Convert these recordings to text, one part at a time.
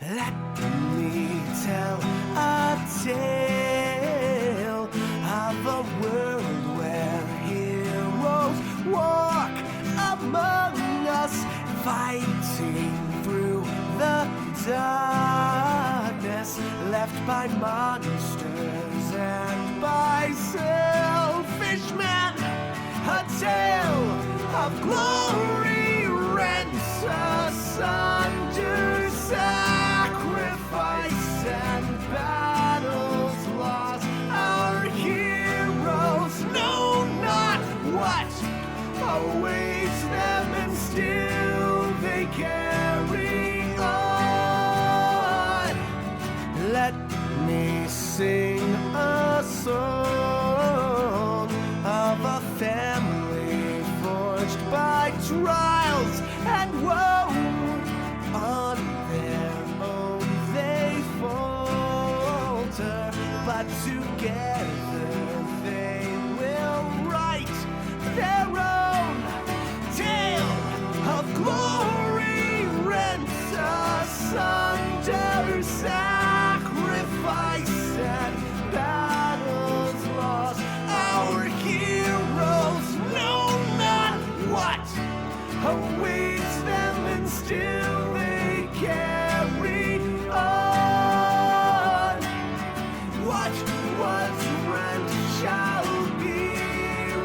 Let me tell a tale of a world where heroes walk among us, fighting through the darkness left by monsters and by selfish men. A tale of glory rents asunder, sacrifice and battles lost. Our heroes know not what awaits them, and still they carry on. Let me sing a song of a family forged by trials and woe. On their own they falter, but together they will write their own tale of glory rents asunder, sacrifice and battles lost. Our heroes know not what awaits them, and still they carry on. What was rent shall be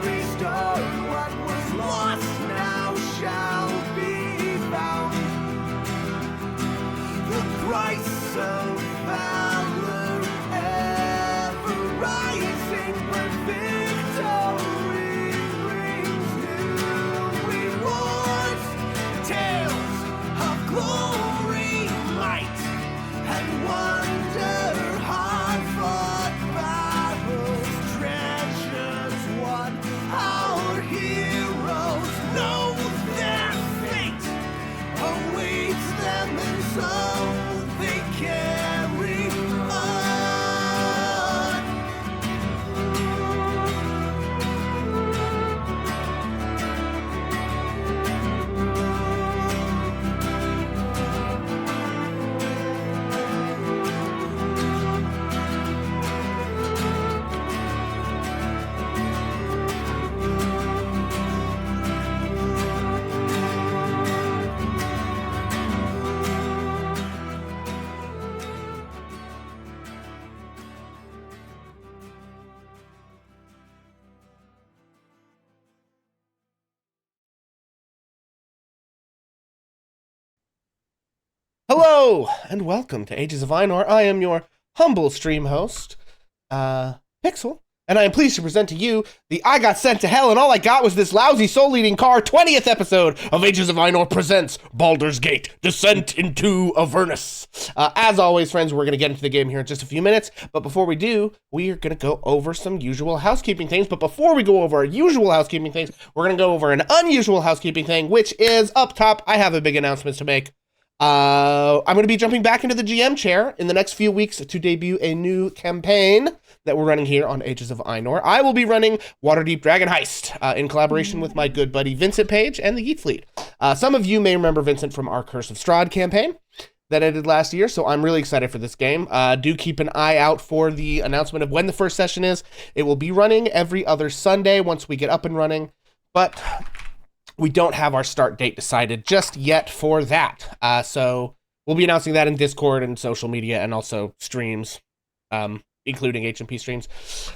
restored. What was lost now shall be found. The price of valor ever rising, but victory brings new rewards. Tales of glory, might, and wonder, hard-fought battles, treasures won. Our heroes know their fate awaits them, and so they carry on. Hello, and welcome to Ages of Einor. I am your humble stream host, Pixel, and I am pleased to present to you the I Got Sent to Hell and All I Got Was This Lousy Soul-Eating Car 20th episode of Ages of Einor presents Baldur's Gate, Descent into Avernus. As always, friends, we're going to get into the game here in just a few minutes, but before we do, we are going to go over some usual housekeeping things. But before we go over our usual housekeeping things, we're going to go over an unusual housekeeping thing, which is up top. I have a big announcement to make. I'm going to be jumping back into the GM chair in the next few weeks to debut a new campaign that we're running here on Ages of Einor. I will be running Waterdeep Dragon Heist in collaboration with my good buddy Vincent Page and the Yeet Fleet. Some of you may remember Vincent from our Curse of Strahd campaign that I did last year, so I'm really excited for this game. Do keep an eye out for the announcement of when the first session is. It will be running every other Sunday once we get up and running, but we don't have our start date decided just yet for that. So we'll be announcing that in Discord and social media and also streams, including HMP streams,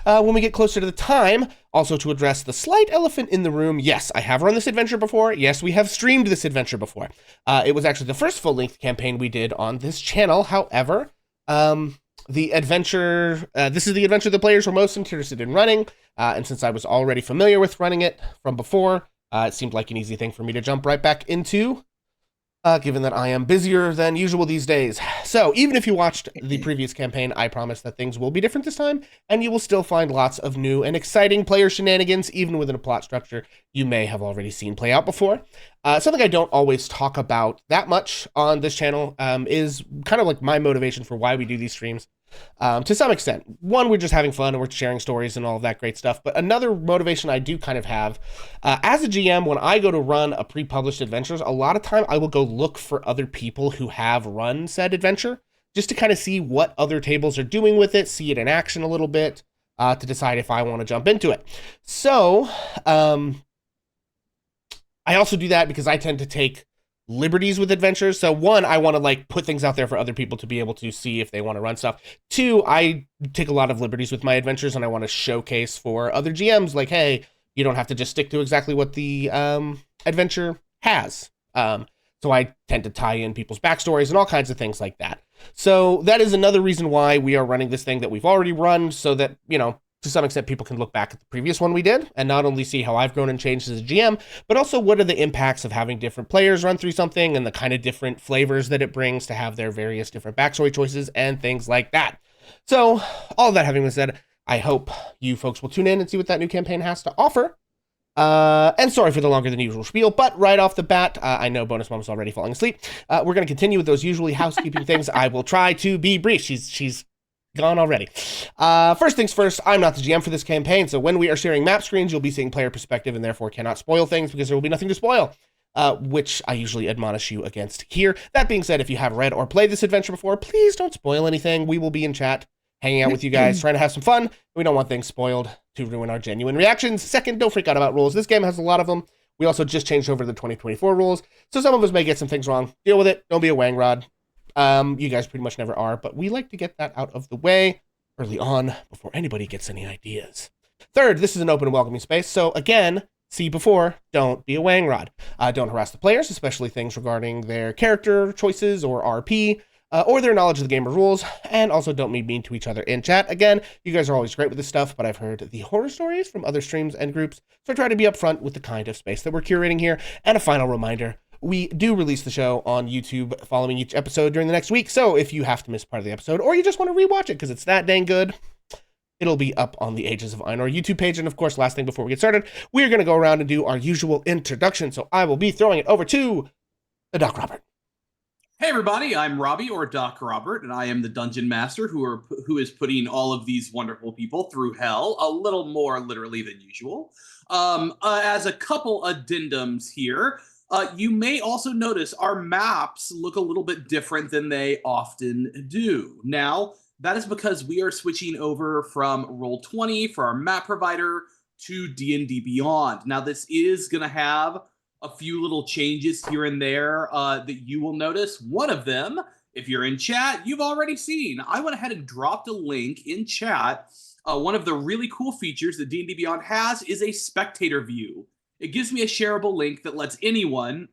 when we get closer to the time. Also, to address the slight elephant in the room, yes, I have run this adventure before. Yes, we have streamed this adventure before. It was actually the first full-length campaign we did on this channel. However, the adventure, this is the adventure the players were most interested in running, and since I was already familiar with running it from before, it seemed like an easy thing for me to jump right back into, given that I am busier than usual these days. So even if you watched the previous campaign, I promise that things will be different this time, and you will still find lots of new and exciting player shenanigans, even within a plot structure you may have already seen play out before. Something I don't always talk about that much on this channel is kind of like my motivation for why we do these streams. to some extent. One, we're just having fun and we're sharing stories and all of that great stuff. But another motivation I do kind of have, as a GM, when I go to run a pre-published adventures, a lot of time I will go look for other people who have run said adventure, just to kind of see what other tables are doing with it, see it in action a little bit, to decide if I want to jump into it. So, I also do that because I tend to take liberties with adventures. So one, I want to like put things out there for other people to be able to see if they want to run stuff. Two, I take a lot of liberties with my adventures and I want to showcase for other GMs like, hey, you don't have to just stick to exactly what the adventure has. So I tend to tie in people's backstories and all kinds of things like that. So that is another reason why we are running this thing that we've already run, so that, you know, to some extent, people can look back at the previous one we did and not only see how I've grown and changed as a GM, but also what are the impacts of having different players run through something and the kind of different flavors that it brings to have their various different backstory choices and things like that. So all of that having been said, I hope you folks will tune in and see what that new campaign has to offer. And sorry for the longer than usual spiel, but right off the bat, I know Bonus Mom is already falling asleep. We're going to continue with those usually housekeeping things. I will try to be brief. She's gone already. First things first, I'm not the GM for this campaign, so when we are sharing map screens, you'll be seeing player perspective and therefore cannot spoil things because there will be nothing to spoil, which I usually admonish you against here. That being said, if you have read or played this adventure before, please don't spoil anything. We will be in chat, hanging out with you guys, trying to have some fun. We don't want things spoiled to ruin our genuine reactions. Second, don't freak out about rules. This game has a lot of them. We also just changed over the 2024 rules, so some of us may get some things wrong. Deal with it. Don't be a wang rod. You guys pretty much never are, but we like to get that out of the way early on before anybody gets any ideas. Third, this is an open and welcoming space, so again, see before, don't be a wang rod. Don't harass the players, especially things regarding their character choices or RP, or their knowledge of the game or rules, and also don't be mean to each other in chat. Again, you guys are always great with this stuff, but I've heard the horror stories from other streams and groups, so I try to be upfront with the kind of space that we're curating here. And a final reminder, we do release the show on YouTube following each episode during the next week, so if you have to miss part of the episode, or you just want to rewatch it because it's that dang good, it'll be up on the Ages of Einor YouTube page. And of course, last thing before we get started, we're going to go around and do our usual introduction, so I will be throwing it over to the DocRobert. Hey everybody, I'm Robbie, or DocRobert, and I am the Dungeon Master who is putting all of these wonderful people through hell, a little more literally than usual. As a couple addendums here, you may also notice our maps look a little bit different than they often do. Now, that is because we are switching over from Roll20 for our map provider to D&D Beyond. Now, this is going to have a few little changes here and there that you will notice. One of them, if you're in chat, you've already seen. I went ahead and dropped a link in chat. One of the really cool features that D&D Beyond has is a spectator view. It gives me a shareable link that lets anyone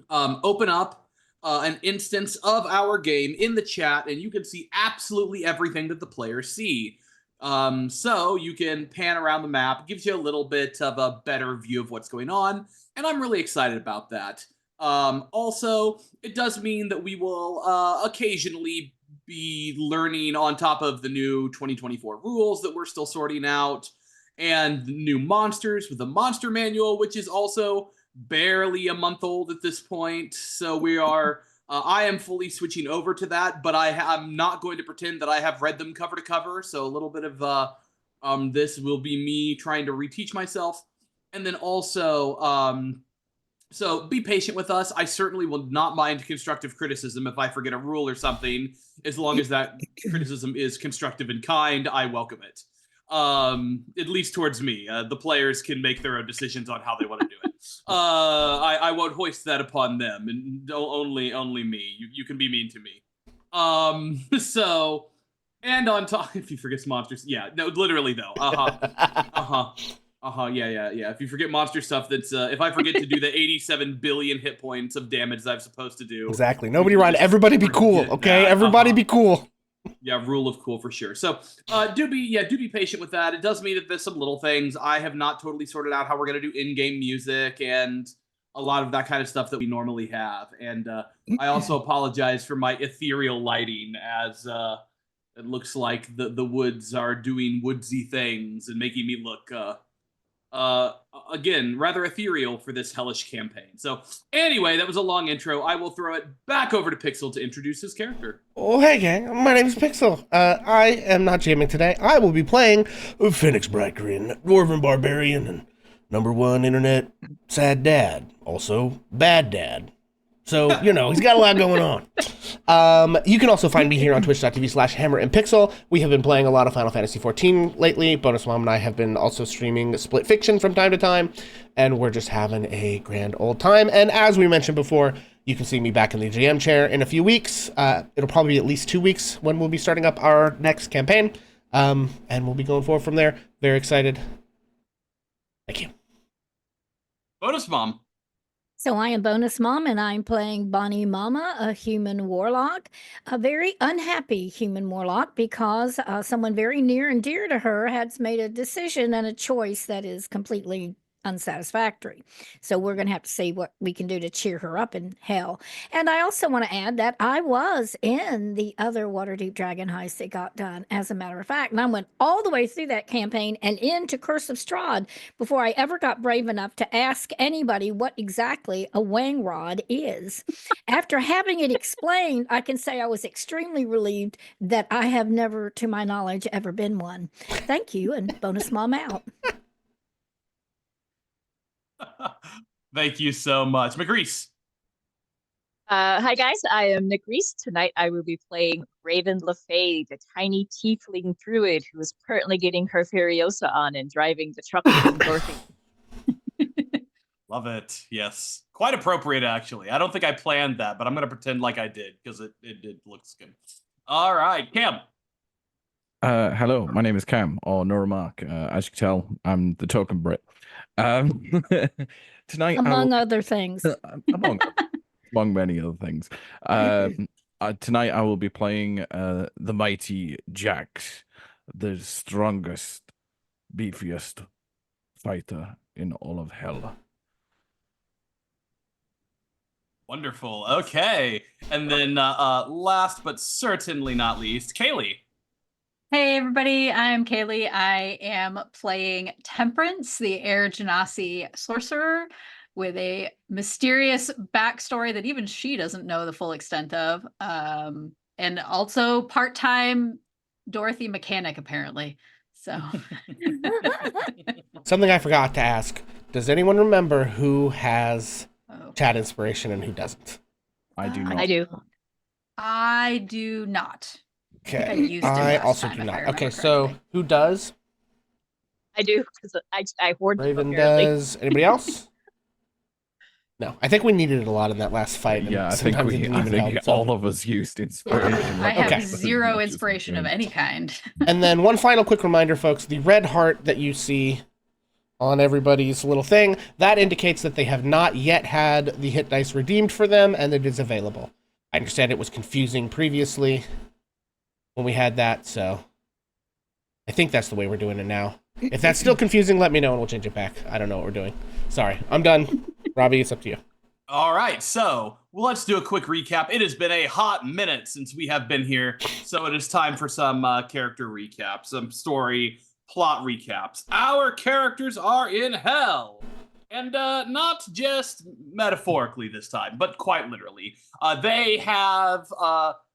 open up an instance of our game in the chat, and you can see absolutely everything that the players see. So you can pan around the map. It gives you a little bit of a better view of what's going on, and I'm really excited about that. Also, it does mean that we will occasionally be learning on top of the new 2024 rules that we're still sorting out, and new monsters with the monster manual, which is also barely a month old at this point. So we are, I am fully switching over to that, but I'm not going to pretend that I have read them cover to cover. So a little bit of this will be me trying to reteach myself. And then also, so be patient with us. I certainly will not mind constructive criticism if I forget a rule or something, as long as that criticism is constructive and kind. I welcome it. At least towards me. The players can make their own decisions on how they want to do it. I won't hoist that upon them, and only me. You can be mean to me. So, and on top, if you forget monsters, yeah, no, literally though. Yeah. If you forget monster stuff, that's if I forget to do the 87 billion hit points of damage that I'm supposed to do. Exactly. Nobody run. Everybody be cool. Okay. Everybody be cool. Yeah, rule of cool for sure. So do be patient with that. It does mean that there's some little things. I have not totally sorted out how we're going to do in-game music and a lot of that kind of stuff that we normally have. And I also apologize for my ethereal lighting, as it looks like the woods are doing woodsy things and making me look Uh, again, rather ethereal for this hellish campaign. So, anyway, that was a long intro. I will throw it back over to Pixel to introduce his character. Oh, hey, gang. My name is Pixel. I am not jamming today. I will be playing Phoenix Brightgreen, Dwarven Barbarian, and #1 internet sad dad. Also, bad dad. So, he's got a lot going on. You can also find me here on twitch.tv/hammer and pixel. We have been playing a lot of Final Fantasy XIV lately. Bonus Mom and I have been also streaming Split Fiction from time to time, and we're just having a grand old time. And as we mentioned before, you can see me back in the GM chair in a few weeks. It'll probably be at least 2 weeks when we'll be starting up our next campaign, and we'll be going forward from there. Very excited. Thank you. Bonus Mom. So I am Bonus Mom, and I'm playing Bonnie Mama, a human warlock, a very unhappy human warlock because someone very near and dear to her has made a decision and a choice that is completely unsatisfactory. So we're going to have to see what we can do to cheer her up in hell. And I also want to add that I was in the other Waterdeep Dragon heist that got done, as a matter of fact. And I went all the way through that campaign and into Curse of Strahd before I ever got brave enough to ask anybody what exactly a wang rod is. After having it explained, I can say I was extremely relieved that I have never, to my knowledge, ever been one. Thank you, and Bonus Mom out. Thank you so much. McReese. Hi guys, I am McReese. Tonight I will be playing Raven LaFey, the tiny tiefling druid who is currently getting her Furiosa on and driving the truck with Dorothy. Love it. Yes. Quite appropriate, actually. I don't think I planned that, but I'm going to pretend like I did because it looks good. All right, Cam. Hello, my name is Cam, or Noramark. As you can tell, I'm the token Brit. Tonight, Among other things. among many other things. Tonight, I will be playing the mighty Jax, the strongest, beefiest fighter in all of hell. Wonderful. Okay. And then last but certainly not least, Kaylee. Hey everybody, I'm Kaylee. I am playing Temperance, the Air Genasi sorcerer, with a mysterious backstory that even she doesn't know the full extent of. And also part-time Dorothy mechanic, apparently. So Something I forgot to ask. Does anyone remember who has chat inspiration and who doesn't? I do not. I do. I do not. Okay. I also do not. Okay, so correctly. who does? I do, because I hoard them, Raven apparently. does. Anybody else? No. I think we needed it a lot in that last fight. And Yeah, I think sometimes it didn't even help, so- all of us used inspiration. I have Okay. zero inspiration of any kind. And then one final quick reminder, folks, the red heart that you see on everybody's little thing, that indicates that they have not yet had the hit dice redeemed for them, and it is available. I understand it was confusing previously when we had that, so I think that's the way we're doing it now. If that's still confusing, let me know and we'll change it back. I don't know what we're doing. Sorry, I'm done. Robbie, it's up to you. All right, so let's do a quick recap. It has been a hot minute since we have been here, so it is time for some character recaps, some story plot recaps. Our characters are in hell, and not just metaphorically this time, but quite literally. They have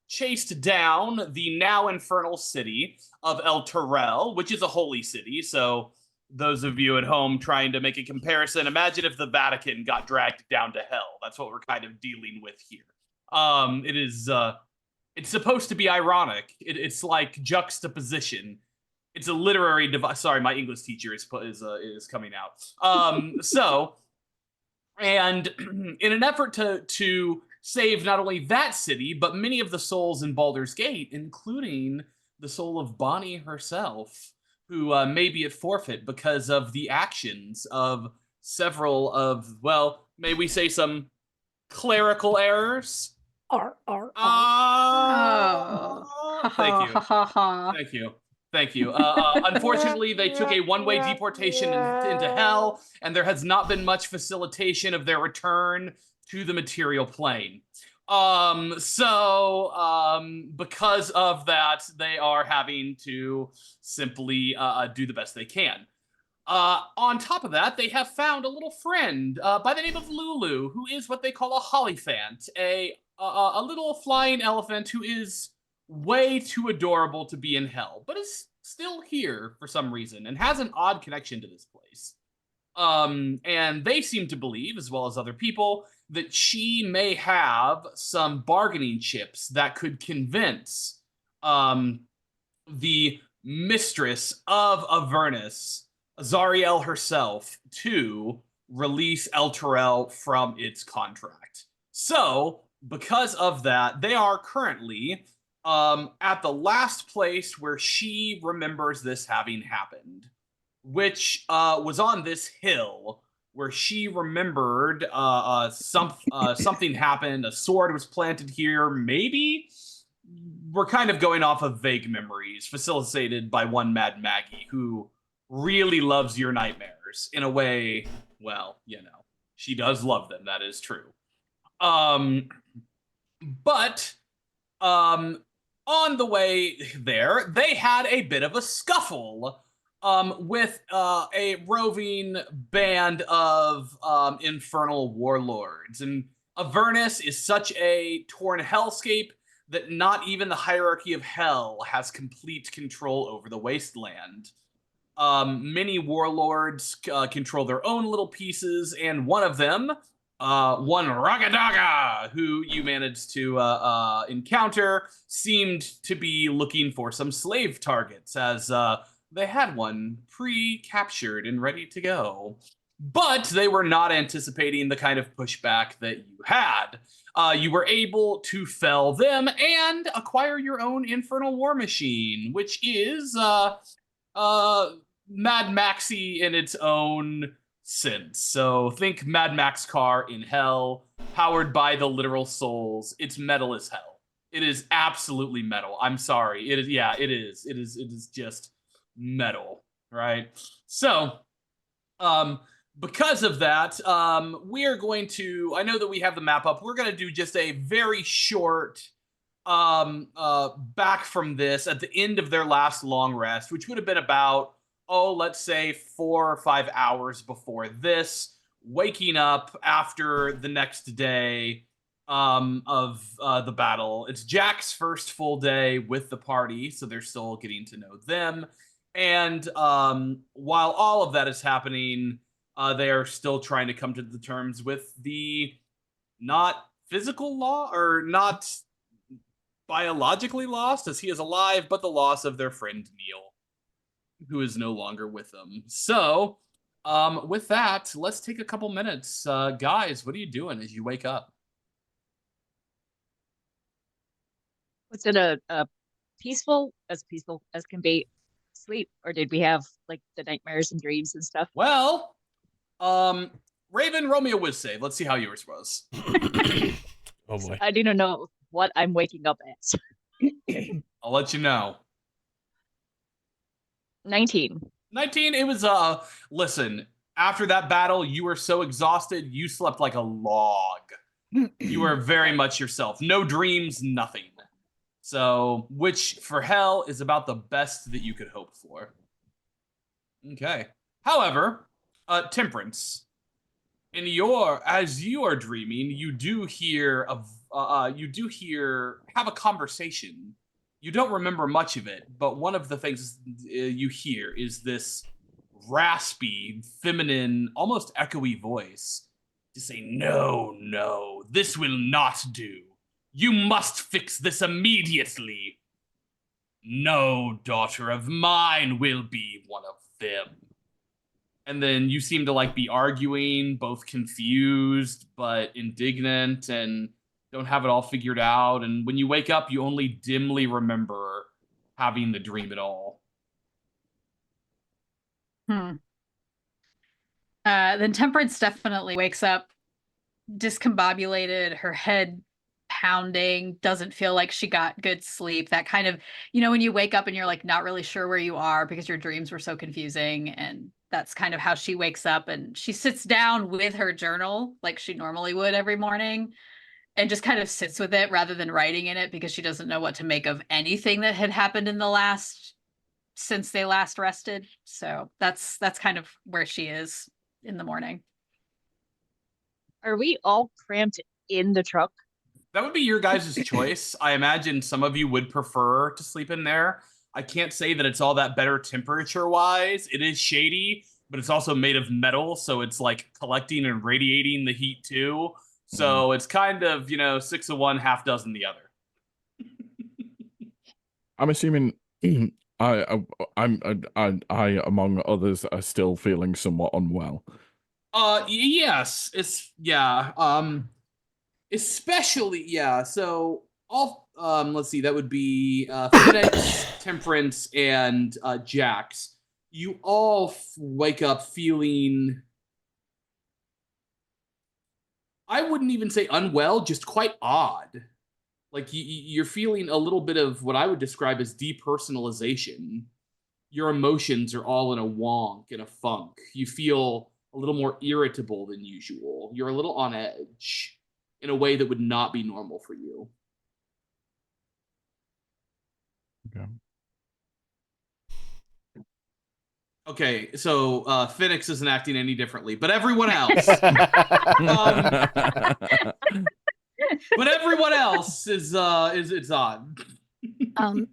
chased down the now infernal city of El Terrell, which is a holy city. So those of you at home trying to make a comparison, imagine if the Vatican got dragged down to hell. That's what we're kind of dealing with here. It is it's supposed to be ironic. It's like juxtaposition. It's a literary device. Sorry, my English teacher is coming out. And in an effort to save not only that city, but many of the souls in Baldur's Gate, including the soul of Bonnie herself, who may be at forfeit because of the actions of several of, well, may we say some clerical errors? Oh. Thank you. Thank you. Thank you. Unfortunately, they took a one-way deportation into hell, and there has not been much facilitation of their return to the material plane. Because of that, they are having to simply do the best they can. On top of that, they have found a little friend by the name of Lulu, who is what they call a hollyphant, a little flying elephant who is way too adorable to be in hell, but is still here for some reason and has an odd connection to this place. And they seem to believe, as well as other people, that she may have some bargaining chips that could convince the mistress of Avernus, Zariel herself, to release El Terrell from its contract. So, because of that, they are currently at the last place where she remembers this having happened, which was on this hill where she remembered something happened. A sword was planted here. Maybe we're kind of going off of vague memories facilitated by one Mad Maggie who really loves your nightmares in a way. Well, you know, she does love them. That is true. But on the way there, they had a bit of a scuffle with a roving band of infernal warlords. And Avernus is such a torn hellscape that not even the hierarchy of hell has complete control over the wasteland. Many warlords control their own little pieces, and one of them, one Ragadaga, who you managed to encounter, seemed to be looking for some slave targets, as they had one pre-captured and ready to go. But they were not anticipating the kind of pushback that you had. You were able to fell them and acquire your own infernal war machine, which is Mad Maxy in its own sense. So think Mad Max car in hell, powered by the literal souls. It's metal as hell. It is absolutely metal. I'm sorry. It is. Yeah, it is. It is just metal, right? So, because of that, we are going to, I know that we have the map up. We're going to do just a very short back from this at the end of their last long rest, which would have been about, let's say 4 or 5 hours before this, waking up after the next day of the battle. It's Jack's first full day with the party, so they're still getting to know them. And while all of that is happening, they are still trying to come to the terms with the not physical law, or not biologically lost, as he is alive, but the loss of their friend Neil, who is no longer with them. So, with that, let's take a couple minutes. Guys, what are you doing as you wake up? Was it a peaceful as can be sleep, or did we have like the nightmares and dreams and stuff? Well, Raven, roll me a whiz save. Let's see how yours was. Oh boy. I do not know what I'm waking up as. I'll let you know. 19. 19, it was, listen, after that battle, you were so exhausted, you slept like a log. You were very much yourself. No dreams, nothing. So, which for hell is about the best that you could hope for. Okay. However, Temperance, as you are dreaming, you do hear have a conversation. You don't remember much of it, but one of the things you hear is this raspy, feminine, almost echoey voice to say, no, this will not do. You must fix this immediately. No daughter of mine will be one of them. And then you seem to be arguing, both confused but indignant, and don't have it all figured out. And when you wake up, you only dimly remember having the dream at all. Then Temperance definitely wakes up discombobulated, her head pounding, doesn't feel like she got good sleep. That kind of, when you wake up and you're not really sure where you are because your dreams were so confusing. And that's kind of how she wakes up, and she sits down with her journal like she normally would every morning, and just kind of sits with it rather than writing in it, because she doesn't know what to make of anything that had happened in the last since they last rested. So that's kind of where she is in the morning. Are we all cramped in the truck? That would be your guys' choice. I imagine some of you would prefer to sleep in there. I can't say that it's all that better temperature-wise. It is shady, but it's also made of metal, so it's like collecting and radiating the heat too. So it's kind of, 6 of one, half dozen the other. I'm assuming I among others are still feeling somewhat unwell. Yes, especially, yeah. So all let's see, that would be Phoenix, Temperance, and Jax. You all wake up feeling, I wouldn't even say unwell, just quite odd. Like you're feeling a little bit of what I would describe as depersonalization. Your emotions are all in a wonk, in a funk. You feel a little more irritable than usual. You're a little on edge in a way that would not be normal for you. Okay. Okay, so Phoenix isn't acting any differently, but everyone else, but everyone else is it's odd.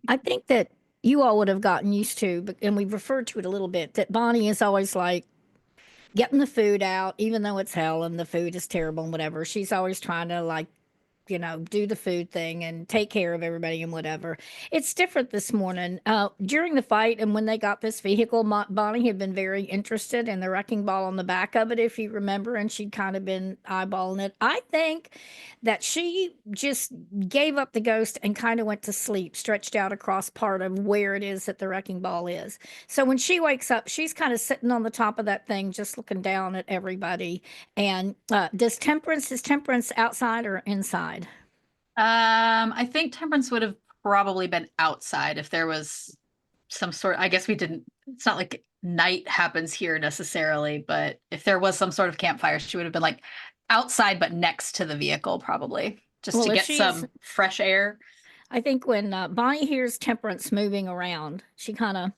I think that you all would have gotten used to, and we've referred to it a little bit, that Bonnie is always like getting the food out, even though it's hell and the food is terrible and whatever. She's always trying to do the food thing and take care of everybody and whatever. It's different this morning. During the fight and when they got this vehicle, Bonnie had been very interested in the wrecking ball on the back of it, if you remember, and she'd kind of been eyeballing it. I think that she just gave up the ghost and kind of went to sleep, stretched out across part of where it is that the wrecking ball is. So when she wakes up, she's kind of sitting on the top of that thing, just looking down at everybody. And is Temperance outside or inside? I think Temperance would have probably been outside if there was some sort. I guess it's not like night happens here necessarily, but if there was some sort of campfire, she would have been like outside, but next to the vehicle, probably just to get some fresh air. I think when Bonnie hears Temperance moving around, she kind of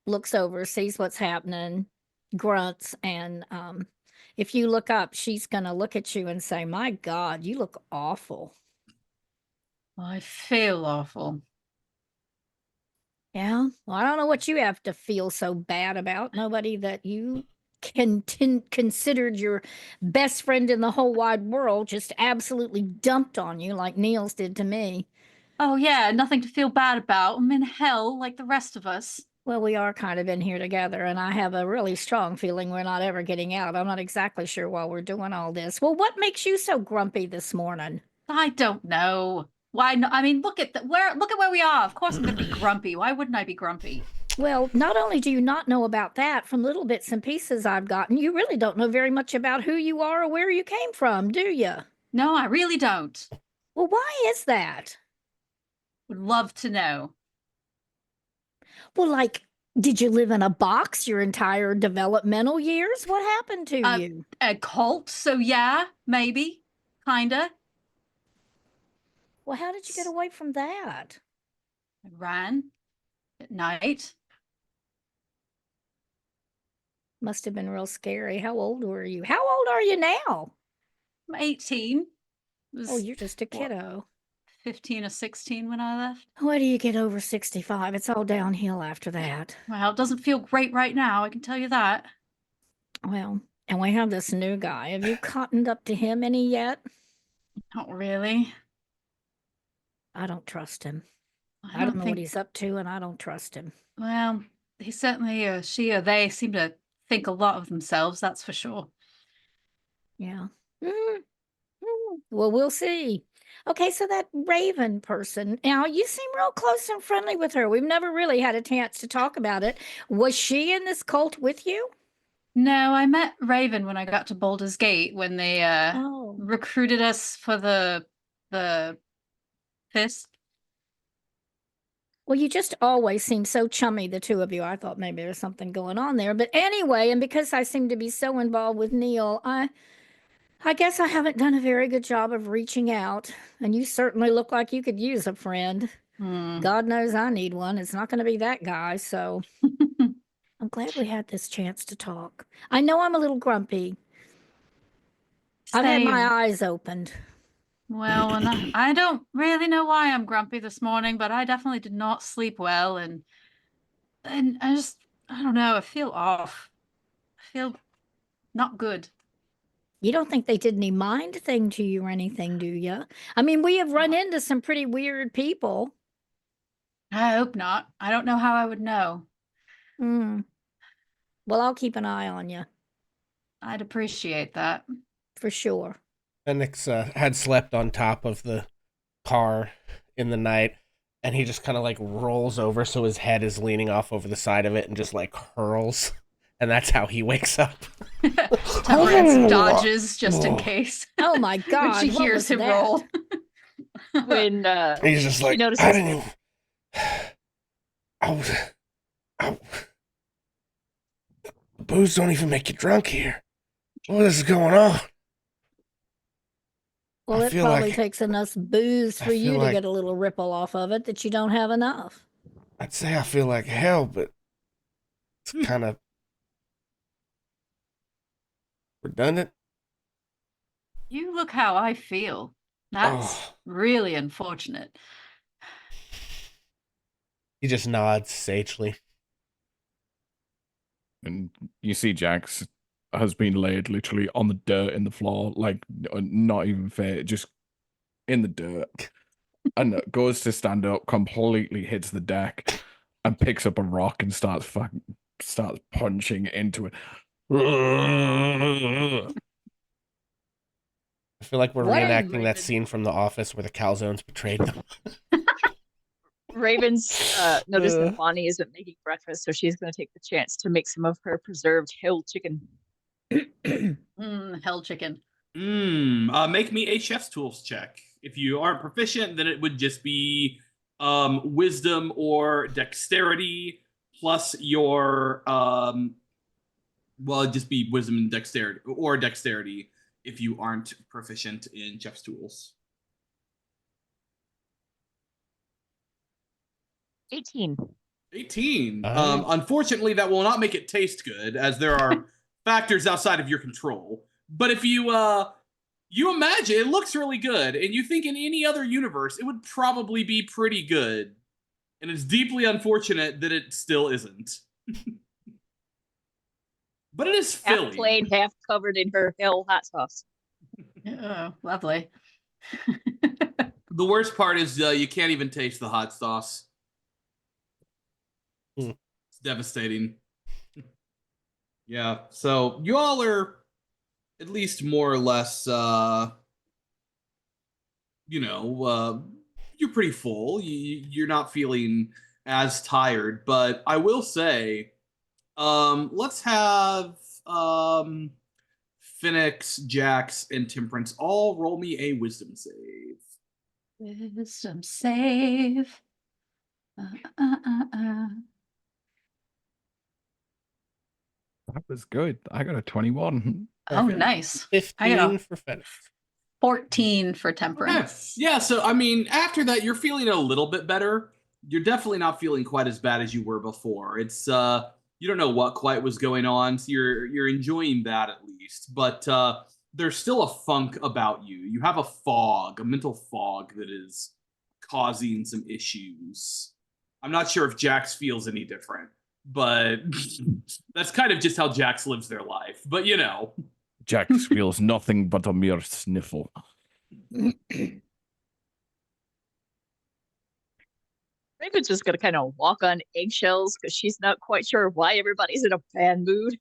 looks over, sees what's happening, grunts, and if you look up, she's going to look at you and say, "My God, you look awful." I feel awful. Yeah. Well, I don't know what you have to feel so bad about. Nobody that you considered your best friend in the whole wide world just absolutely dumped on you like Niels did to me. Oh, yeah. Nothing to feel bad about. I'm in hell like the rest of us. Well, we are kind of in here together, and I have a really strong feeling we're not ever getting out. I'm not exactly sure why we're doing all this. Well, what makes you so grumpy this morning? I don't know. Why? No, I mean, look at where we are. Of course I'm going to be grumpy. Why wouldn't I be grumpy? Well, not only do you not know about that, from little bits and pieces I've gotten, you really don't know very much about who you are or where you came from, do you? No, I really don't. Well, why is that? Would love to know. Well, like, did you live in a box your entire developmental years? What happened to you? A cult, so yeah, maybe, kinda. Well, how did you get away from that? I ran at night. Must have been real scary. How old were you? How old are you now? I'm 18. Oh, you're just a kiddo. 15 or 16 when I left. Why do you get over 65? It's all downhill after that. Well, it doesn't feel great right now, I can tell you that. Well, and we have this new guy. Have you cottoned up to him any yet? Not really. I don't trust him. I don't know what he's up to, and I don't trust him. Well, he certainly, she or they seem to think a lot of themselves, that's for sure. Yeah. Well, we'll see. Okay, so that Raven person, now you seem real close and friendly with her. We've never really had a chance to talk about it. Was she in this cult with you? No, I met Raven when I got to Baldur's Gate when they recruited us for the fist. Well, you just always seem so chummy, the two of you. I thought maybe there's something going on there. But anyway, and because I seem to be so involved with Neil, I guess I haven't done a very good job of reaching out. And you certainly look like you could use a friend. Hmm. God knows I need one. It's not going to be that guy. So I'm glad we had this chance to talk. I know I'm a little grumpy. I've had my Same. eyes opened. Well, and I don't really know why I'm grumpy this morning, but I definitely did not sleep well, and I don't know, I feel off. I feel not good. You don't think they did any mind thing to you or anything, do you? I mean, we have run into some pretty weird people. I hope not. I don't know how I would know. Hmm. Well, I'll keep an eye on you I'd appreciate that. for sure. Phoenix had slept on top of the car in the night, and he just kind of like rolls over so his head is leaning off over the side of it and just like hurls. And that's how he wakes up. Temperance dodges just in case. Oh my When God. she what hears was him that? roll. When He's just like, notices I didn't even... I the booze don't even make you drunk here. What is going on? Well, I it feel probably like- takes enough booze I for you feel to like- get a little ripple off of it that you don't have enough. I'd say I feel like hell, but it's kind of redundant. You look how I feel. That's Oh. really unfortunate. He just nods sagely. And you see Jax has been laid literally on the dirt in the floor, like not even fair, just in the dirt. And goes to stand up, completely hits the deck, and picks up a rock and starts punching into it. I feel like we're What a reenacting that Raven. scene from The Office where the calzones betrayed them. Raven's noticed Uh. that Bonnie isn't making breakfast, so she's going to take the chance to make some of her preserved hill chicken. Hell chicken. Make me a chef's tools check. If you aren't proficient, then it would just be wisdom or dexterity plus your it'd just be wisdom and dexterity if you aren't proficient in chef's tools. 18. 18. Oh. Unfortunately, that will not make it taste good, as there are factors outside of your control. But if you imagine it looks really good, and you think in any other universe it would probably be pretty good, and it's deeply unfortunate that it still isn't. But it is Half Philly. plain, half covered in her hill hot sauce. Oh, lovely. The worst part is you can't even taste the hot sauce. It's devastating. Yeah, so you all are at least more or less, you're pretty full. You're not feeling as tired, but I will say, let's have Phoenix, Jax, and Temperance all roll me a wisdom save. Wisdom save. That was good. I got a 21. Oh, Perfect. nice. 15 for Phoenix. 14 for Okay. temperance. Yeah, so I mean, after that, you're feeling a little bit better. You're definitely not feeling quite as bad as you were before. It's you don't know what quite was going on, so you're enjoying that at least. But there's still a funk about you. You have a mental fog that is causing some issues. I'm not sure if Jax feels any different, but that's kind of just how Jax lives their life. But you know. Jax feels nothing but a mere sniffle. Raven's just going to kind of walk on eggshells because she's not quite sure why everybody's in a bad mood.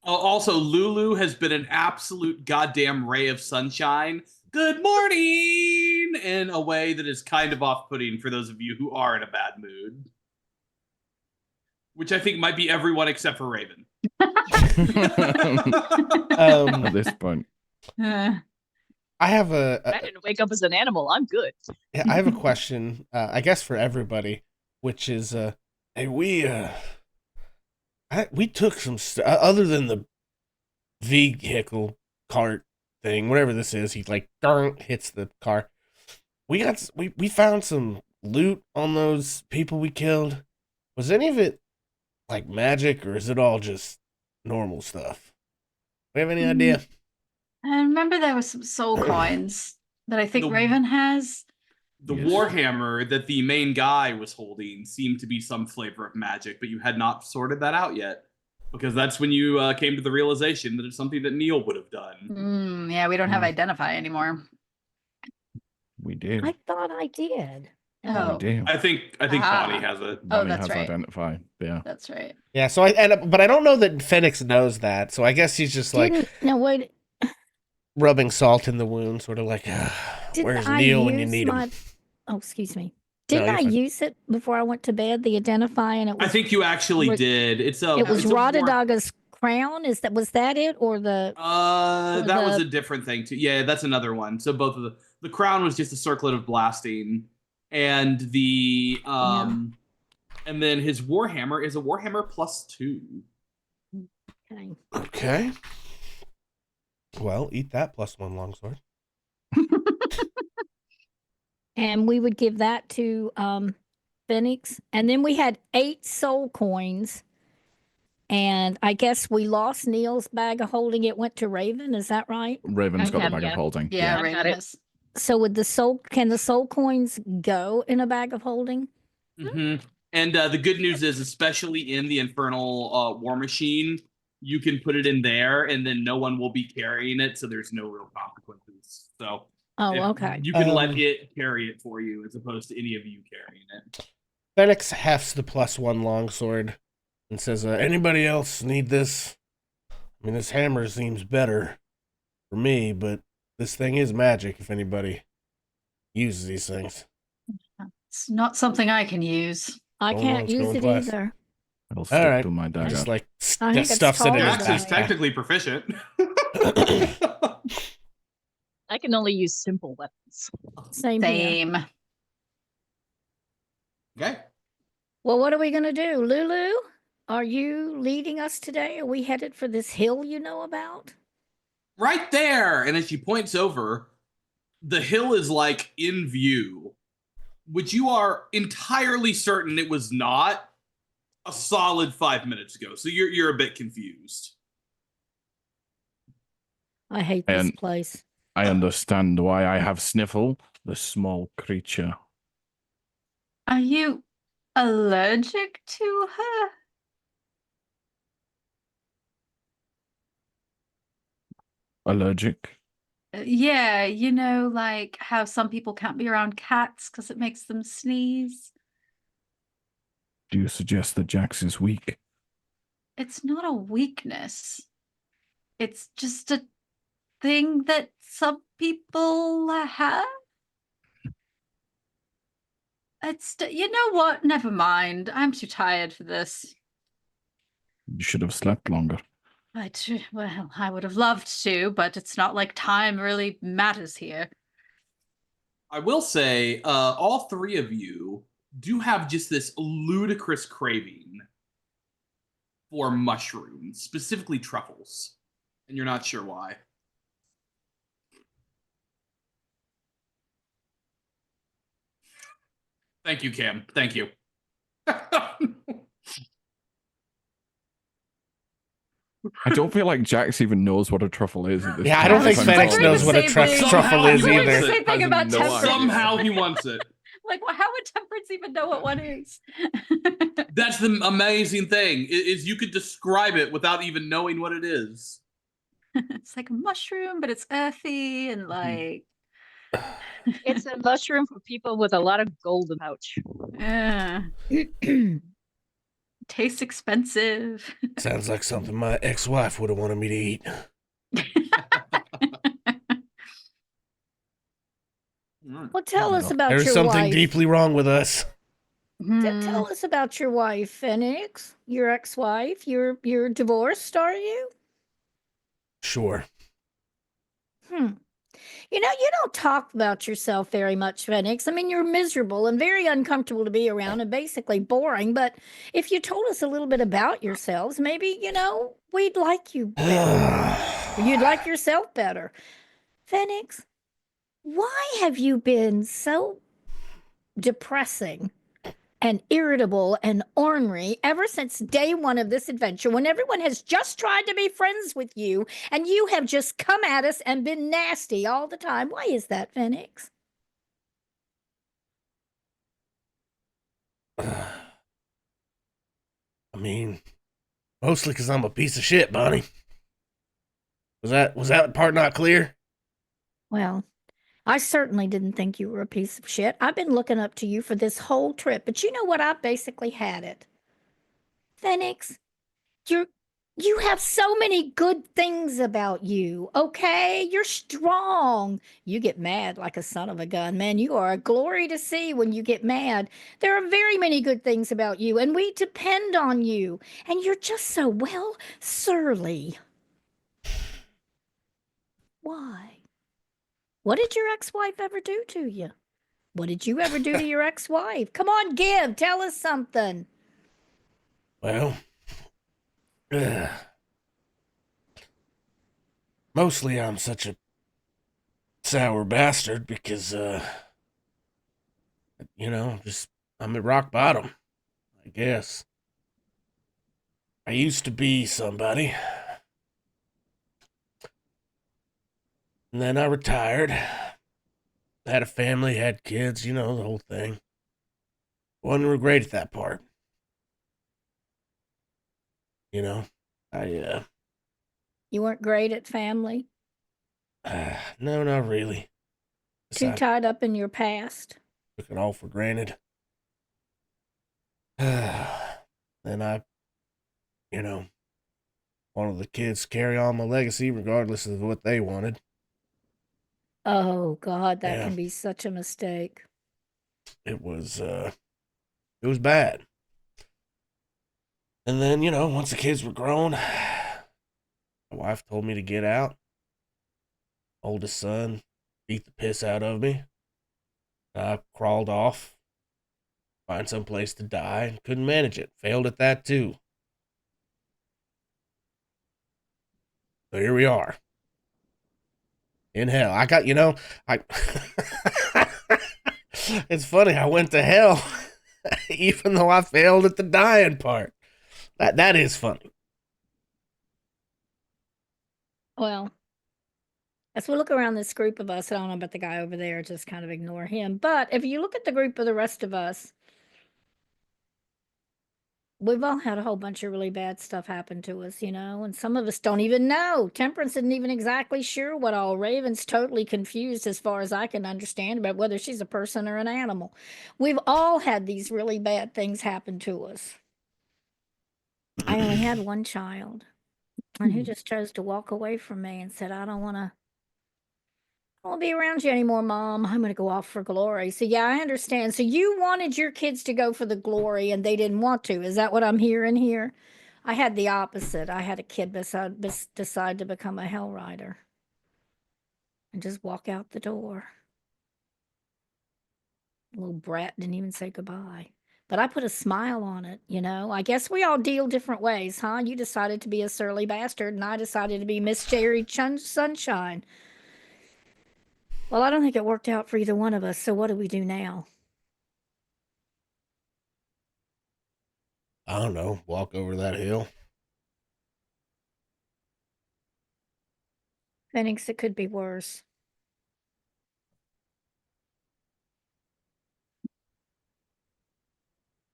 Also, Lulu has been an absolute goddamn ray of sunshine. Good morning! In a way that is kind of off-putting for those of you who are in a bad mood. Which I think might be everyone except for Raven. At this point. Uh, I have I didn't wake up as an animal. I'm good. Yeah, I have a question, I guess for everybody, which is, hey, we took some other than the vehicle cart thing, whatever this is. He like hits the car. we found some loot on those people we killed. Was any of it like magic, or is it all just normal stuff? We have any idea? I remember there was some soul coins that I think The- Raven has. The Yes. warhammer that the main guy was holding seemed to be some flavor of magic, but you had not sorted that out yet. Because that's when you came to the realization that it's something that Neil would have done. Yeah, we don't have Mm. Identify anymore. We do. I thought I did. We Oh, do. I think Bonnie has it. Bonnie that's has right. Identify. Yeah. that's right. Yeah. So but I don't know that Phoenix knows that. So I guess he's just like No, wait. rubbing salt in the wound, sort of like, Didn't where's I Neil when you use need him? my- Oh, excuse me. No, Didn't you're I fine. use it before I went to bed? The Identify, and it was I think you actually was- did. It's a. it was it's a war- Radadaga's crown. Was that it, or the? That was the- a different thing too. Yeah, that's another one. So both of the crown was just a circlet of blasting, and the and then his warhammer is a warhammer +2. Okay. Okay. Well, eat that +1 longsword. And we would give that to Phoenix, and then we had 8 soul coins. And I guess we lost Neil's bag of holding. It went to Raven. Is that right? Raven's I got the have, bag of yeah. holding. Yeah, I've Raven got it. has. So can the soul coins go in a bag of holding? Mm-hmm. And the good news is, especially in the infernal war machine, you can put it in there, and then no one will be carrying it, so there's no real consequences. So Oh, if okay. you can let Um, it carry it for you, as opposed to any of you carrying it. Phoenix hefts the +1 longsword and says, anybody else need this? I mean, this hammer seems better for me, but this thing is magic if anybody uses these things. It's not something I can use. I Going can't once, use going it twice. either. It'll stick right. to my dagger. Just like I think it's stuffs it in his taller Jax than is that. backpack. technically proficient. I can only use simple weapons. Same here. Same. Okay. Well, what are we going to do? Lulu, are you leading us today? Are we headed for this hill you know about? Right there. And as she points over, the hill is like in view, which you are entirely certain it was not a solid 5 minutes ago. So you're a bit confused. I hate this And- place. I understand why I have Sniffle, the small creature. Are you allergic to her? Allergic? Yeah, you know, like how some people can't be around cats because it makes them sneeze. Do you suggest that Jax is weak? It's not a weakness. It's just a thing that some people have. You know what? Never mind. I'm too tired for this. You should have slept longer. Well, I would have loved to, but it's not like time really matters here. I will say, all three of you do have just this ludicrous craving for mushrooms, specifically truffles, and you're not sure why. Thank you, Cam. Thank you. I don't feel like Jax even knows what a truffle is at this Yeah, I point. don't think I'm Phoenix sorry. knows what a Somehow truffle is he wants either. it. Same thing Has about no temperance. idea. Somehow he wants it. Like, well, how would temperance even know what one is? That's the amazing thing, is you could describe it without even knowing what it is. It's like a mushroom, but it's earthy and like, It's a mushroom for people with a lot of gold in the pouch. tastes expensive. Sounds like something my ex-wife would have wanted me to eat. Well, tell us about There's your something wife. deeply wrong with us. Tell us about your wife, Phoenix. Your ex-wife. You're divorced, are you? Sure. You know, you don't talk about yourself very much, Phoenix. I mean, you're miserable and very uncomfortable to be around and basically boring. But if you told us a little bit about yourselves, maybe, we'd like you better. You'd like yourself better. Phoenix, Why have you been so depressing and irritable and ornery ever since day one of this adventure when everyone has just tried to be friends with you and you have just come at us and been nasty all the time? Why is that, Phoenix? I mean, mostly because I'm a piece of shit, Bonnie. Was that part not clear? Well, I certainly didn't think you were a piece of shit. I've been looking up to you for this whole trip, but you know what? I basically had it. Phoenix, you're you have so many good things about you, okay? You're strong. You get mad like a son of a gun, man. You are a glory to see when you get mad. There are very many good things about you, and we depend on you. And you're just so, well, surly. Why? What did your ex-wife ever do to you? What did you ever do to your ex-wife? Come on, give. Tell us something. Well, mostly I'm such a sour bastard because, just I'm at rock bottom, I guess. I used to be somebody. And then I retired. Had a family, had kids, the whole thing. Wasn't great at that part. I, You weren't great at family? no, not really. Too tied up in your past? Took it all for granted. Then I, wanted the kids to carry on my legacy regardless of what they wanted. Oh, God, that Yeah. can be such a mistake. It was bad. And then, once the kids were grown, my wife told me to get out. Oldest son beat the piss out of me. I crawled off, find some place to die, and couldn't manage it. Failed at that too. So here we are. In hell. I got, I it's funny, I went to hell even though I failed at the dying part. That is funny. Well, as we look around this group of us, I don't know about the guy over there, just kind of ignore him. But if you look at the group of the rest of us, we've all had a whole bunch of really bad stuff happen to us, and some of us don't even know. Temperance isn't even exactly sure what all. Raven's totally confused, as far as I can understand, about whether she's a person or an animal. We've all had these really bad things happen to us. I only had one child, and he just chose to walk away from me and said, I don't want to be around you anymore, Mom. I'm going to go off for glory. So, yeah, I understand. So, you wanted your kids to go for the glory and they didn't want to. Is that what I'm hearing here? I had the opposite. I had a kid decide to become a hell rider and just walk out the door. Little brat didn't even say goodbye. But I put a smile on it, I guess we all deal different ways, huh? You decided to be a surly bastard, and I decided to be Miss Cherry Sunshine. Well, I don't think it worked out for either one of us, so what do we do now? I don't know, walk over that hill. Phoenix, it could be worse.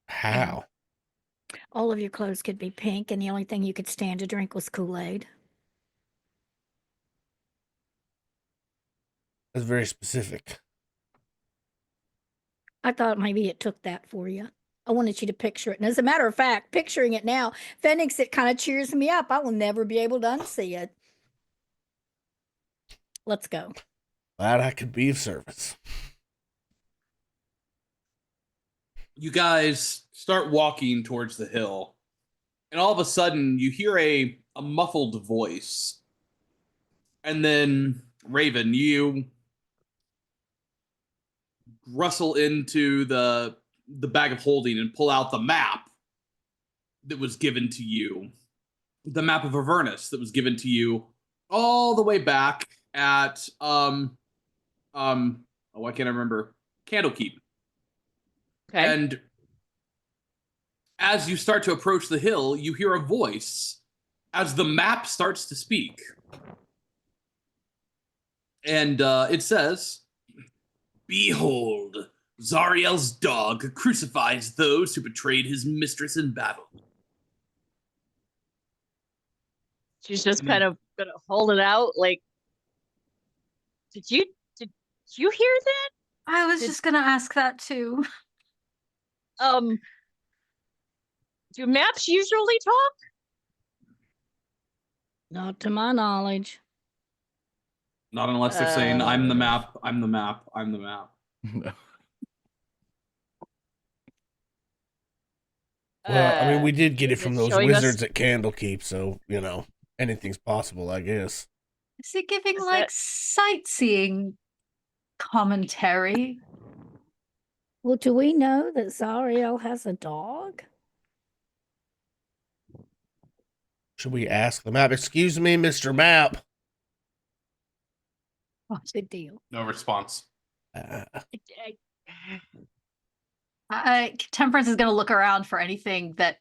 How? All of your clothes could be pink, and the only thing you could stand to drink was Kool-Aid. That's very specific. I thought maybe it took that for you. I wanted you to picture it. And as a matter of fact, picturing it now, Phoenix, it kind of cheers me up. I will never be able to unsee it. Let's go. Glad I could be of service. You guys start walking towards the hill, and all of a sudden you hear a muffled voice. And then, Raven, you rustle into the bag of holding and pull out the map that was given to you. The map of Avernus that was given to you all the way back at Why can't I remember? Candlekeep. Okay. And as you start to approach the hill, you hear a voice as the map starts to speak. And it says, "Behold, Zariel's dog crucifies those who betrayed his mistress in battle." She's just kind of gonna hold it out. Like, did you hear that? I was just gonna ask that too. Do maps usually talk? Not to my knowledge. Not unless they're saying, "I'm the map, I'm the map, I'm the map." Well, I mean, we did get it is from those showing us- wizards at Candlekeep, so, anything's possible, I guess. Is it giving Is like that- sightseeing commentary? Well, do we know that Zariel has a dog? Should we ask the map? Excuse me, Mr. Map. Good deal. No response. Temperance is going to look around for anything that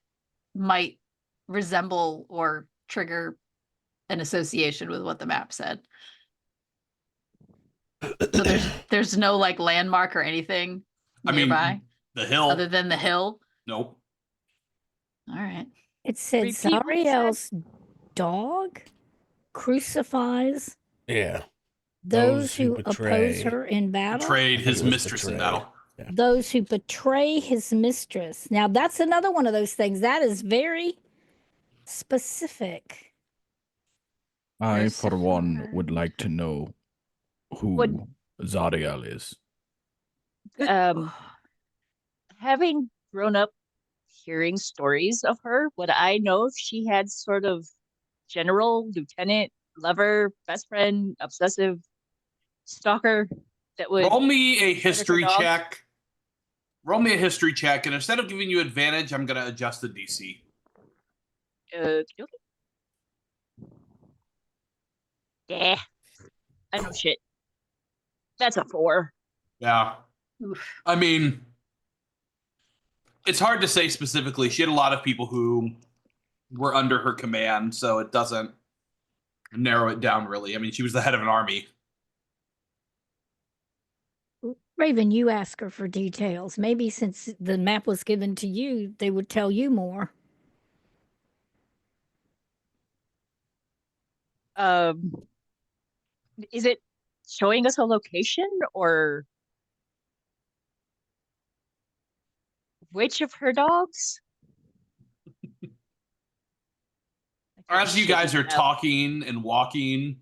might resemble or trigger an association with what the map said. So there's no like landmark or anything nearby the hill. other than the hill. Nope. All right. It said Repeat what it said. Zariel's dog crucifies Yeah. those who betray. oppose her in battle. Betrayed I think his it was mistress in betray. battle. Yeah. Those who betray his mistress. Now, that's another one of those things. That is very specific. I, There's for one, her. would like to know who What- Zariel is. Having grown up hearing stories of her, would I know if she had sort of general, lieutenant, lover, best friend, obsessive stalker that would Roll me a history dog? check. Roll me a history check, and instead of giving you advantage, I'm going to adjust the DC. Okay. Yeah. I know shit. That's a 4. Yeah. Oof. I mean, it's hard to say specifically. She had a lot of people who were under her command, so it doesn't narrow it down really. I mean, she was the head of an army. Raven, you ask her for details. Maybe since the map was given to you, they would tell you more. Is it showing us a location or which of her dogs? As you guys are talking and walking,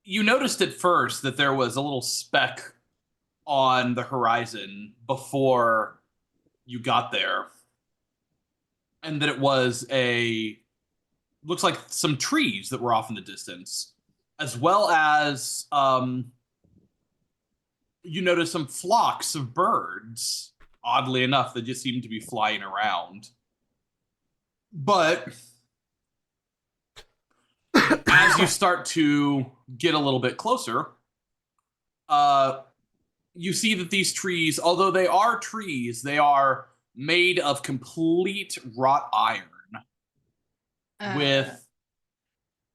you noticed at first that there was a little speck on the horizon before you got there. And that it was looks like some trees that were off in the distance, as well as you notice some flocks of birds, oddly enough, that just seem to be flying around. But as you start to get a little bit closer, you see that these trees, although they are trees, they are made of complete wrought iron, with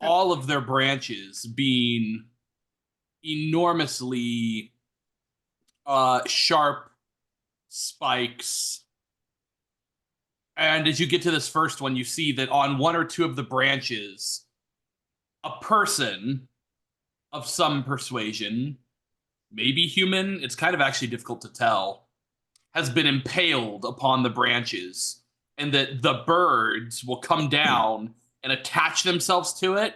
all of their branches being enormously sharp spikes. And as you get to this first one, you see that on one or two of the branches, a person of some persuasion, maybe human, it's kind of actually difficult to tell, has been impaled upon the branches, and that the birds will come down and attach themselves to it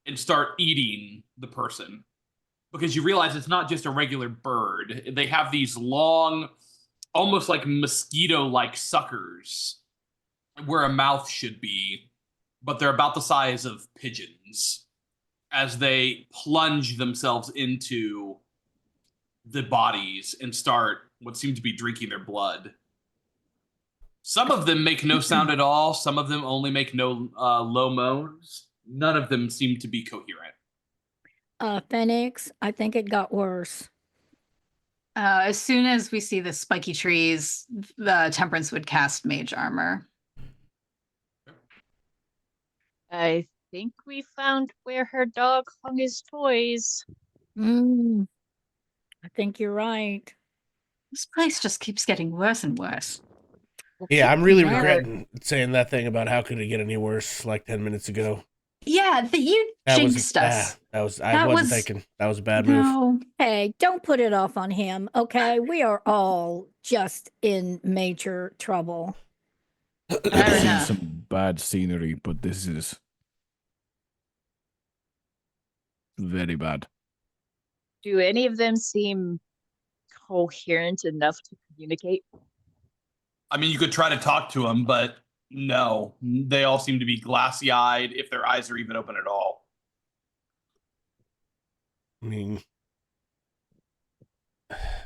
and start eating the person. Because you realize it's not just a regular bird. They have these long, almost like mosquito-like suckers where a mouth should be, but they're about the size of pigeons as they plunge themselves into the bodies and start what seem to be drinking their blood. Some of them make no sound at all. Some of them only make no low moans. None of them seem to be coherent. Phoenix, I think it got worse. As soon as we see the spiky trees, the Temperance would cast Mage Armor. I think we found where her dog hung his toys. Mm, I think you're right. This place just keeps getting worse and worse. Well, Yeah, I'm keep really that. regretting saying that thing about how could it get any worse like 10 minutes ago. Yeah, you That jinxed us. I That wasn't was- thinking. That was a bad move. No. Hey, don't put it off on him, okay? We are all just in major trouble. Fair I've seen enough. some bad scenery, but this is very bad. Do any of them seem coherent enough to communicate? I mean, you could try to talk to them, but no. They all seem to be glassy-eyed, if their eyes are even open at all. I mean,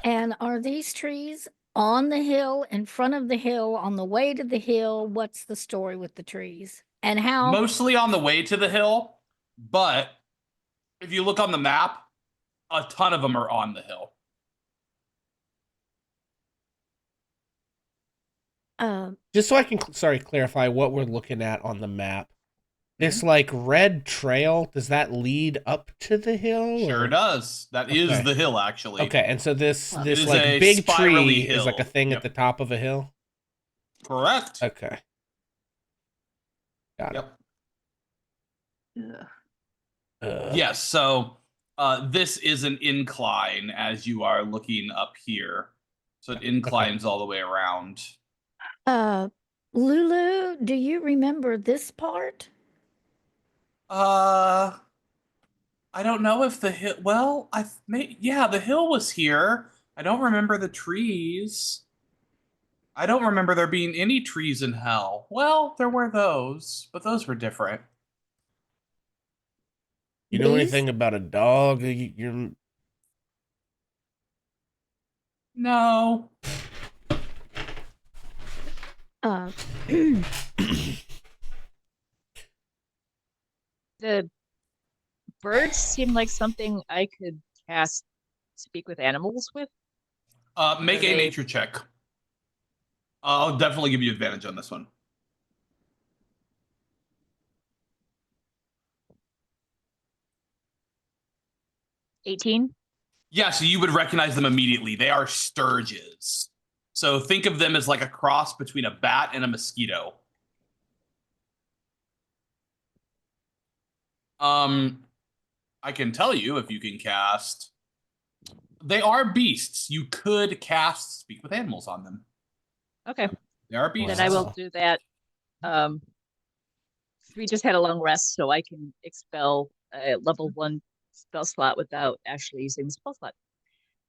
And are these trees on the hill, in front of the hill, on the way to the hill? What's the story with the trees? And how? Mostly on the way to the hill, but if you look on the map, a ton of them are on the hill. just so I can clarify what we're looking at on the map. This like red trail, does that lead up to the hill? Sure or- does. That is Okay. the hill, actually. Okay, and so this It is like a big spirally tree is like a hill. thing Yep. at the top of a hill. Correct. Okay. Got Yep. Ugh. it. Yes, so this is an incline as you are looking up here. So it inclines all the way around. Lulu, do you remember this part? I don't know if the hill. Well, yeah, the hill was here. I don't remember the trees. I don't remember there being any trees in hell. Well, there were those, but those were different. You know These? anything about a dog? You're No. Uh, The birds seem like something I could cast Speak with Animals with. Make Are a they- nature check. I'll definitely give you advantage on this one. $18. Yeah, so you would recognize them immediately. They are sturges. So think of them as like a cross between a bat and a mosquito. I can tell you if you can cast. They are beasts. You could cast Speak with Animals on them. Okay, They are beasts. then I will Wow. do that. We just had a long rest, so I can expel a level 1 spell slot without actually using the spell slot.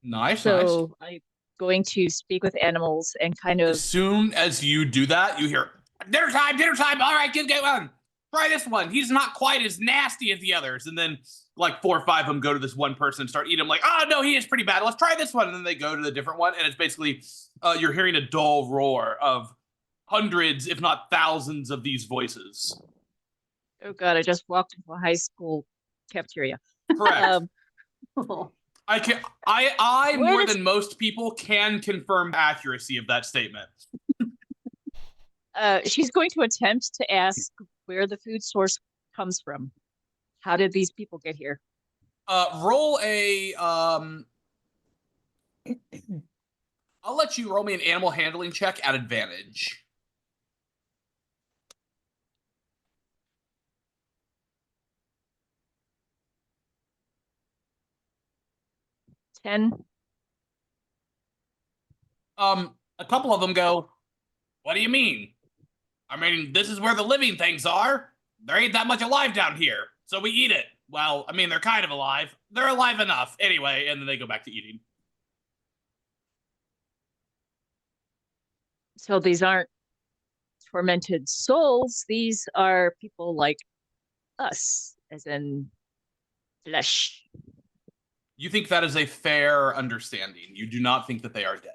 Nice, nice. So I'm going to speak with animals and kind of As soon as you do that, you hear dinner time, dinner time. All right, get one. Try this one. He's not quite as nasty as the others. And then like 4 or 5 of them go to this one person and start eating them. Like, oh no, he is pretty bad. Let's try this one. And then they go to the different one, and it's basically you're hearing a dull roar of hundreds, if not thousands, of these voices. oh god, I just walked into a high school cafeteria. Correct. Oh. I Where more does- than most people can confirm accuracy of that statement. She's going to attempt to ask where the food source comes from. How did these people get here? Roll a I'll let you roll me an animal handling check at advantage. $10. A couple of them go, what do you mean? I mean, this is where the living things are. There ain't that much alive down here, so we eat it. Well, I mean, they're kind of alive. They're alive enough. Anyway, and then they go back to eating. So these aren't tormented souls. These are people like us, as in flesh. You think that is a fair understanding. You do not think that they are dead.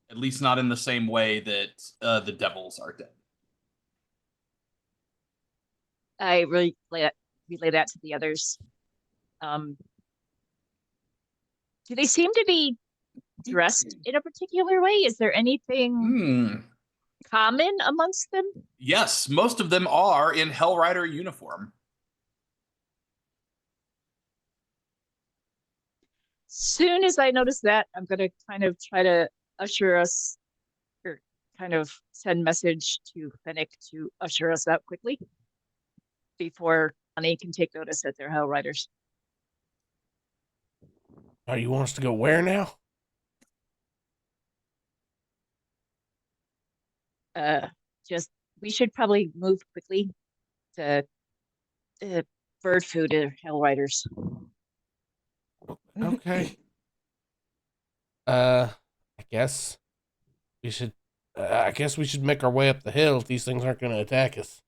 At least not in the same way that the devils are dead. I relay that to the others. Do they seem to be dressed in a particular way? Is there anything common amongst them? Yes, most of them are in Hellrider uniform. Soon as I notice that, I'm going to kind of try to usher us, or kind of send message to Fennec to usher us out quickly before Bonnie can take notice that they're Hellriders. Oh, you want us to go where now? Just, we should probably move quickly to bird food or Hellriders. Okay. I guess we should. I guess we should make our way up the hill if these things aren't going to attack us.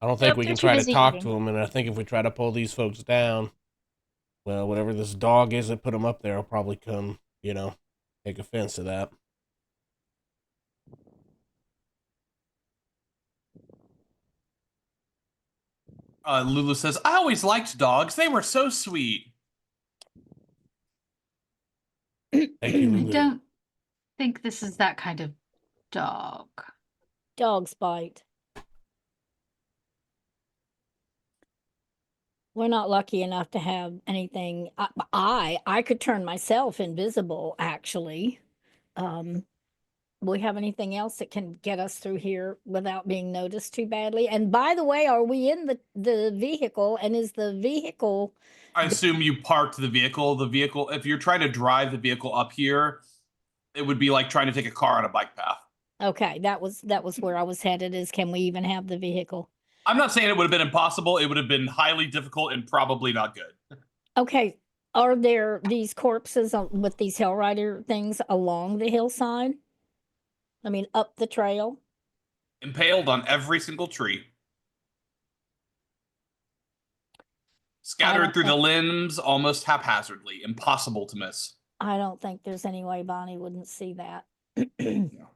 I don't think Nope, we they're can too try to busy talk eating. to them, and I think if we try to pull these folks down, well, whatever this dog is that put them up there will probably come, take offense to that. Lulu says, I always liked dogs. They were so sweet. Thank you, I Lulu. don't think this is that kind of dog. Dogs bite. We're not lucky enough to have anything. I could turn myself invisible, actually. We have anything else that can get us through here without being noticed too badly? And by the way, are we in the vehicle? And is the vehicle? I assume you parked the vehicle. The vehicle, if you're trying to drive the vehicle up here, it would be like trying to take a car on a bike path. Okay, that was where I was headed. Is can we even have the vehicle? I'm not saying it would have been impossible. It would have been highly difficult and probably not good. Okay, are there these corpses with these Hellrider things along the hillside? I mean, up the trail? Impaled on every single tree. Scattered through the limbs almost haphazardly. Impossible to miss. I don't think there's any way Bonnie wouldn't see that. No.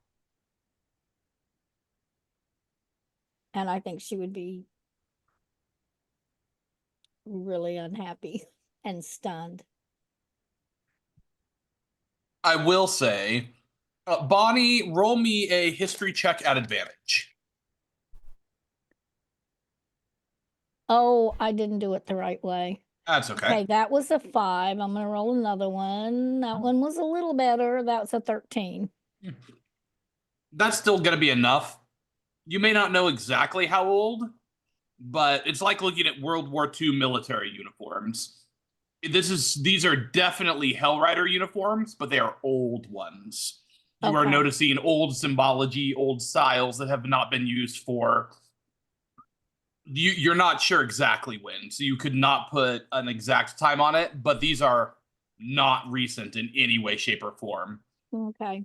And I think she would be really unhappy and stunned. I will say, Bonnie, roll me a history check at advantage. Oh, I didn't do it the right way. That's okay. Okay, that was a 5. I'm going to roll another one. That one was a little better. That's a 13. That's still going to be enough. You may not know exactly how old, but it's like looking at World War II military uniforms. These are definitely Hellrider uniforms, but they are old ones. You are Okay. noticing old symbology, old styles that have not been used for. You're not sure exactly when, so you could not put an exact time on it, but these are not recent in any way, shape, or form. Okay.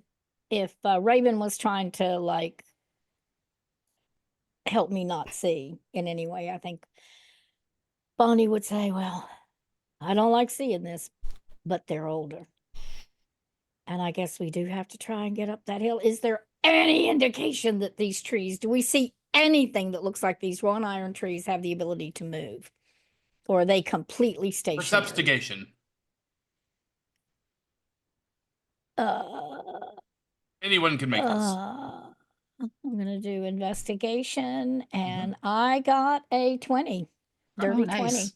If Raven was trying to help me not see in any way, I think Bonnie would say, well, I don't like seeing this, but they're older. And I guess we do have to try and get up that hill. Is there any indication that these trees, do we see anything that looks like these wrought iron trees have the ability to move? Or are they completely stationary? Perceptigation. Anyone can make this. I'm going to do investigation, and I got a 20. Dirty 20.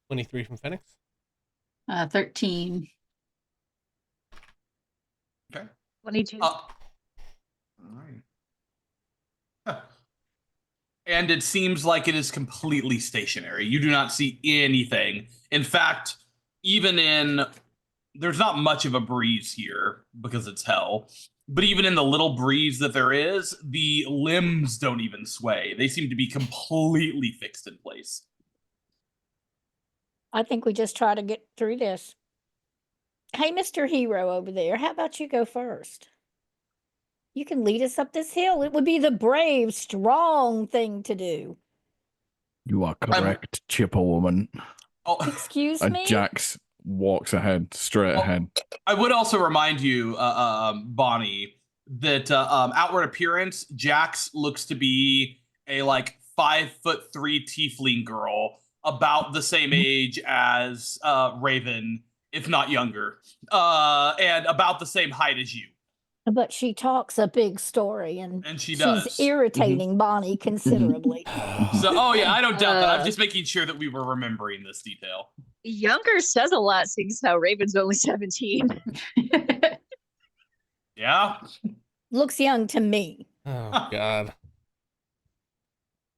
23 from Phoenix. 13. Okay. 22. All right. And it seems like it is completely stationary. You do not see anything. In fact, there's not much of a breeze here because it's hell. But even in the little breeze that there is, the limbs don't even sway. They seem to be completely fixed in place. I think we just try to get through this. Hey, Mr. Hero over there, how about you go first? You can lead us up this hill. It would be the brave, strong thing to do. You are correct, Chipper woman. Oh, Excuse And me? Jax walks ahead, straight ahead. I would also remind you, Bonnie, that outward appearance, Jax looks to be a 5'3" tiefling girl, about the same age as Raven, if not younger, and about the same height as you. But she talks a big story, and she she's does. irritating Bonnie considerably. So, I don't doubt that. I'm just making sure that we were remembering this detail. Younger says a lot, seeing as how Raven's only 17. Yeah. Looks young to me. Oh God.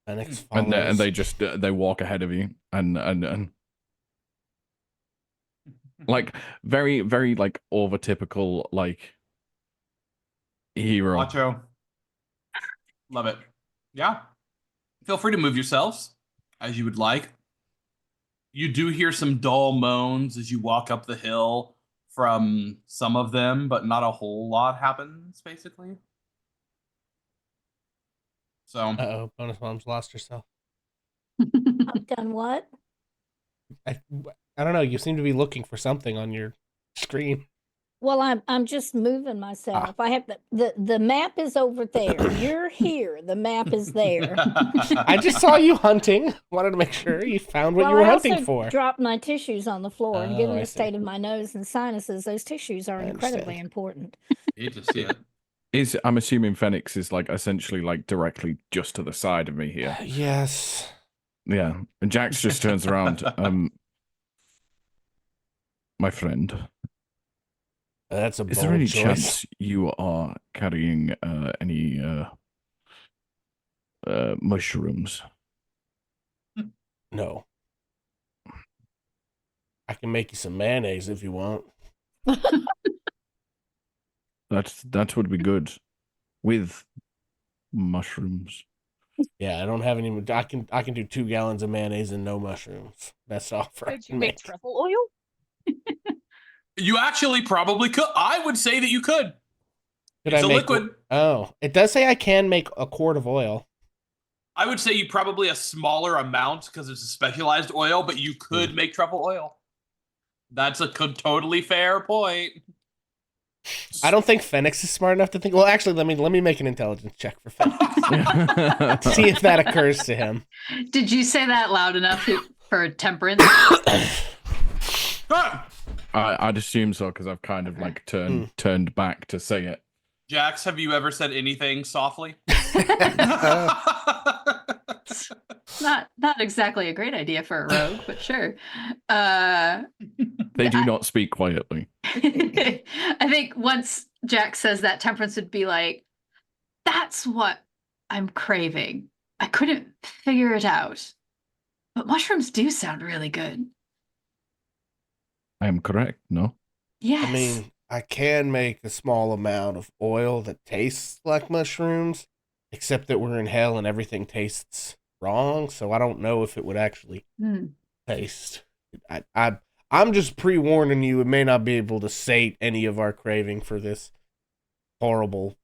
Phoenix And follows. they just they walk ahead of you and like very very like over typical like hero. Macho. Love it. Yeah. Feel free to move yourselves as you would like. You do hear some dull moans as you walk up the hill from some of them, but not a whole lot happens, basically. So, Uh-oh, bonus mom's lost herself. I've done what? I don't know. You seem to be looking for something on your screen. Well, I'm just moving myself. I have the map is over there. You're here. The map is there. I just saw you hunting. Wanted to make sure you found what Well, you were I hunting also for. dropped my tissues on the floor, and given Oh, I the see. state of my nose and sinuses, those tissues are I incredibly understand. important. hate to see it. I'm assuming Phoenix is like essentially like directly just to the side of me here. Yes. Yeah. And Jax just turns around. My friend, That's a is bold there any choice. chance you are carrying any mushrooms? No. I can make you some mayonnaise if you want. That would be good with mushrooms. Yeah, I don't have any. I can do 2 gallons of mayonnaise and no mushrooms. Best offer I Could you can make make. truffle oil? You actually probably could. I would say that you could. Could It's I a make liquid. Oh, it does say I can make a quart of oil. I would say you probably a smaller amount because it's a specialized oil, but you could make truffle oil. That's a totally fair point. I don't think Phoenix is smart enough to think. Well, actually, let me make an intelligence check for Phoenix. See if that occurs to him. Did you say that loud enough for Temperance? I'd assume so because I've kind of like turned back to say it. Jax, have you ever said anything softly? Not exactly a great idea for a rogue, but sure. They do not speak quietly. I think once Jack says that, Temperance would be like, "That's what I'm craving. I couldn't figure it out, but mushrooms do sound really good." I am correct, no? Yes. I mean, I can make a small amount of oil that tastes like mushrooms, except that we're in hell and everything tastes wrong, so I don't know if it would actually taste. I'm just pre-warning you, it may not be able to sate any of our craving for this horrible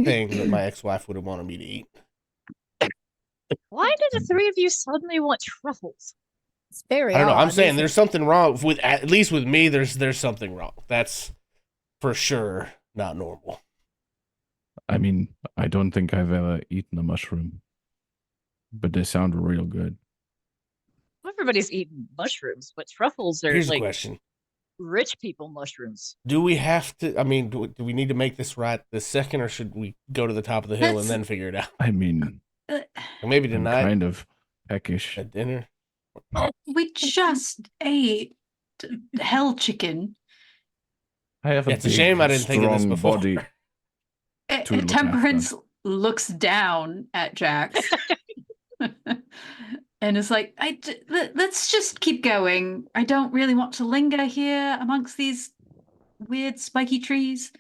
thing that my ex-wife would have wanted me to eat. Why did the three of you suddenly want truffles? It's very I don't know. I'm odd, saying isn't there's it? something wrong with, at least with me. There's something wrong. That's for sure not normal. I mean, I don't think I've ever eaten a mushroom, but they sound real good. Everybody's eating mushrooms, but truffles are Here's the like question: rich people mushrooms. do we have to? I mean, do we need to make this right this second, or should we go to the top of the hill and then figure it out? I mean, Or maybe I'm tonight kind of peckish. at dinner. We just ate hell chicken. I have a Yeah, it's a big, shame I didn't think of this strong before. body. To look Temperance looks down at Jax and is like, let's just keep going. I don't really want to linger here amongst these weird spiky trees.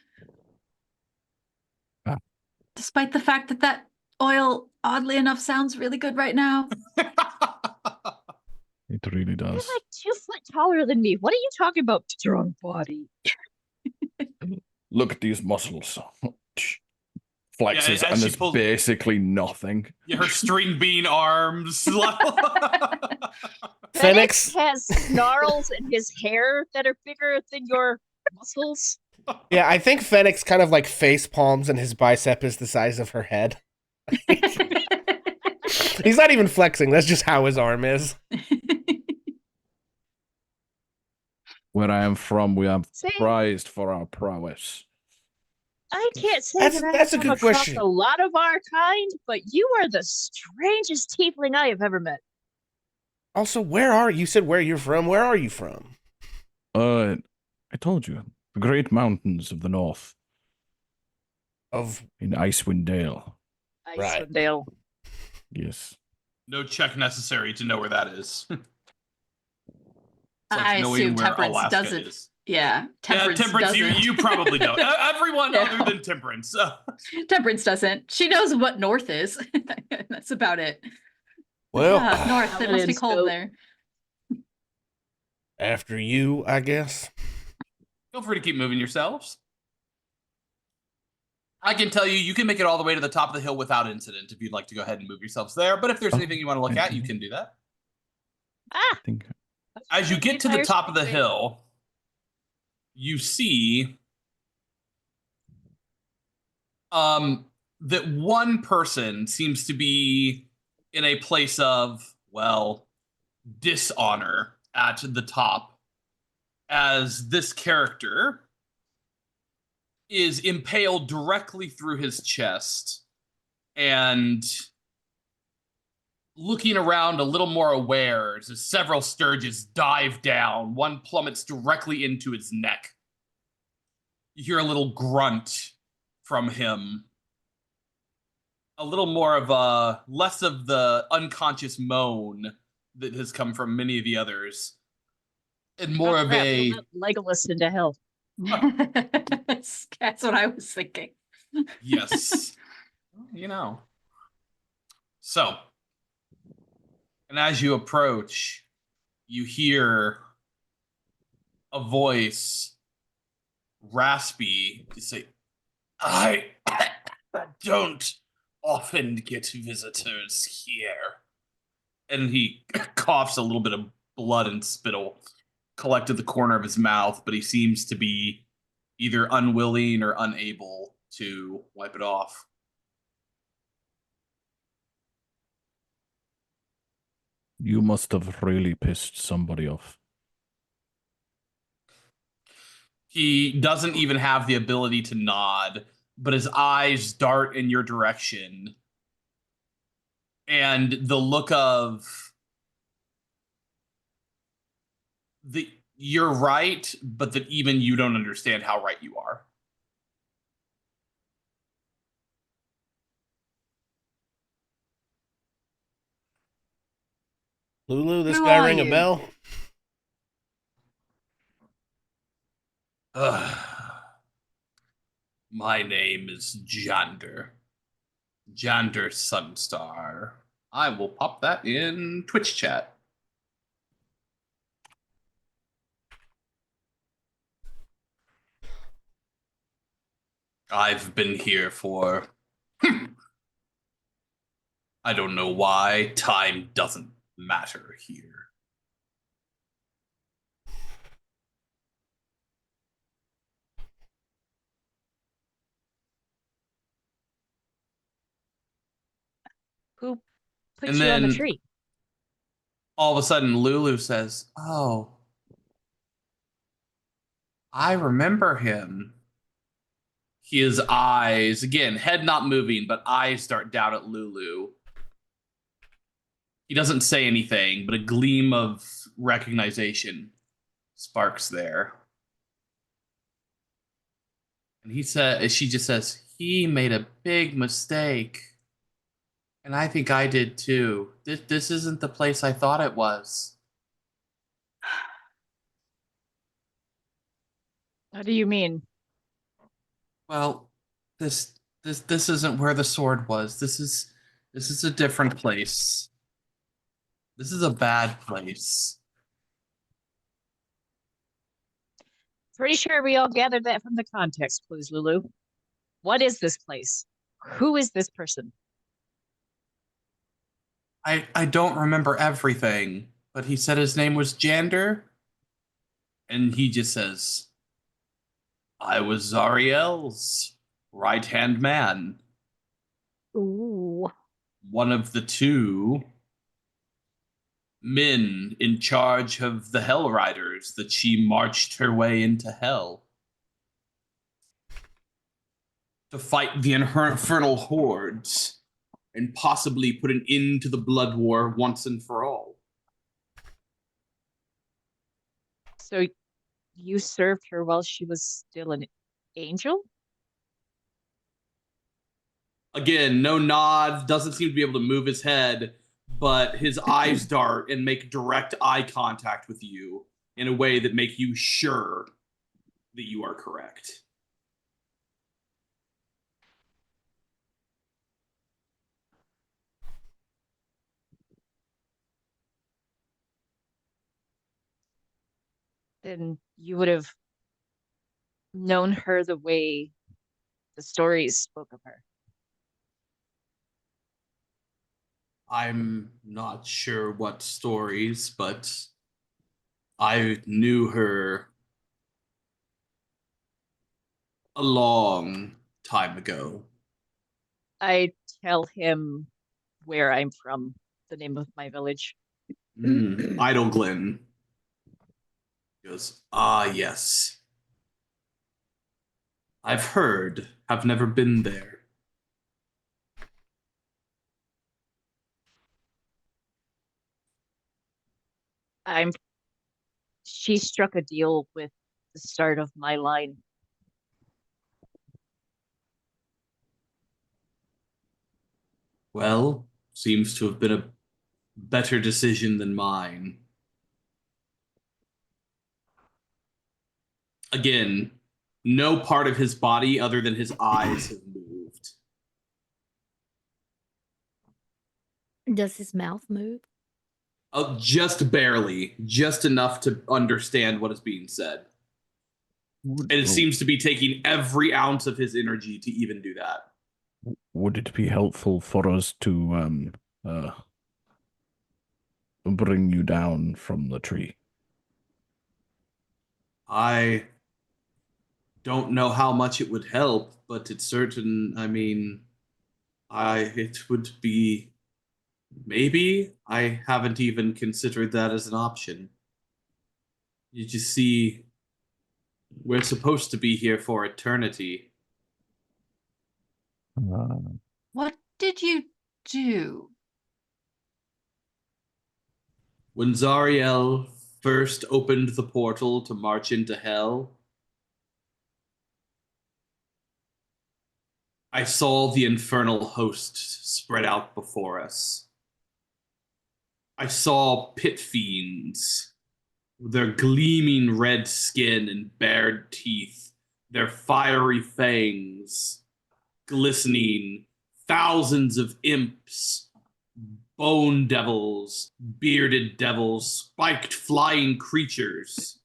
Despite the fact that oil, oddly enough, sounds really good right now. It really You're does. like 2 foot taller than me. What are you talking about? Strong body. Look at these muscles. Flexes, Yeah, and as she there's pulls- basically nothing. Yeah, her string bean arms. Phoenix. has snarls in his hair that are bigger than your muscles. Yeah, I think Phoenix kind of like face palms, and his bicep is the size of her head. He's not even flexing. That's just how his arm is. Where I am from, we are Say- prized for our prowess. I can't say That's that a I've good come across question. a lot of our kind, but you are the strangest tiefling I have ever met. Also, where are you? You said where you're from. Where are you from? I told you, the great mountains of the north Of in Icewind Dale. Right. Icewind Dale. Yes. No check necessary to know where that is. It's I knowing assume where Temperance Alaska doesn't. is. Yeah, Temperance, Temperance, doesn't. you probably know. Everyone No. other than Temperance. Temperance doesn't. She knows what north is. That's about it. well, North. It must be Paladin's cold goat. there. after you, I guess. Feel free to keep moving yourselves. I can tell you can make it all the way to the top of the hill without incident if you'd like to go ahead and move yourselves there. But if there's anything you want to look at, you can do that. Ah! I think As you get to the top of the hill, you see that one person seems to be in a place of, well, dishonor at the top, as this character is impaled directly through his chest and looking around a little more aware as several sturges dive down. One plummets directly into his neck. You hear a little grunt from him. A little more of a, less of the unconscious moan that has come from many of the others. And more of a... Legolas into hell. That's what I was thinking. Yes. You know. So, and as you approach, you hear a voice, raspy, to say, I don't often get visitors here. And he coughs a little bit of blood and spittle collected the corner of his mouth, but he seems to be either unwilling or unable to wipe it off. you must have really pissed somebody off. He doesn't even have the ability to nod, but his eyes dart in your direction. And the look of you're right, but that even you don't understand how right you are. Lulu, this Who guy are ring a you? bell? My name is Jander. Jander Sunstar. I will pop that in Twitch chat. I've been here for... I don't know why. Time doesn't matter here. Who put And you on the then- tree? All of a sudden, Lulu says, "Oh, I remember him." His eyes, again, head not moving, but eyes start down at Lulu. He doesn't say anything, but a gleam of recognition sparks there. And she just says, he made a big mistake. And I think I did too. This isn't the place I thought it was. What do you mean? Well, this isn't where the sword was. This is a different place. This is a bad place. Pretty sure we all gathered that from the context clues, Lulu. What is this place? Who is this person? I don't remember everything, but he said his name was Jander. And he just says, I was Zariel's right-hand man. Ooh. one of the two men in charge of the Hell Riders that she marched her way into hell to fight the infernal hordes and possibly put an end to the blood war once and for all. So you served her while she was still an angel? Again, no nod, doesn't seem to be able to move his head, but his eyes dart and make direct eye contact with you in a way that make you sure that you are correct. Then you would have known her the way the stories spoke of her. I'm not sure what stories, but I knew her a long time ago. I tell him where I'm from, the name of my village. Idleglen. He goes, ah, yes. I've heard, have never been there. She struck a deal with the start of my line. Well, seems to have been a better decision than mine. Again, no part of his body other than his eyes have moved. Does his mouth move? Oh, just barely, just enough to understand what is being said. And it seems to be taking every ounce of his energy to even do that. Would it be helpful for us to bring you down from the tree? I don't know how much it would help, but it's certain, I mean, it would be, maybe. I haven't even considered that as an option. You just see, we're supposed to be here for eternity. What did you do? When Zariel first opened the portal to march into hell, I saw the infernal host spread out before us. I saw pit fiends, their gleaming red skin and bared teeth, their fiery fangs, glistening, thousands of imps, bone devils, bearded devils, spiked flying creatures.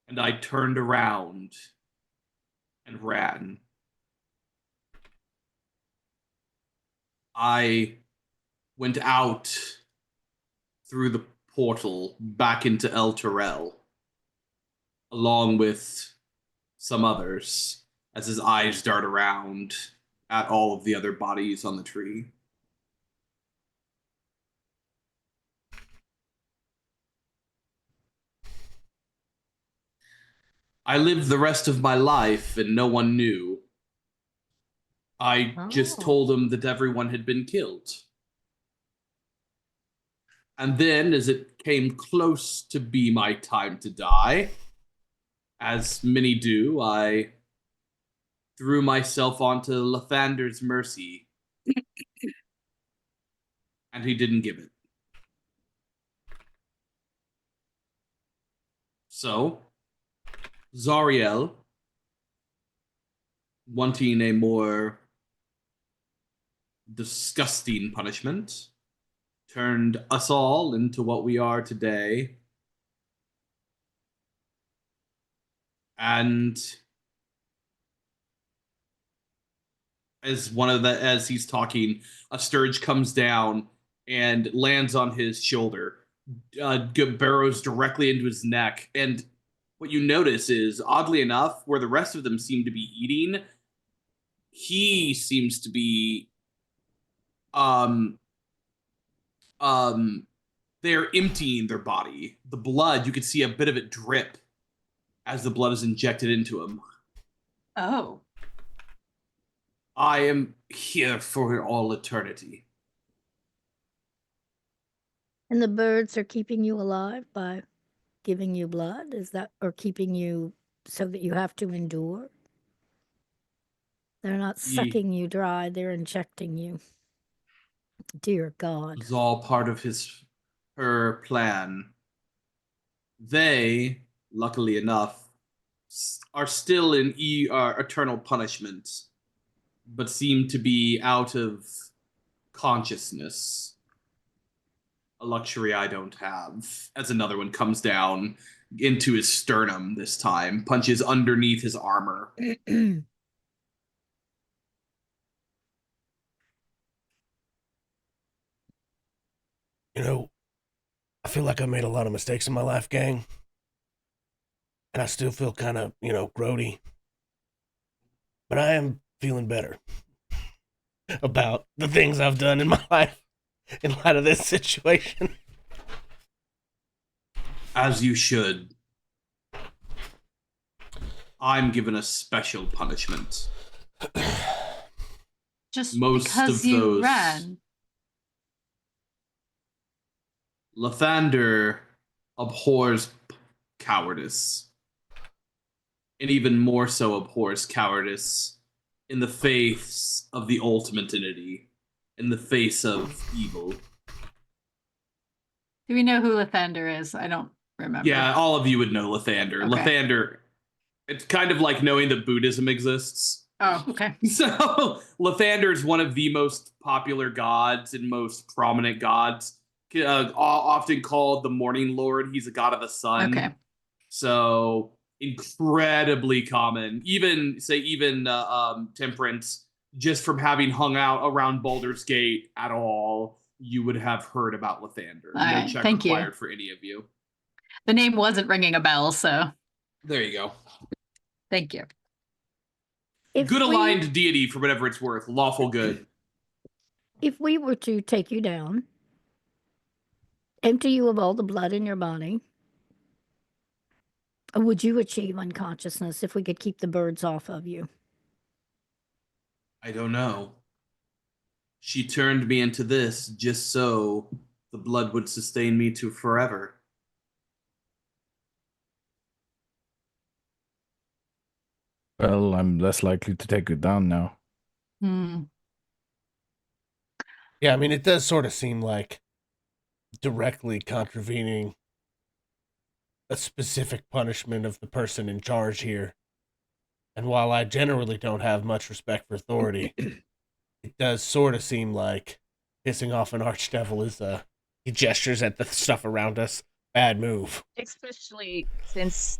And I turned around and ran. I went out through the portal back into El Terrell, along with some others, as his eyes dart around at all of the other bodies on the tree. I lived the rest of my life and no one knew. I just told them that everyone had been killed. And then, as it came close to be my time to die, as many do, I threw myself onto Lathander's mercy. And he didn't give it. So, Zariel, wanting a more disgusting punishment, turned us all into what we are today. And as he's talking, a scourge comes down and lands on his shoulder, burrows directly into his neck. And what you notice is, oddly enough, where the rest of them seem to be eating, he seems to be um they're emptying their body. The blood, you could see a bit of it drip as the blood is injected into him. Oh. I am here for all eternity. And the birds are keeping you alive by giving you blood? Is that, or keeping you so that you have to endure? They're not sucking you dry, they're injecting you. Dear God. It's all part of her plan. They, luckily enough, are still in eternal punishment, but seem to be out of consciousness. A luxury I don't have. As another one comes down into his sternum this time, punches underneath his armor. You know, I feel like I made a lot of mistakes in my life, gang. And I still feel kind of, grody. But I am feeling better about the things I've done in my life in light of this situation. As you should. I'm given a special punishment. Just Most because of you those ran. Lathander abhors cowardice, and even more so abhors cowardice in the face of the ultimate entity, in the face of evil. Do we know who Lathander is? I don't remember. Yeah, all of you would know Lathander. Okay. Lathander, it's kind of like knowing that Buddhism exists. Oh, okay. So Lathander is one of the most popular gods and most prominent gods. Often called the Morning Lord. He's a god of the sun. Okay. So incredibly common. Even Temperance, just from having hung out around Baldur's Gate at all, you would have heard about Lathander. All No right, check thank you. required for any of you. The name wasn't ringing a bell, so There you go. thank you. Good aligned deity for whatever it's worth. Lawful good. If we were to take you down, empty you of all the blood in your body, would you achieve unconsciousness if we could keep the birds off of you? I don't know. She turned me into this just so the blood would sustain me to forever. Well, I'm less likely to take it down now. Yeah, I mean, it does sort of seem like directly contravening a specific punishment of the person in charge here. And while I generally don't have much respect for authority, it does sort of seem like pissing off an archdevil is he gestures at the stuff around us. Bad move. Especially since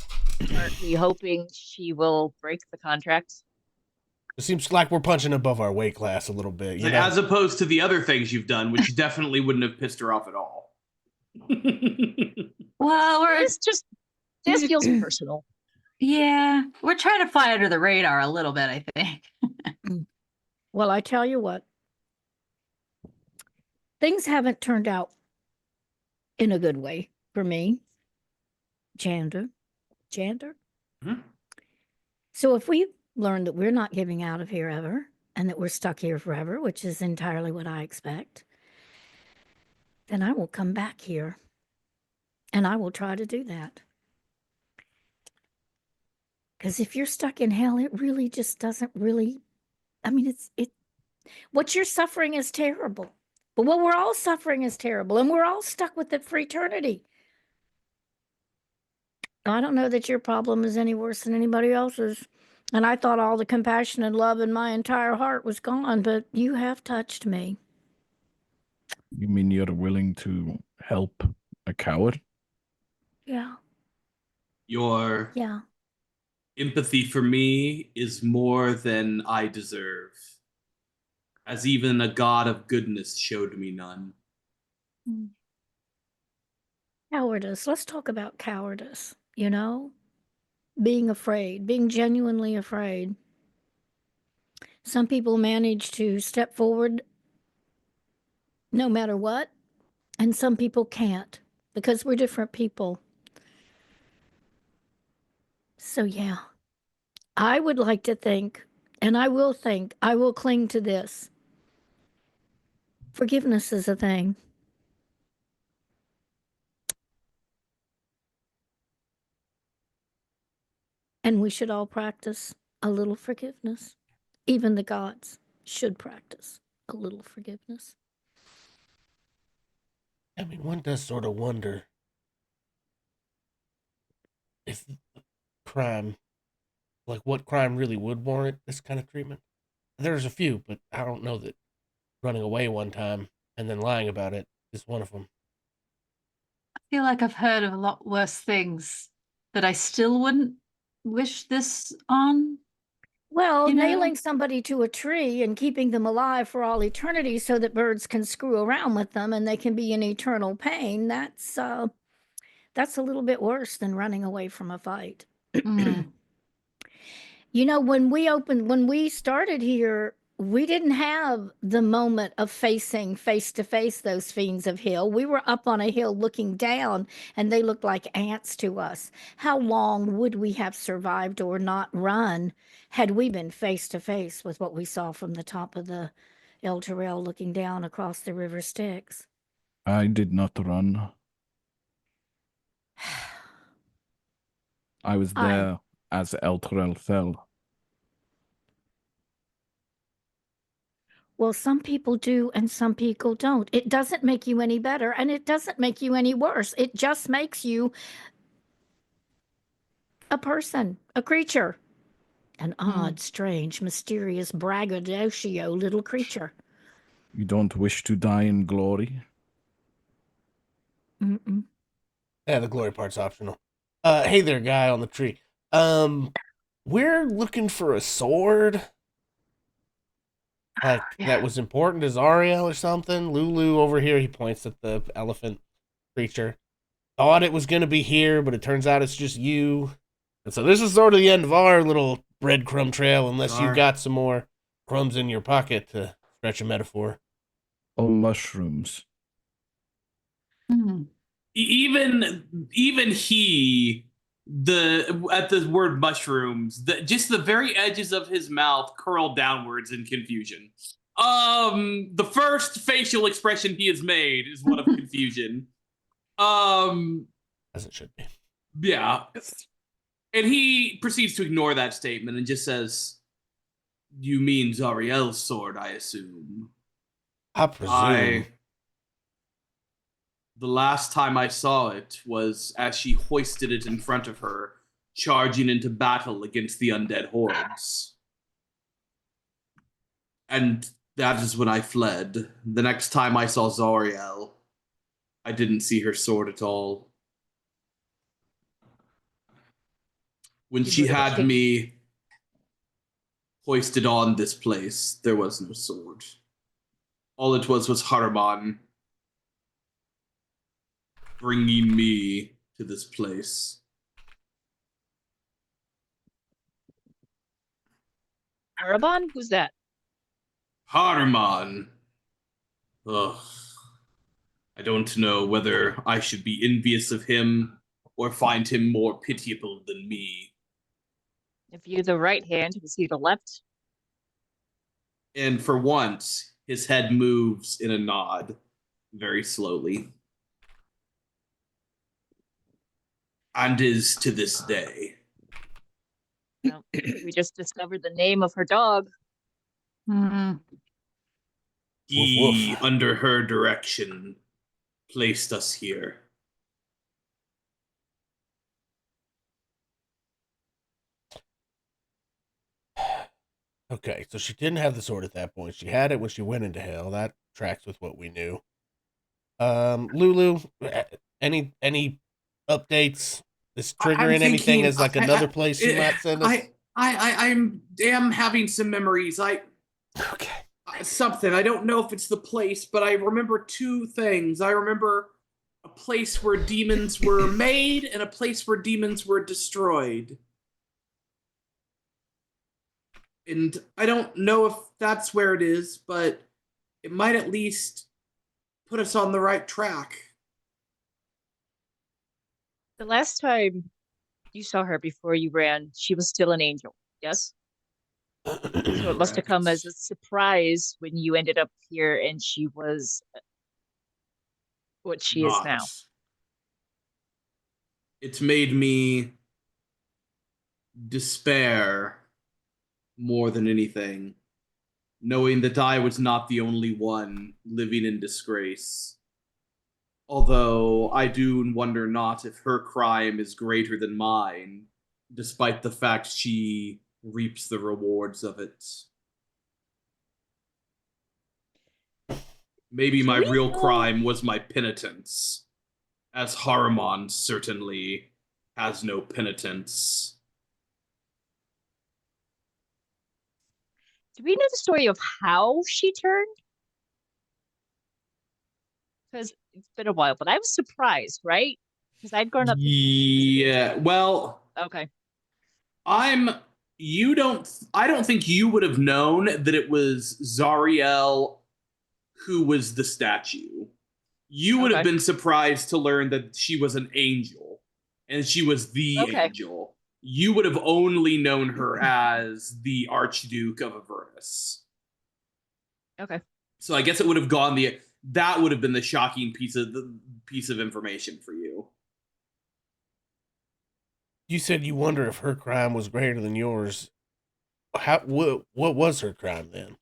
aren't we hoping she will break the contract? It seems like we're punching above our weight class a little bit. You know? As opposed to the other things you've done, which definitely wouldn't have pissed her off at all. Well, This feels personal. yeah, we're trying to fly under the radar a little bit, I think. Well, I tell you what, things haven't turned out in a good way for me. Jander. Hmm? So if we learn that we're not getting out of here ever and that we're stuck here forever, which is entirely what I expect, then I will come back here and I will try to do that. Because if you're stuck in hell, it really just doesn't really, I mean, what you're suffering is terrible. But what we're all suffering is terrible, and we're all stuck with it for eternity. I don't know that your problem is any worse than anybody else's. And I thought all the compassion and love in my entire heart was gone, but you have touched me. You mean you're willing to help a coward? Yeah. Your empathy for me is more than I deserve, as even a god of goodness showed me none. Cowardice. Let's talk about cowardice, being afraid, being genuinely afraid. Some people manage to step forward no matter what, and some people can't because we're different people. So, yeah, I would like to think, and I will think, I will cling to this. Forgiveness is a thing. And we should all practice a little forgiveness. Even the gods should practice a little forgiveness. I mean, one does sort of wonder if crime, like what crime really would warrant this kind of treatment. There's a few, but I don't know that running away one time and then lying about it is one of them. I feel like I've heard of a lot worse things that I still wouldn't wish this on. Well, You know? nailing somebody to a tree and keeping them alive for all eternity so that birds can screw around with them and they can be in eternal pain, that's a little bit worse than running away from a fight. Mm. You know, when we started here, we didn't have the moment of facing face to face those fiends of hell. We were up on a hill looking down, and they looked like ants to us. How long would we have survived or not run had we been face to face with what we saw from the top of the El Terrell looking down across the River Styx? I did not run. I was there as El Terrell fell. Well, some people do and some people don't. It doesn't make you any better and it doesn't make you any worse. It just makes you a person, a creature, an odd, strange, mysterious, braggadocio little creature. You don't wish to die in glory? Mm-mm. Yeah, the glory part's optional. Hey there, guy on the tree. We're looking for a sword. Like, that was important to Zariel or something. Lulu over here, he points at the elephant creature. Thought it was going to be here, but it turns out it's just you. And so this is sort of the end of our little breadcrumb trail, unless you've got some more crumbs in your pocket, to stretch a metaphor. Oh, mushrooms. Even he, at the word mushrooms, just the very edges of his mouth curl downwards in confusion. The first facial expression he has made is one of confusion. As it should be. Yeah. And he proceeds to ignore that statement and just says, "You mean Zariel's sword, I assume." I presume. The last time I saw it was as she hoisted it in front of her, charging into battle against the undead hordes. And that is when I fled. The next time I saw Zariel, I didn't see her sword at all. When she had me hoisted on this place, there was no sword. All it was Haruman bringing me to this place. Arabon? Who's that? Haruman. Ugh. I don't know whether I should be envious of him or find him more pitiable than me. If you're the right hand, was he the left? And for once, his head moves in a nod, very slowly. And is to this day. Well, we just discovered the name of her dog. He, Woof, woof. under her direction, placed us here. Okay, so she didn't have the sword at that point. She had it when she went into hell. That tracks with what we knew. Lulu, any updates? Is triggering anything as like another place you might send us? I am having some memories. Okay. Something. I don't know if it's the place, but I remember two things. I remember a place where demons were made and a place where demons were destroyed. And I don't know if that's where it is, but it might at least put us on the right track. The last time you saw her before you ran, she was still an angel, yes? So it must have come as a Correct. surprise when you ended up here and she was what she is Not. now. It's made me despair more than anything, knowing that I was not the only one living in disgrace. Although I do wonder not if her crime is greater than mine, despite the fact she reaps the rewards of it. Maybe Do my we real know crime was my penitence, as Haruman certainly has no penitence. do we know the story of how she turned? Because it's been a while, but I was surprised, right? Because I'd grown up thinking she was an Yeah, angel. well, Okay. I'm you don't I don't think you would have known that it was Zariel who was the statue. You would have Okay. been surprised to learn that she was an angel and she was the Okay. angel. You would have only known her as the Archduke of Avernus. Okay. So I guess it would have gone the that would have been the shocking piece of information for you. You said you wonder if her crime was greater than yours. What was her crime then?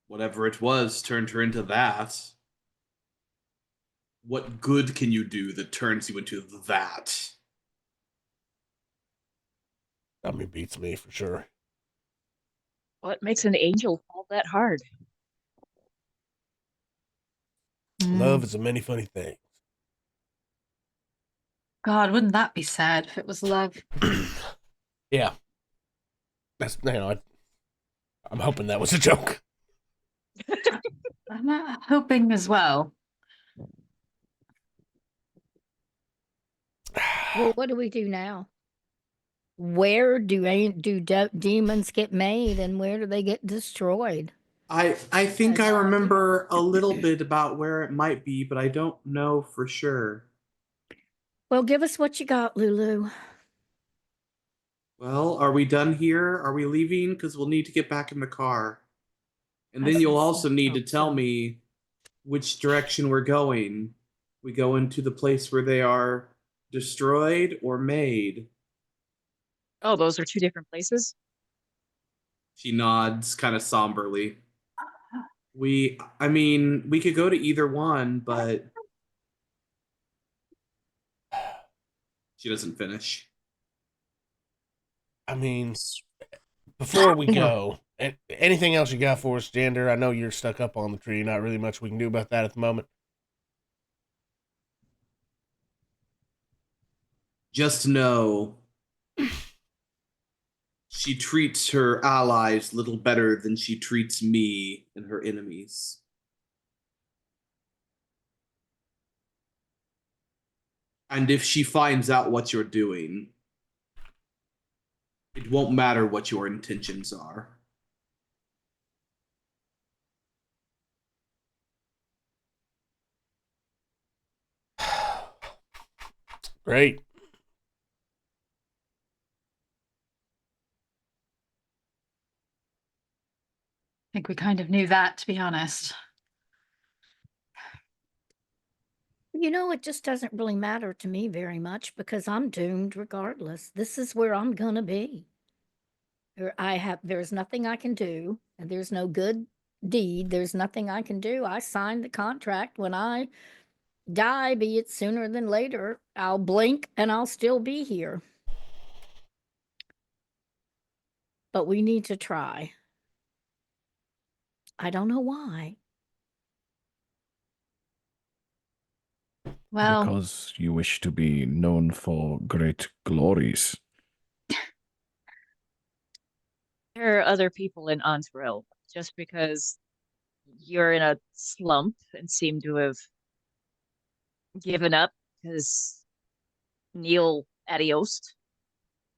Whatever it was turned her into that. What good can you do that turns you into that? I mean, beats me for sure. What makes an angel fall that hard? Love is a many funny things. God, wouldn't that be sad if it was love? Yeah, that's I'm hoping that was a joke. I'm hoping as well. Well, what do we do now? Where do demons get made, and where do they get destroyed? I think As I I do. remember a little bit about where it might be, but I don't know for sure. Well, give us what you got, Lulu. Well, are we done here? Are we leaving? Because we'll need to get back in the car. And I then you'll also sincerely need to hope tell so. me which direction we're going. We go into the place where they are destroyed or made. Oh, those are two different places? She nods kind of somberly. I mean, we could go to either one, but she doesn't finish. I mean, before we go, anything else you got for us, Gender? I know you're stuck up on the tree. Not really much we can do about that at the moment. Just know she treats her allies little better than she treats me and her enemies. And if she finds out what you're doing, it won't matter what your intentions are. Great. I think we kind of knew that, to be honest. It just doesn't really matter to me very much because I'm doomed regardless. This is where I'm gonna be. There's nothing I can do, and there's no good deed. There's nothing I can do. I signed the contract. When I die, be it sooner than later, I'll blink and I'll still be here. But we need to try. I don't know why. Well, Because you wish to be known for great glories. There are other people in Antwerp. Just because you're in a slump and seem to have given up because Neil adios.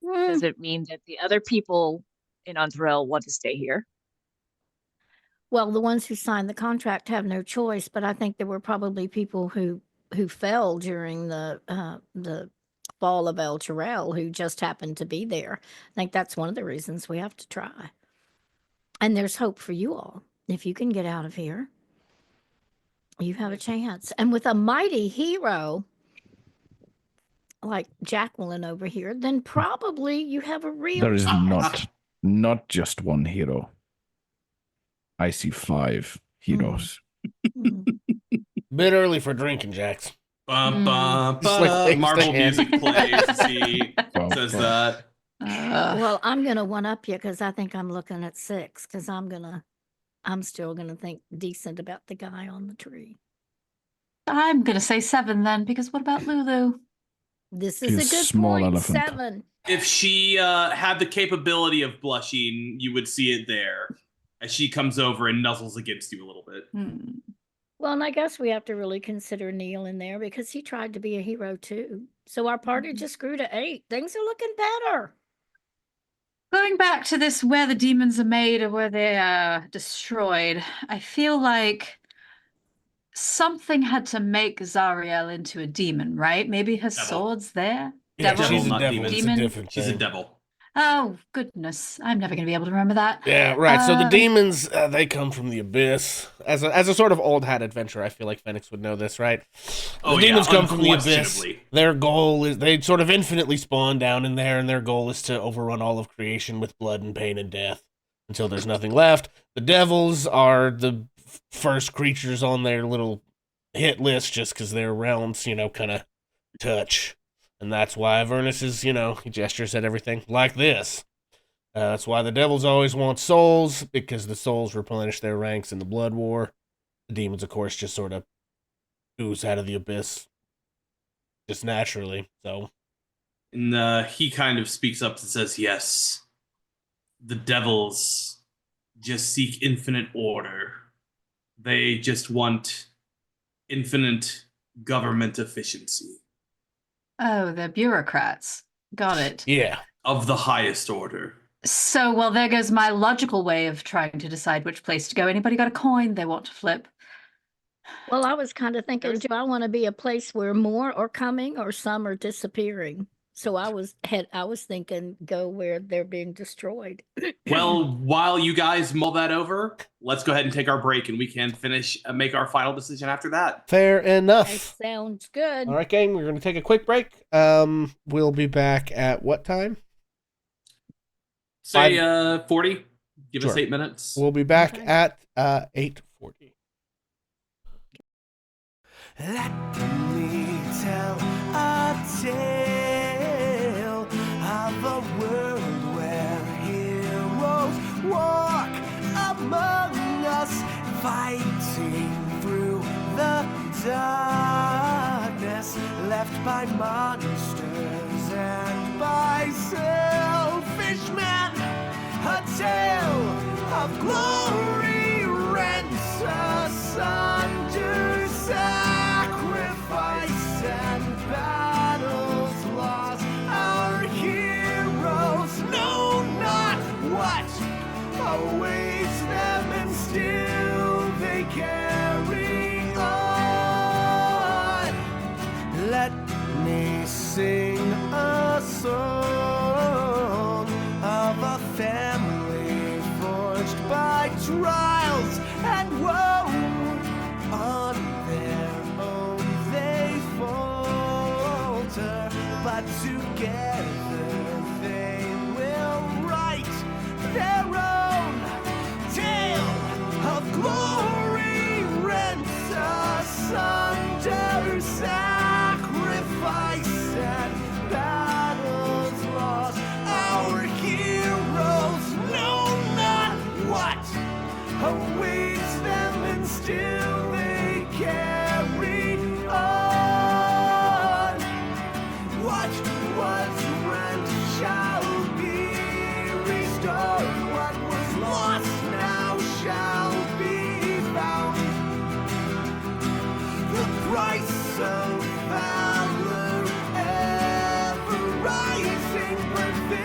Does it mean that the other people in Andrel want to stay here? Well, the ones who signed the contract have no choice, but I think there were probably people who fell during the fall of El Terrell who just happened to be there. I think that's one of the reasons we have to try. And there's hope for you all. If you can get out of here, you have a chance. And with a mighty hero like Jacqueline over here, then probably you have a real There is chance. not just one hero. I see 5 heroes. Bit early for drinking, Jax. Just like Marvel things to music plays. He says that. Well, I'm gonna one up you because I think I'm looking at 6 because I'm still gonna think decent about the guy on the tree. I'm gonna say 7 then, because what about Lulu? This is She's a good small point. elephant. 7. If she had the capability of blushing, you would see it there as she comes over and nuzzles against you a little bit. Well, and I guess we have to really consider Neil in there because he tried to be a hero too. So our party just grew to 8. Things are looking better. Going back to this where the demons are made or where they are destroyed, I feel like something had to make Zariel into a demon, right? Maybe her Devil. sword's there? Yeah, Devil? she's a Not devil. demon. It's a Demon? different She's a thing. devil. Oh, goodness. I'm never going to be able to remember that. Yeah, right. So the demons, they come from the abyss. As a sort of old hat adventurer, I feel like Phoenix would know this, right? Oh, The demons yeah, come from the abyss. unquestionably. Their goal is they sort of infinitely spawn down in there, and their goal is to overrun all of creation with blood and pain and death until there's nothing left. The devils are the first creatures on their little hit list just because their realms, kind of touch. And that's why Avernus is, he gestures at everything like this. That's why the devils always want souls, because the souls replenish their ranks in the blood war. The demons, of course, just sort of ooze out of the abyss just naturally. So, And he kind of speaks up and says, yes, the devils just seek infinite order. They just want infinite government efficiency. Oh, they're bureaucrats. Got it. yeah. Of the highest order. So, well, there goes my logical way of trying to decide which place to go. Anybody got a coin they want to flip? Well, I was kind of thinking, There's- do I want to be a place where more are coming or some are disappearing? So I was thinking go where they're being destroyed. Well, while you guys mull that over, let's go ahead and take our break and we can make our final decision after that. Fair That enough. sounds good. All right, gang, we're going to take a quick break. We'll be back at what time? Say 40. Give us Sure. 8 minutes. We'll be back Okay. at 8:40. Let me tell a tale of a world where heroes walk among us, fighting through the darkness left by monsters and by selfish men. A tale of glory rents asunder, sacrifice and battles lost. Our heroes know not what awaits them, and still they carry on. Let me sing a song of a family forged by trials and woe. On their own they falter, but together they will write their own tale of glory rents asunder, sacrifice and battles lost. Our heroes know not what awaits them, and still they carry on. What was rent shall be restored. What was lost now shall be found. The price of valor ever rising, perfect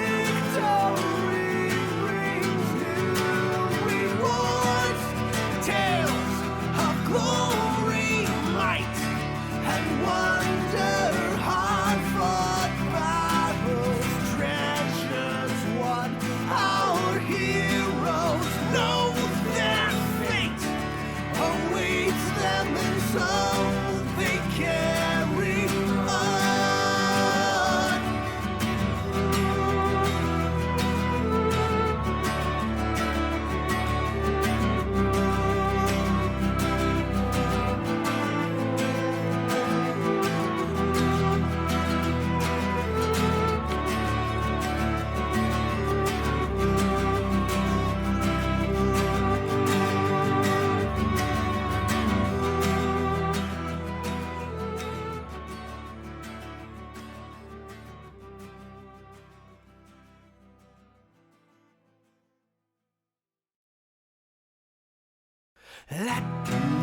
Let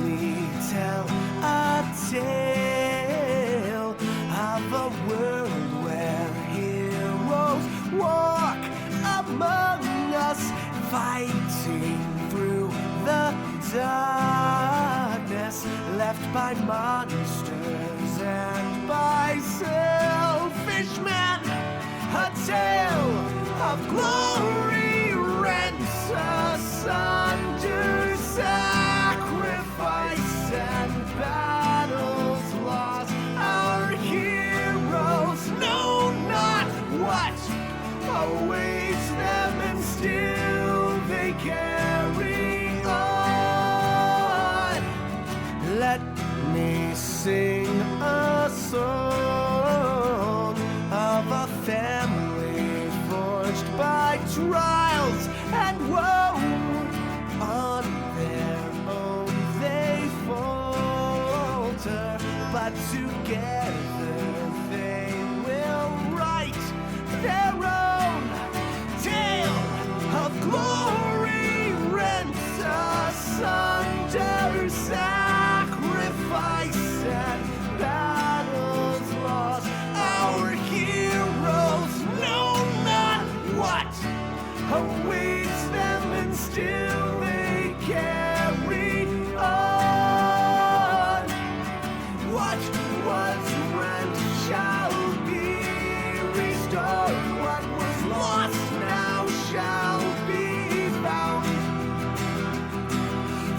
me tell a tale of a world where heroes walk among us, fighting through the darkness left by monsters and by selfish men. A tale of glory rents asunder, sacrifice and battles lost. Our heroes know not what awaits them, and still they carry on. Let me sing a song of a family forged by trials and woe. On their own they falter, but together they will write their own tale of glory rent asunder, sacrifice and battles lost. Our heroes know not what awaits them, and still they carry on. What was rent shall be restored. What was lost now shall be found.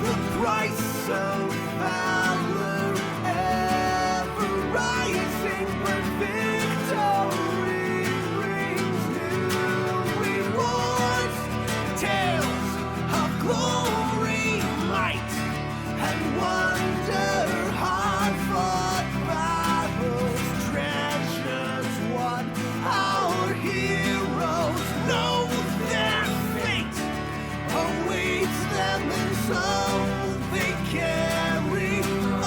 The price of valor ever rising, but victory brings new rewards. Tales of glory, might, and wonder, hard-fought battles, treasures won. Our heroes know their fate awaits them, and so they carry on.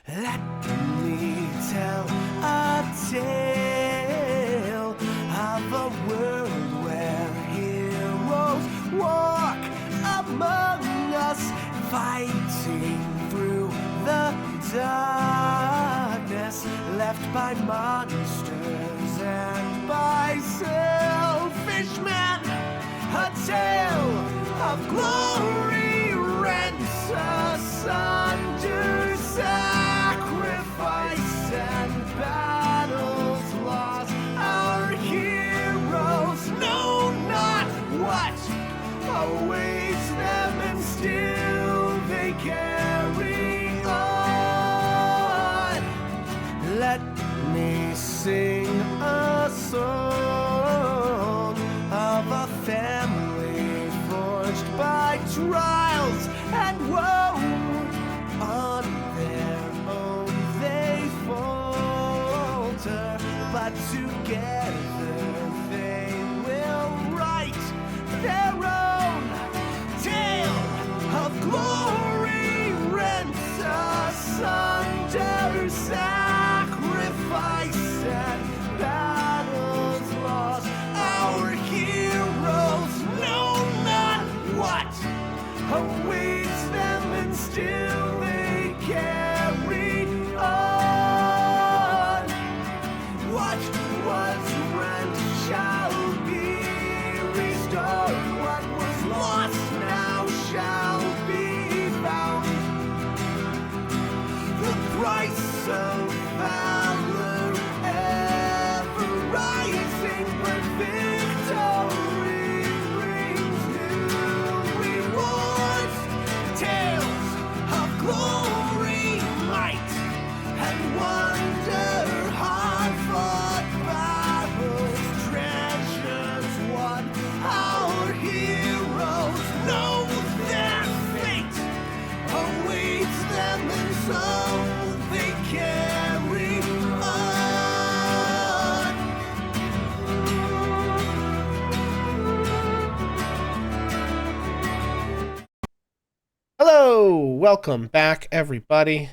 Let me tell a tale of a world where heroes walk among us, fighting through the darkness left by monsters and by selfish men. A tale of glory rents asunder, sacrifice and battles lost. Our heroes know not what awaits them, and still they carry on. Let me sing a song of a family forged by trials and woe. On their own they falter, but together they will write their own tale of glory rent asunder, sacrifice and battles lost. Our heroes know not what awaits them, and still they carry on. What was welcome back, everybody.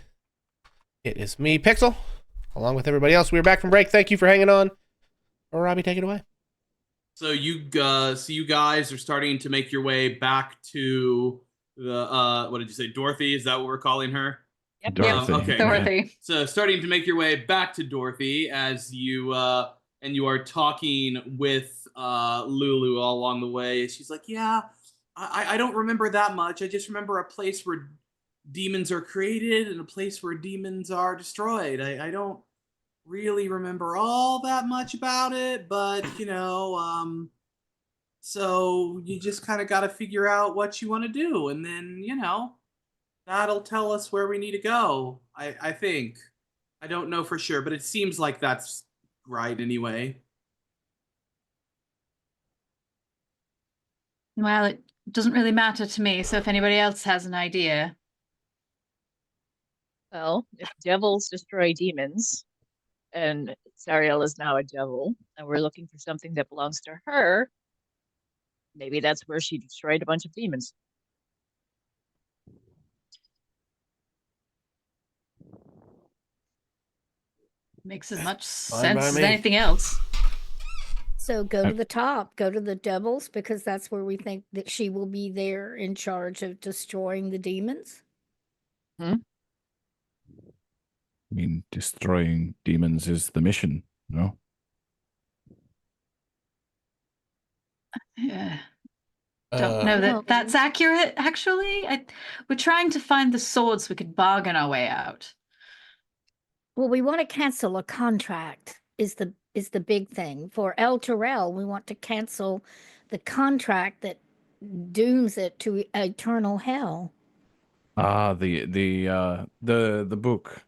It is me, Pixel, along with everybody else. We're back from break. Thank you for hanging on. Robbie, take it away. So you guys are starting to make your way back to the what did you say, Dorothy? Is that what we're calling her? Yep. Dorothy. Okay. Dorothy. So starting to make your way back to Dorothy as you and you are talking with Lulu all along the way. She's like, yeah, I don't remember that much. I just remember a place where demons are created and a place where demons are destroyed. I don't really remember all that much about it, but so you just kind of got to figure out what you want to do, and then that'll tell us where we need to go. I think. I don't know for sure, but it seems like that's right anyway. Well, it doesn't really matter to me, so if anybody else has an idea. Well, if devils destroy demons, and Sariel is now a devil, and we're looking for something that belongs to her, maybe that's where she destroyed a bunch of demons. Makes as much Fine by sense as me. anything else. So go to the top, go to the devils, because that's where we think that she will be there in charge of destroying the demons. I mean, destroying demons is the mission, no? Yeah. Don't know Well- that that's accurate, actually. We're trying to find the swords we could bargain our way out. Well, we want to cancel a contract is the big thing. For El Terrell, we want to cancel the contract that dooms it to eternal hell. Ah, the book.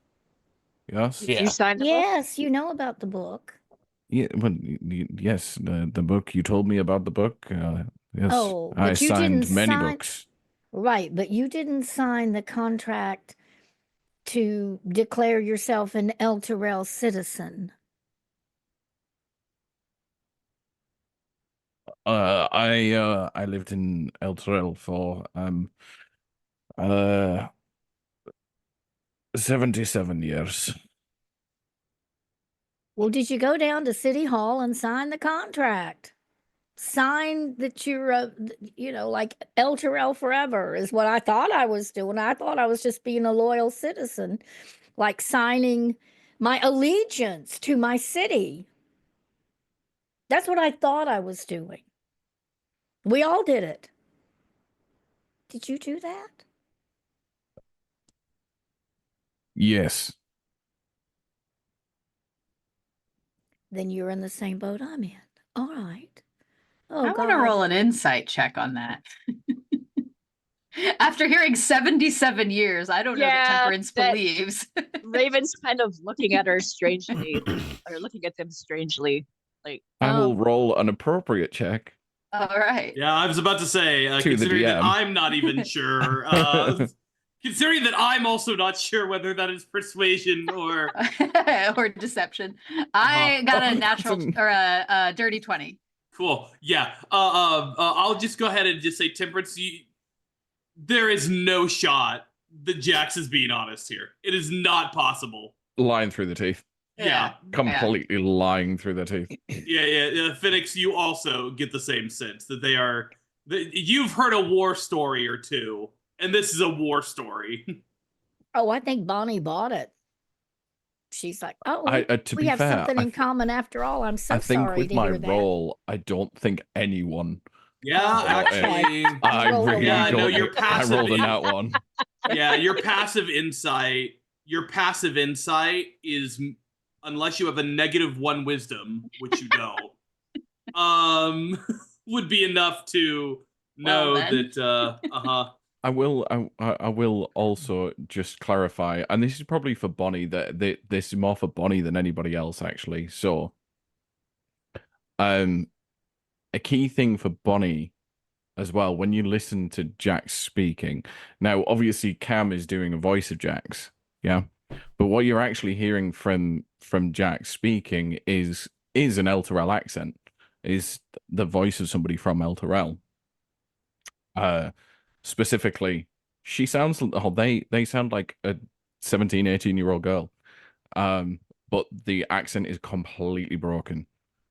Yes. Did Yeah. you sign the book? Yes, you know about the book. Yeah. Well, yes. The book you told me about the book. Yes. Oh, I but you signed didn't many sign- books. Right, but you didn't sign the contract to declare yourself an El Terrell citizen. I lived in El Terrell for 77 years. Well, did you go down to City Hall and sign the contract? Sign that you're, like El Terrell forever is what I thought I was doing. I thought I was just being a loyal citizen, like signing my allegiance to my city. That's what I thought I was doing. We all did it. Did you do that? Yes. Then you're in the same boat I'm in. All right. Oh, I want to God. roll an insight check on that. After hearing 77 years, I don't know that Yeah, Temperance believes. Raven's kind of looking at her strangely, or looking at them strangely. Like, I will Oh. roll an appropriate check. All right. Yeah, I was about to say, To the considering that DM. I'm not even sure, considering that I'm also not sure whether that is persuasion or Or deception. I got a natural or a dirty 20. cool. Yeah. I'll just go ahead and just say, Temperance, there is no shot that Jax is being honest here. It is not possible. Lying through the teeth. Yeah. Completely lying through the teeth. Yeah. Phoenix, you also get the same sense that they are. You've heard a war story or two, and this is a war story. Oh, I think Bonnie bought it. She's like, oh, To we be have fair, something I in common after all. I'm so I think sorry with to my hear that. role, I don't think anyone. Yeah, Oh, actually. I rolled a really Yeah, don't. no, you're I passive. rolled a nat one. Yeah, your passive insight is, unless you have a -1 wisdom, which you don't, would be enough to know Well, then. that I will also just clarify, and this is probably for Bonnie, that this is more for Bonnie than anybody else, actually. So, a key thing for Bonnie as well, when you listen to Jax speaking, now obviously Cam is doing a voice of Jax, yeah, but what you're actually hearing from Jax speaking is an El Terrell accent, is the voice of somebody from El Terrell. Specifically, she sounds. Oh, they sound like a 17, 18-year-old girl. But the accent is completely broken.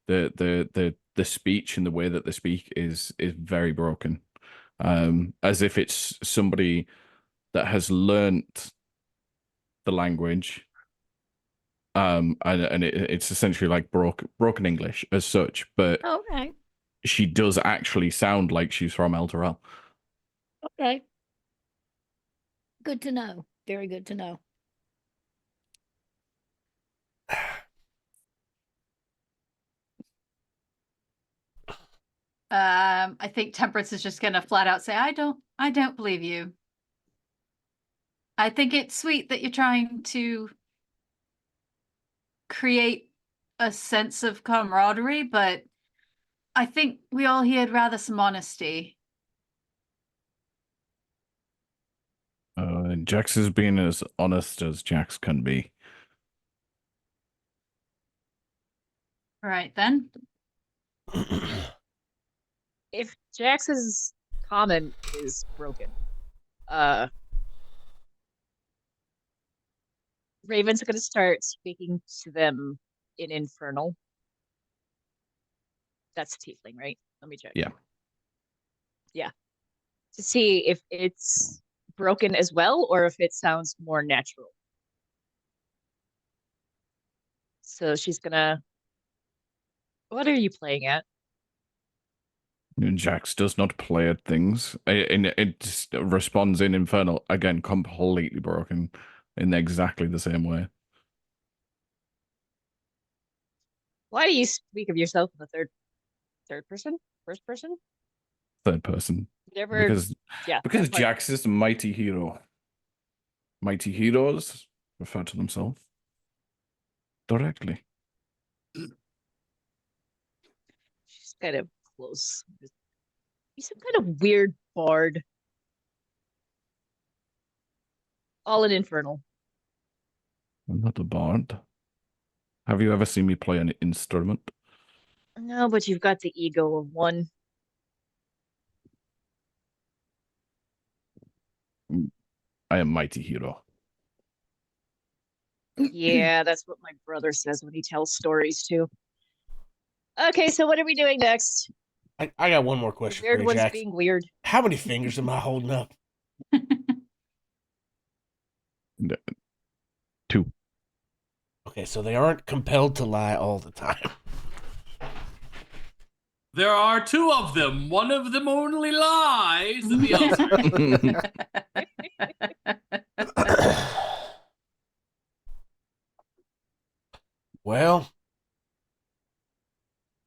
The speech and the way that they speak is very broken. As if it's somebody that has learnt the language. And it's essentially like broken English as such, but Okay. she does actually sound like she's from El Terrell. Okay. Good to know. Very good to know. I think Temperance is just gonna flat out say, I don't believe you. I think it's sweet that you're trying to create a sense of camaraderie, but I think we all here'd rather some honesty. Jax is being as honest as Jax can be. All right, then. If Jax's comment is broken, Raven's going to start speaking to them in Infernal. That's tiefling, right? Let me check. Yeah. Yeah. To see if it's broken as well or if it sounds more natural. So she's gonna. What are you playing at? Jax does not play at things. It just responds in Infernal, again, completely broken in exactly the same way. Why do you speak of yourself in the third person? First person? Third person. Whatever. Because Yeah. Jax is a mighty hero. Mighty heroes refer to themselves directly. She's kind of close. He's some kind of weird bard. All in Infernal. I'm not a bard. Have you ever seen me play an instrument? No, but you've got the ego of one. I am mighty hero. Yeah, that's what my brother says when he tells stories too. Okay, so what are we doing next? I got one more The question for weird you, one's Jax. being weird. How many fingers am I holding up? 2. Okay, so they aren't compelled to lie all the time. There are 2 of them. One of them only lies, and the other. Well,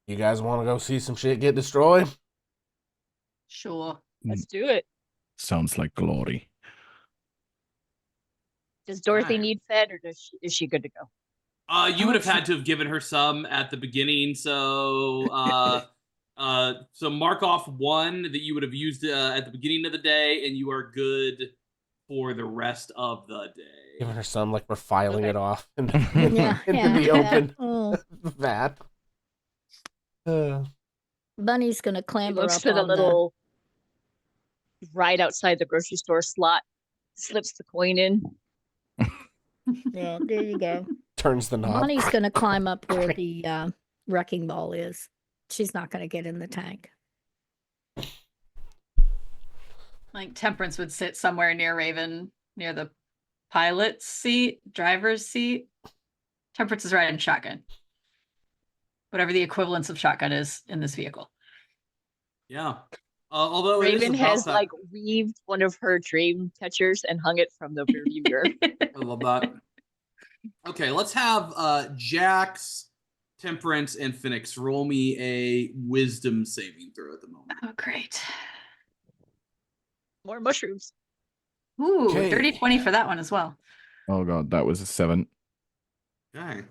you guys want to go see some shit get destroyed? Sure. Let's do it. Sounds like glory. Does Dorothy Right. need fed, or is she good to go? You would have had to have given her some at the beginning, so so mark off 1 that you would have used at the beginning of the day, and you are good for the rest of the day. Giving her some, like we're filing Okay. it off into, Yeah. into the open Oh, vat. Bunny's gonna He clamber looks up for the on little right outside the grocery store slot, slips the coin in. Yeah, there you go. Turns the knob. Bunny's gonna climb up where the wrecking ball is. She's not gonna get in the tank. Like Temperance would sit somewhere near Raven, near the pilot's seat, driver's seat. Temperance is riding shotgun. Whatever the equivalence of shotgun is in this vehicle. Yeah. Although it is Raven about has that. like weaved one of her dream catchers and hung it from the rearview mirror. I love that. Okay, let's have Jax, Temperance, and Phoenix roll me a wisdom saving throw at the moment. Oh, great. More mushrooms. Ooh, Okay. dirty 20 for that one as well. Oh god, that was a 7. Okay.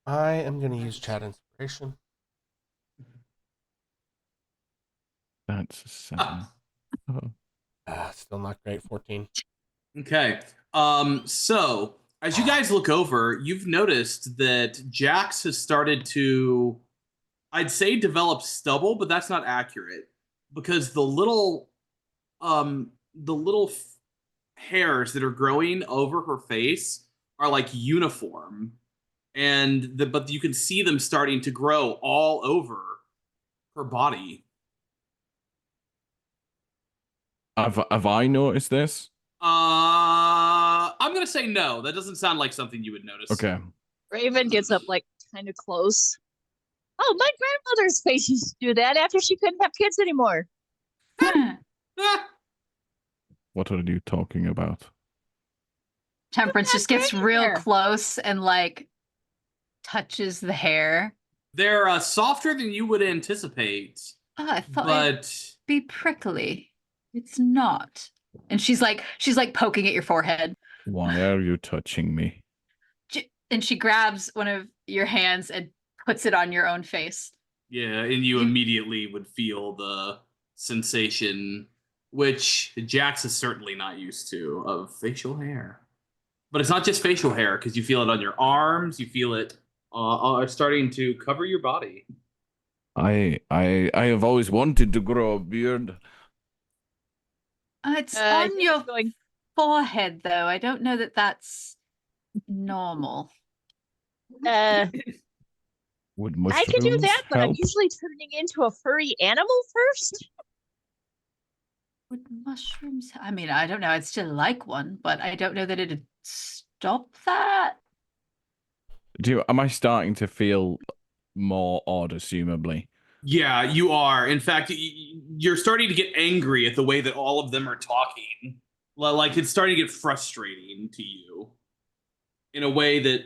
I am going to use chat inspiration. That's a 7. Oh. Still not great. 14. Okay. So as you guys look over, you've noticed that Jax has started to, I'd say, develop stubble, but that's not accurate because the little the little hairs that are growing over her face are like uniform, but you can see them starting to grow all over her body. Have I noticed this? I'm gonna say no. That doesn't sound like something you would notice. Okay. Raven gets up like kind of close. Oh, my grandmother's face used to do that after she couldn't have kids anymore. What are you talking about? Temperance just gets real hair. close and like touches the hair. They're softer than you would anticipate, Oh, I thought it'd but be prickly. It's not. And she's like poking at your forehead. Why are you touching me? And she grabs one of your hands and puts it on your own face. yeah, and you immediately would feel the sensation, which Jax is certainly not used to, of facial hair. But it's not just facial hair, because you feel it on your arms, you feel it starting to cover your body. I have always wanted to grow a beard. It's on your going. forehead, though. I don't know that that's normal. Would I could do mushrooms that, but I'm help? usually turning into a furry animal first. Would mushrooms? I mean, I don't know. I'd still like one, but I don't know that it'd stop that. Am I starting to feel more odd, assumably? Yeah, you are. In fact, you're starting to get angry at the way that all of them are talking. Like, it's starting to get frustrating to you in a way that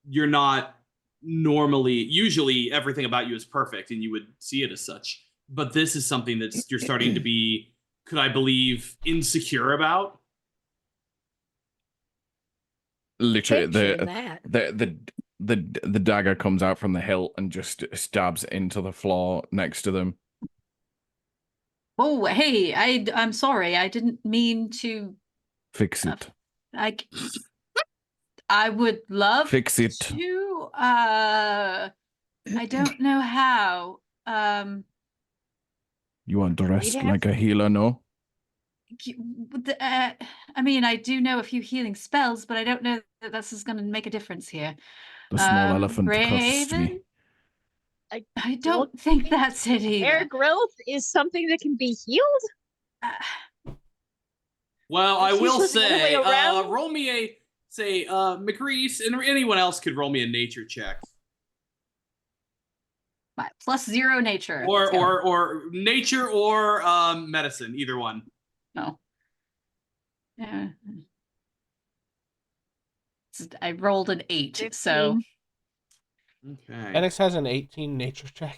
you're not normally. Usually, everything about you is perfect, and you would see it as such. But this is something that you're starting to be, could I believe, insecure about? Literally, Picture that. the dagger comes out from the hilt and just stabs into the floor next to them. Oh, hey, I'm sorry. I didn't mean to. Fix it. I would love Fix it. to. I don't know how. You aren't dressed have- like a healer, no? I mean, I do know a few healing spells, but I don't know that this is going to make a difference here. The small elephant cursed me. Raven? I don't think that's it either. Hair growth is something that can be healed. Well, I It's will usually the other way say, around. roll me a, say, McReese, and anyone else could roll me a nature check. +0 nature. Or nature or medicine, either one. No. Yeah. I rolled an 8, so 15. Okay. Phoenix has an 18 nature check.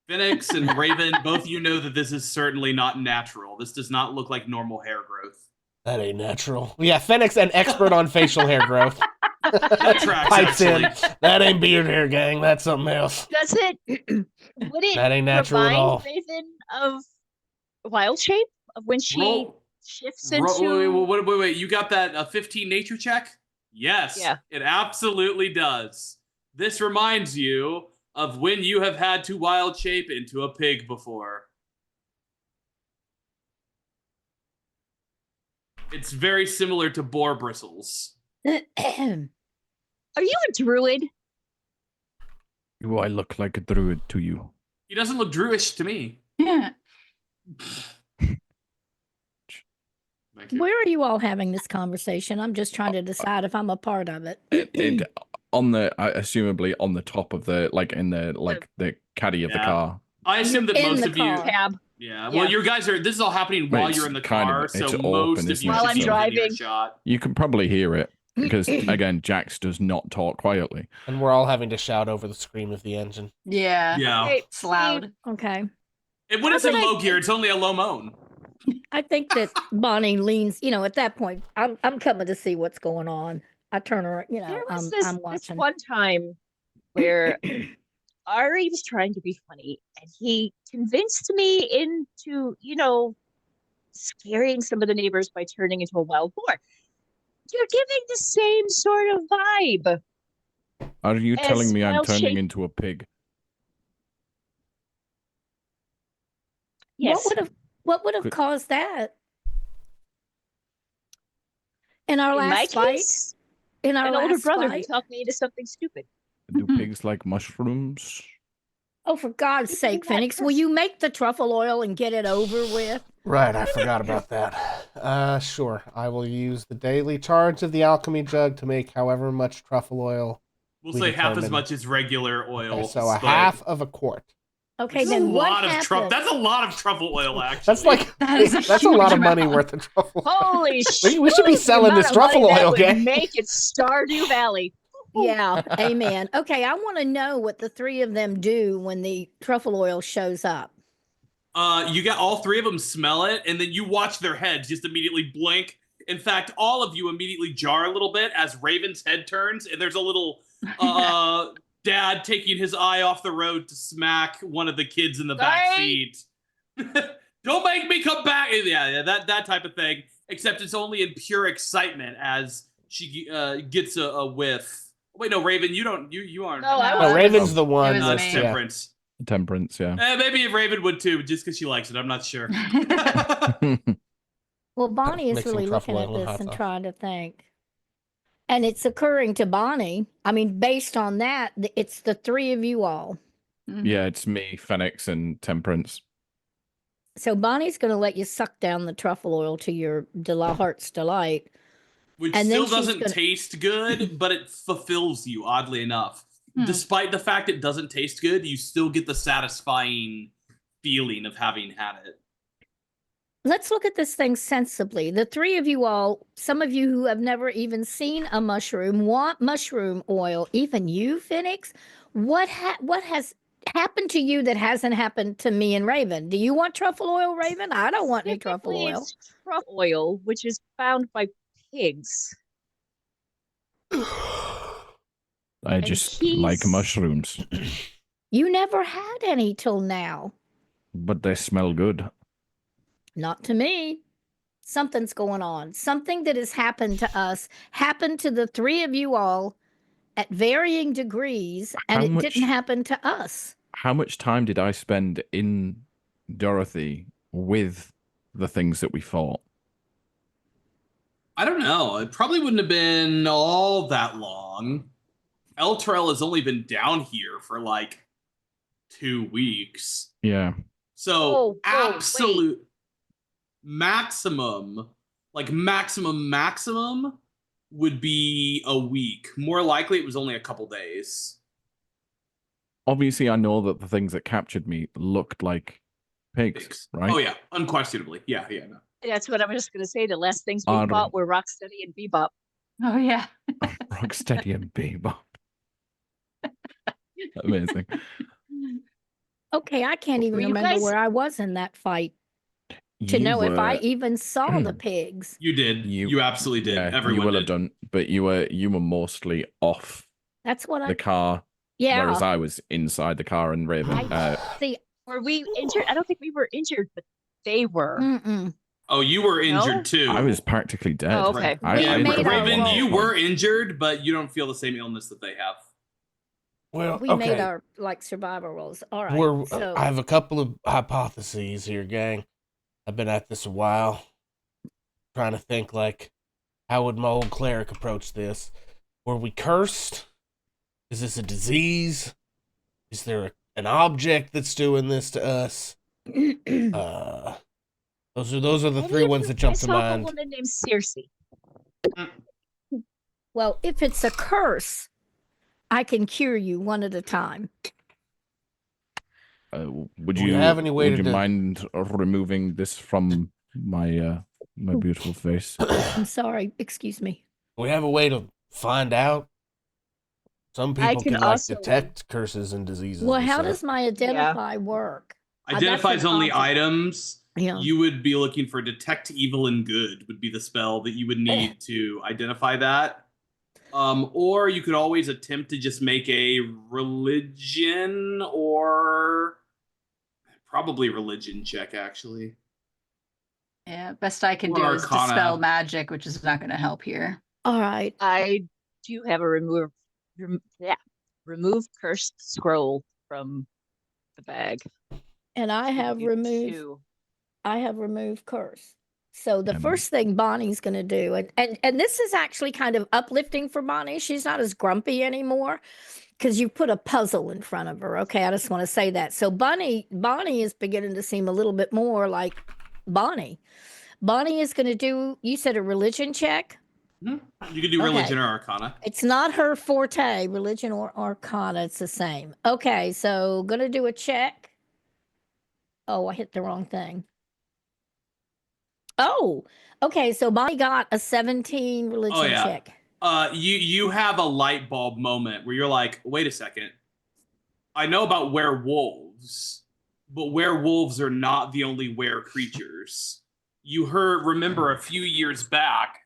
Phoenix and Raven, both you know that this is certainly not natural. This does not look like normal hair growth. That ain't natural. Yeah, Phoenix, an expert on facial hair growth. That tracks, Pipes in. actually. That ain't beard hair, gang. That's something else. Does it? Would it That ain't natural at remind all. Raven of wild shape of when she Roll- shifts into? Wait. You got that 15 nature check? Yes. Yeah. It absolutely does. This reminds you of when you have had to wild shape into a pig before. It's very similar to boar bristles. Are you a druid? Do I look like a druid to you? He doesn't look druish to me. yeah. Thank you. Where are you all having this conversation? I'm just trying to decide if I'm a part of it. Assumably on the top of the, like in the, like the caddy of the Yeah. car. I assume that In most the of you. car. Cab. Yeah. Yeah. Well, you guys are. This is all happening while It's you're in the kind of- car, it's so open, most of isn't you it? While should I'm be within driving. earshot. You can probably hear it because, again, Jax does not talk quietly. And we're all having to shout over the scream of the engine. Yeah. Yeah. Hey, It's loud. Okay. And when it's in But I- low gear, it's only a low moan. I think that Bonnie leans, at that point, I'm coming to see what's going on. I turn her, There was I'm this watching. one time where Ari was trying to be funny, and he convinced me into, scaring some of the neighbors by turning into a wild boar. You're giving the same sort of vibe. Are you As telling me I'm wild turning shape- into a pig? Yes. What What would have Good. caused that? In our In my last fight? case, In our an older last brother who fight? talked me into something stupid. Do pigs like mushrooms? Oh, for God's Isn't sake, that Phoenix, will pers- you make the truffle oil and get it over with? Right, I forgot about that. Sure. I will use the daily charge of the alchemy jug to make however much truffle oil. We'll We say half as determine- much as regular oil. Okay, so a but half of a quart. Okay, That's a then what lot of happened? That's a lot of truffle oil, actually. That's like That is a that's a lot huge of money amount. worth of truffle. Holy shit! We should be selling this truffle oil, gang. Make it Stardew Valley. Yeah, amen. Okay, I want to know what the three of them do when the truffle oil shows up. You got all three of them smell it, and then you watch their heads just immediately blink. In fact, all of you immediately jar a little bit as Raven's head turns, and there's a little dad taking his eye off the road to smack one of the kids in the back Sorry. seat. Don't make me come back. Yeah, that type of thing. Except it's only in pure excitement as she gets a whiff. Wait, no, Raven, you don't. You aren't. No, I No, No, was. Raven's the one was that's me. yeah. Temperance. Temperance, yeah. Maybe if Raven would too, just because she likes it. I'm not sure. Well, Bonnie is Mixing really truffle looking at oil and this hot and sauce. trying to think. And it's occurring to Bonnie. I mean, based on that, it's the three of you all. Yeah, it's me, Phoenix, and Temperance. So Bonnie's going to let you suck down the truffle oil to your heart's delight. Which And then still she's doesn't gonna- taste good, but it fulfills you, oddly enough. Hmm. Despite the fact it doesn't taste good, you still get the satisfying feeling of having had it. Let's look at this thing sensibly. The three of you all, some of you who have never even seen a mushroom, want mushroom oil. Even you, Phoenix. What has happened to you that hasn't happened to me and Raven? Do you want truffle oil, Raven? I don't want any truffle Typically, oil. it's truffle oil, which is found by pigs. I just like he's- mushrooms, You never had any till now. but they smell good. Not to me. Something's going on. Something that has happened to us happened to the three of you all at varying degrees, and How it much- didn't happen to us. How much time did I spend in Dorothy with the things that we fought? I don't know. It probably wouldn't have been all that long. Eltrell has only been down here for like 2 weeks. Yeah. So Whoa, absolute maximum, like maximum would be a week. More likely it was only a couple days. Obviously, I know that the things that captured me looked like pigs, Pigs. right? Oh yeah, unquestionably. Yeah, no. That's what I was just going to say. The last things we Are- fought were Rocksteady and Bebop. Oh yeah. Rocksteady and Bebop. Amazing. Okay, I can't even Were you remember guys- were I was in that fight to You know if I were- even saw the pigs. You did. You absolutely did. Yeah, Everyone you will did. have done, but you were mostly off That's what the car, yeah. whereas I was inside the car and Raven. See, Were we injured? I don't think we were injured, but they were. mm-mm. Oh, you were injured No? too. I was practically dead. Oh, okay. I, We I made our Raven, roll. you were injured, but you don't feel the same illness that they have. Well, We made our like survival rolls. All right. We're, so I have a couple of hypotheses here, gang. I've been at this a while, trying to think like, how would my old cleric approach this? Were we cursed? Is this a disease? Is there an object that's doing this to us? Those are the Maybe three if ones you that jump piss to off mind. A woman named Circe. well, if it's a curse, I can cure you one at a time. would Do we you have any way would to you do- mind removing this from my my beautiful face? I'm sorry. Excuse me. We have a way to find out. Some I people can can like also- detect curses and diseases. Well, and how stuff. does my identify work? That's Identifies an only object. items. Yeah. You would be looking for detect evil and good would be the spell that you would need to identify that. Or you could always attempt to just make a religion or probably religion check, actually. Yeah. Best I can Or do is Arcana. dispel magic, which is not going to help here. All right. I do have a remove cursed scroll from the bag. And I have You removed. two. I have removed curse. So the And- first thing Bonnie's going to do, and this is actually kind of uplifting for Bonnie. She's not as grumpy anymore because you put a puzzle in front of her. Okay, I just want to say that. So Bonnie is beginning to seem a little bit more like Bonnie. Bonnie is going to do, you said, a religion check? You can do religion or arcana. It's not her forte, religion or arcana. It's the same. Okay, so going to do a check. Oh, I hit the wrong thing. Oh, okay. So Bonnie got a 17 religion check. You have a light bulb moment where you're like, wait a second. I know about werewolves, but werewolves are not the only were creatures. You remember a few years back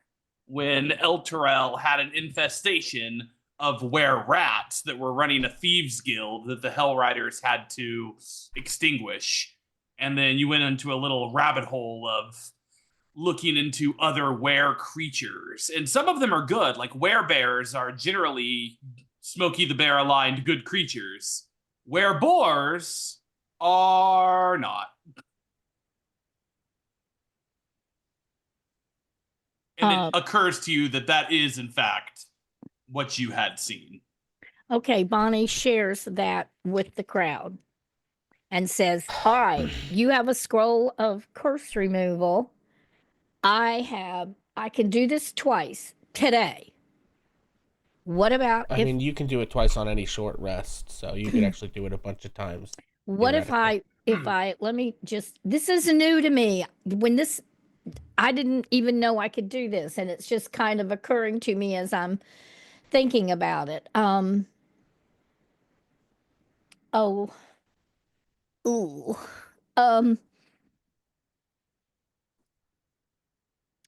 when El Terrell had an infestation of were rats that were running a thieves guild that the Hell Riders had to extinguish. And then you went into a little rabbit hole of looking into other were creatures. And some of them are good, like werebears are generally Smokey the Bear aligned good creatures. Wereboars are not. And it occurs to you that is, in fact, what you had seen. Okay, Bonnie shares that with the crowd and says, all right, you have a scroll of curse removal. I can do this twice today. What about I mean, you can do it twice on any short rest, so you could actually do it a bunch of times. What if let me just, this is new to me. I didn't even know I could do this, and it's just kind of occurring to me as I'm thinking about it.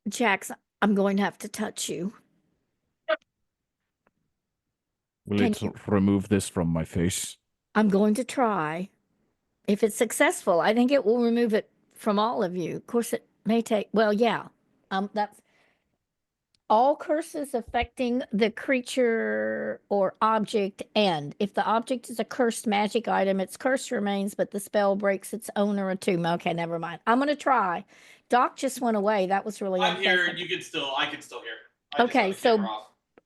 Jax, I'm going to have to touch you. Will it remove this from my face? I'm going to try. If it's successful, I think it will remove it from all of you. Of course, it may take, well, yeah. That's all curses affecting the creature or object end. If the object is a cursed magic item, its curse remains, but the spell breaks its owner or tomb. Okay, never mind. I'm going to try. Doc just went away. That was really I'm here. unpleasant. I can still hear. Okay, so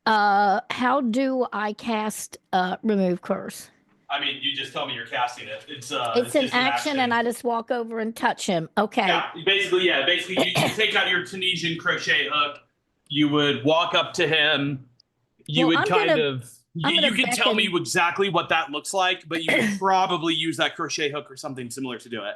how do I cast remove curse? I mean, you just tell me you're casting it. It's an action, and I just walk over and touch him. Okay. Yeah, basically, you take out your Tunisian crochet hook. You would walk up to him. You would you can tell me exactly what that looks like, but you could probably use that crochet hook or something similar to do it.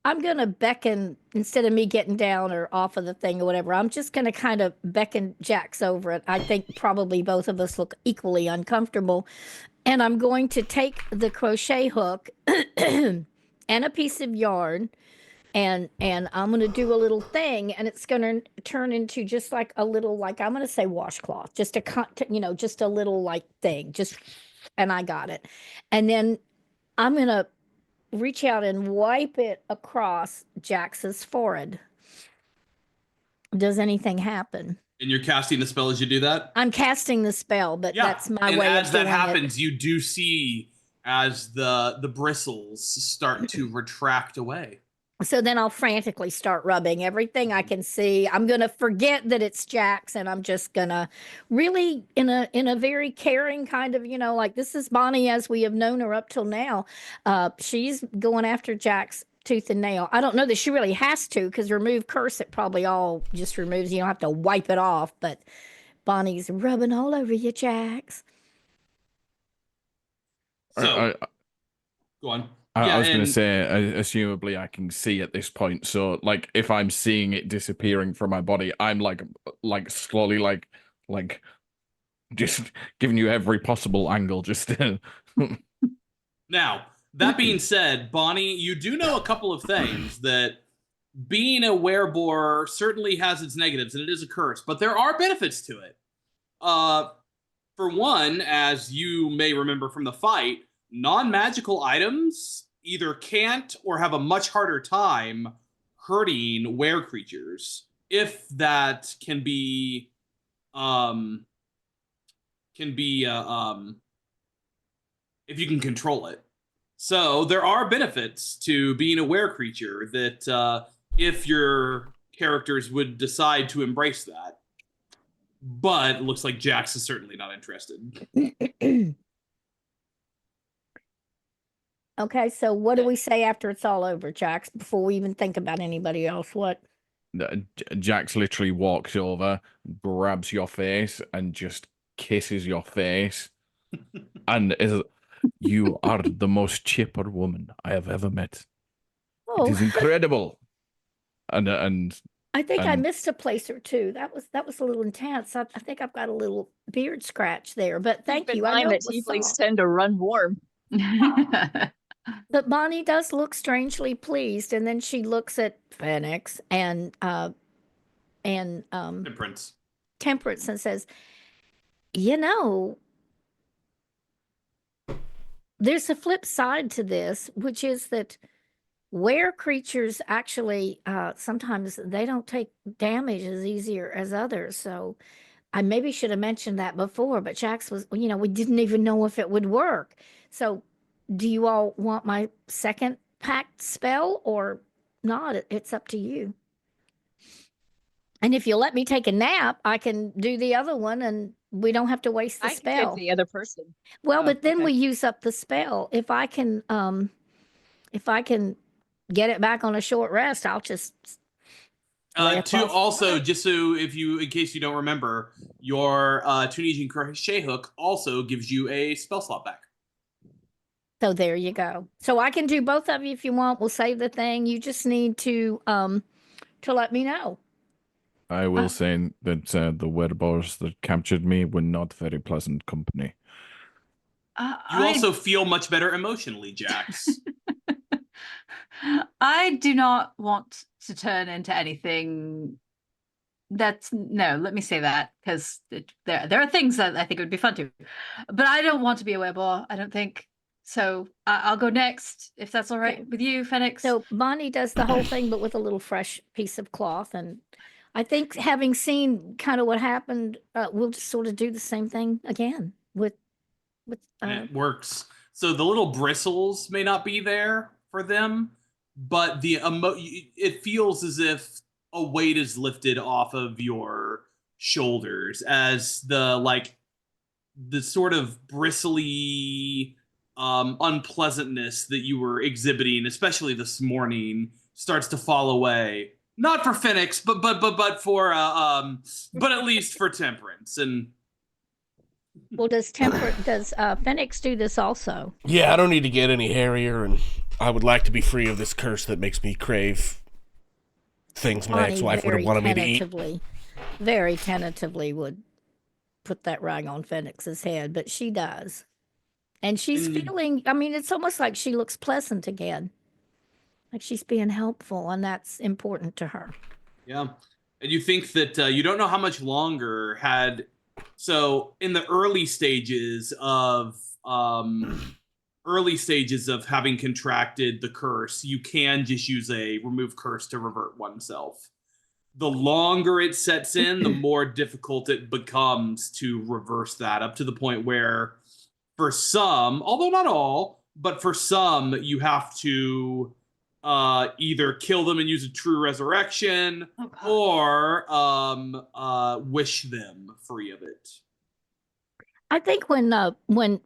I'm going to beckon, instead of me getting down or off of the thing or whatever, I'm just going to kind of beckon Jax over it. I think probably both of us look equally uncomfortable. And I'm going to take the crochet hook and a piece of yarn, and I'm going to do a little thing, and it's going to turn into just like a little, like, I'm going to say washcloth, just just a little like thing, and I got it. And then I'm going to reach out and wipe it across Jax's forehead. Does anything happen? And you're casting the spell as you do that? I'm casting the spell, but that's my way of doing it. And as that happens, you do see as the bristles start to retract away. So then I'll frantically start rubbing everything I can see. I'm going to forget that it's Jax, and I'm just going to really, in a very caring kind of, like, this is Bonnie as we have known her up till now. She's going after Jax tooth and nail. I don't know that she really has to, because remove curse, it probably all just removes. You don't have to wipe it off, but Bonnie's rubbing all over you, Jax. So, go on. I was going to say, assumably I can see at this point. So, like, if I'm seeing it disappearing from my body, I'm like slowly, like, just giving you every possible angle. Just to... Now, that being said, Bonnie, you do know a couple of things. That being a werebore certainly has its negatives, and it is a curse, but there are benefits to it. For one, as you may remember from the fight, non-magical items either can't or have a much harder time hurting were creatures if that can be if you can control it. So there are benefits to being a were creature that if your characters would decide to embrace that. But it looks like Jax is certainly not interested. Okay, so what do we say after it's all over, Jax, before we even think about anybody else? What? Jax literally walks over, grabs your face, and just kisses your face, and is, you are the most chipper woman I have ever met. Oh, It is incredible. And I think I and- missed a place or two. That was a little intense. I think I've got a little beard scratch there, but thank Keep in you. I mind know that it was tieflings soft. tend to run warm. But Bonnie does look strangely pleased, and then she looks at Phoenix and Temperance. Temperance and says, "You know, there's a flip side to this, which is that were creatures actually sometimes they don't take damage as easier as others. So I maybe should have mentioned that before, but Jax was, we didn't even know if it would work. So do you all want my second pact spell or not? It's up to you. And if you let me take a nap, I can do the other one and we don't have to waste the I can spell. take the other person. Well, Oh, but then okay. we use up the spell. If I can get it back on a short rest, I'll just lay across the Also, way. just so in case you don't remember, your Tunisian crochet hook also gives you a spell slot back. So there you go. So I can do both of you if you want. We'll save the thing. You just need to let me know. I will say that the werebars that captured me were not very pleasant company. You also feel much better emotionally, Jax. I do not want to turn into anything. No, let me say that, because there are things that I think would be fun to, but I don't want to be a werebar. I don't think so. I'll go next if that's all right with you, Phoenix. So Bonnie does the whole thing, but with a little fresh piece of cloth. And I think having seen kind of what happened, we'll just sort of do the same thing again with. And it works. So the little bristles may not be there for them, but it feels as if a weight is lifted off of your shoulders as the sort of bristly unpleasantness that you were exhibiting, especially this morning, starts to fall away. Not for Phoenix, but for but at least for Temperance. And Well, does Phoenix do this also? Yeah, I don't need to get any hairier, and I would like to be free of this curse that makes me crave things my Bonnie ex-wife would have wanted me to eat. Very tentatively would put that rag on Phoenix's head, but she does. And she's feeling, I mean, it's almost like she looks pleasant again. Like she's being helpful, and that's important to her. yeah. And you think that you don't know how much longer so in the early stages of having contracted the curse, you can just use a remove curse to revert oneself. The longer it sets in, the more difficult it becomes to reverse that, up to the point where for some, although not all, but for some, you have to either kill them and use a true resurrection, or wish them free of it. I think when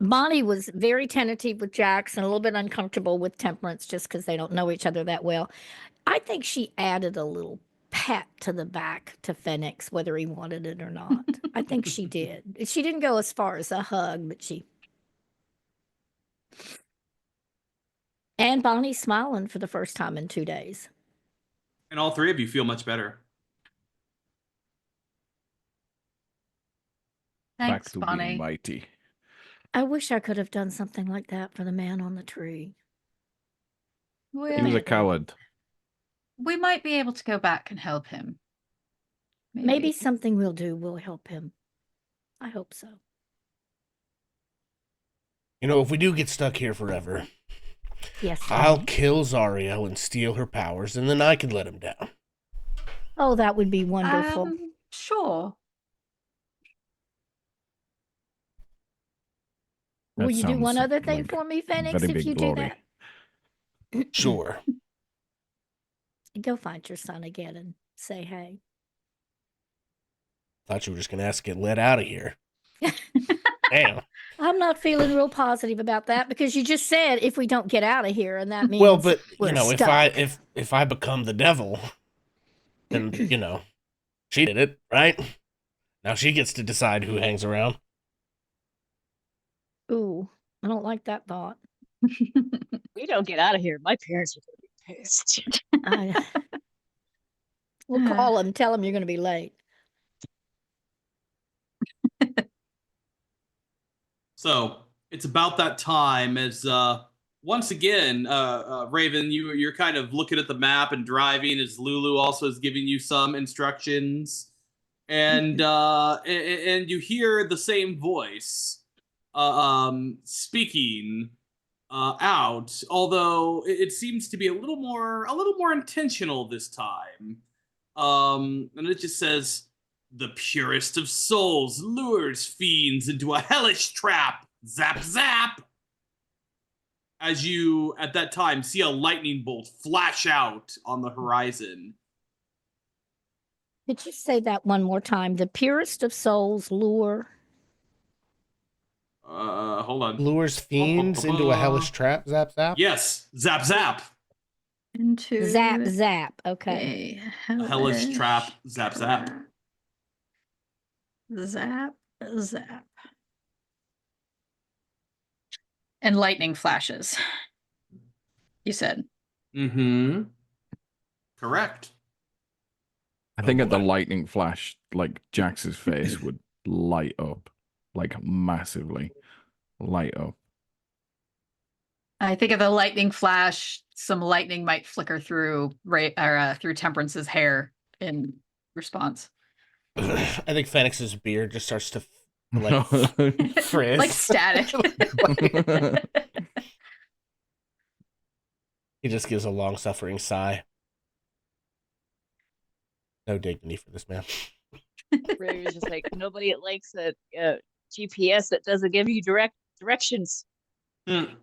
Bonnie was very tentative with Jax and a little bit uncomfortable with Temperance just because they don't know each other that well, I think she added a little pat to the back to Phoenix, whether he wanted it or not. I think she did. She didn't go as far as a hug, but she. And Bonnie's smiling for the first time in 2 days. And all three of you feel much better. Thanks, Back to Bonnie. being mighty. I wish I could have done something like that for the man on the tree. He was a coward. We might be able to go back and help him. Maybe something we'll do will help him. I hope so. If we do get stuck here forever, Yes. I'll kill Zariel and steal her powers, and then I can let him down. Oh, that would be wonderful. Sure. Will you do one sounds other thing like for me, Phoenix, very if big you glory. do that? Sure. go find your son again and say hey. Thought you were just gonna ask to get let out of here. Damn. I'm not feeling real positive about that because you just said if we don't get out of here, and that means Well, but we're you know, stuck. if I become the devil, then you know, she did it, right? Now she gets to decide who hangs around. Ooh, I don't like that thought. We don't get out of here. My parents are going to be pissed. We'll call him, tell him you're going to be late. So it's about that time as once again, Raven, you're kind of looking at the map and driving as Lulu also is giving you some instructions, and and you hear the same voice speaking out, although it seems to be a little more intentional this time. And it just says, "The purest of souls lures fiends into a hellish trap. Zap, zap." As you, at that time, see a lightning bolt flash out on the horizon. Could you say that one more time? The purest of souls lure. Hold on. Lures fiends into a hellish trap. Zap zap. Yes, zap, zap. Into Zap, zap. Okay. A hellish trap. Zap, zap. Zap, zap. And lightning flashes. You said. Mm-hmm. Correct. I think at the lightning flash, like Jax's face would light up, like massively light up. I think of the lightning flash, some lightning might flicker through through Temperance's hair in response. I think Phoenix's beard just starts to like frizz. Like static. He just gives a long-suffering sigh. No dignity for this man. Raven's just like, nobody likes a GPS that doesn't give you directions. And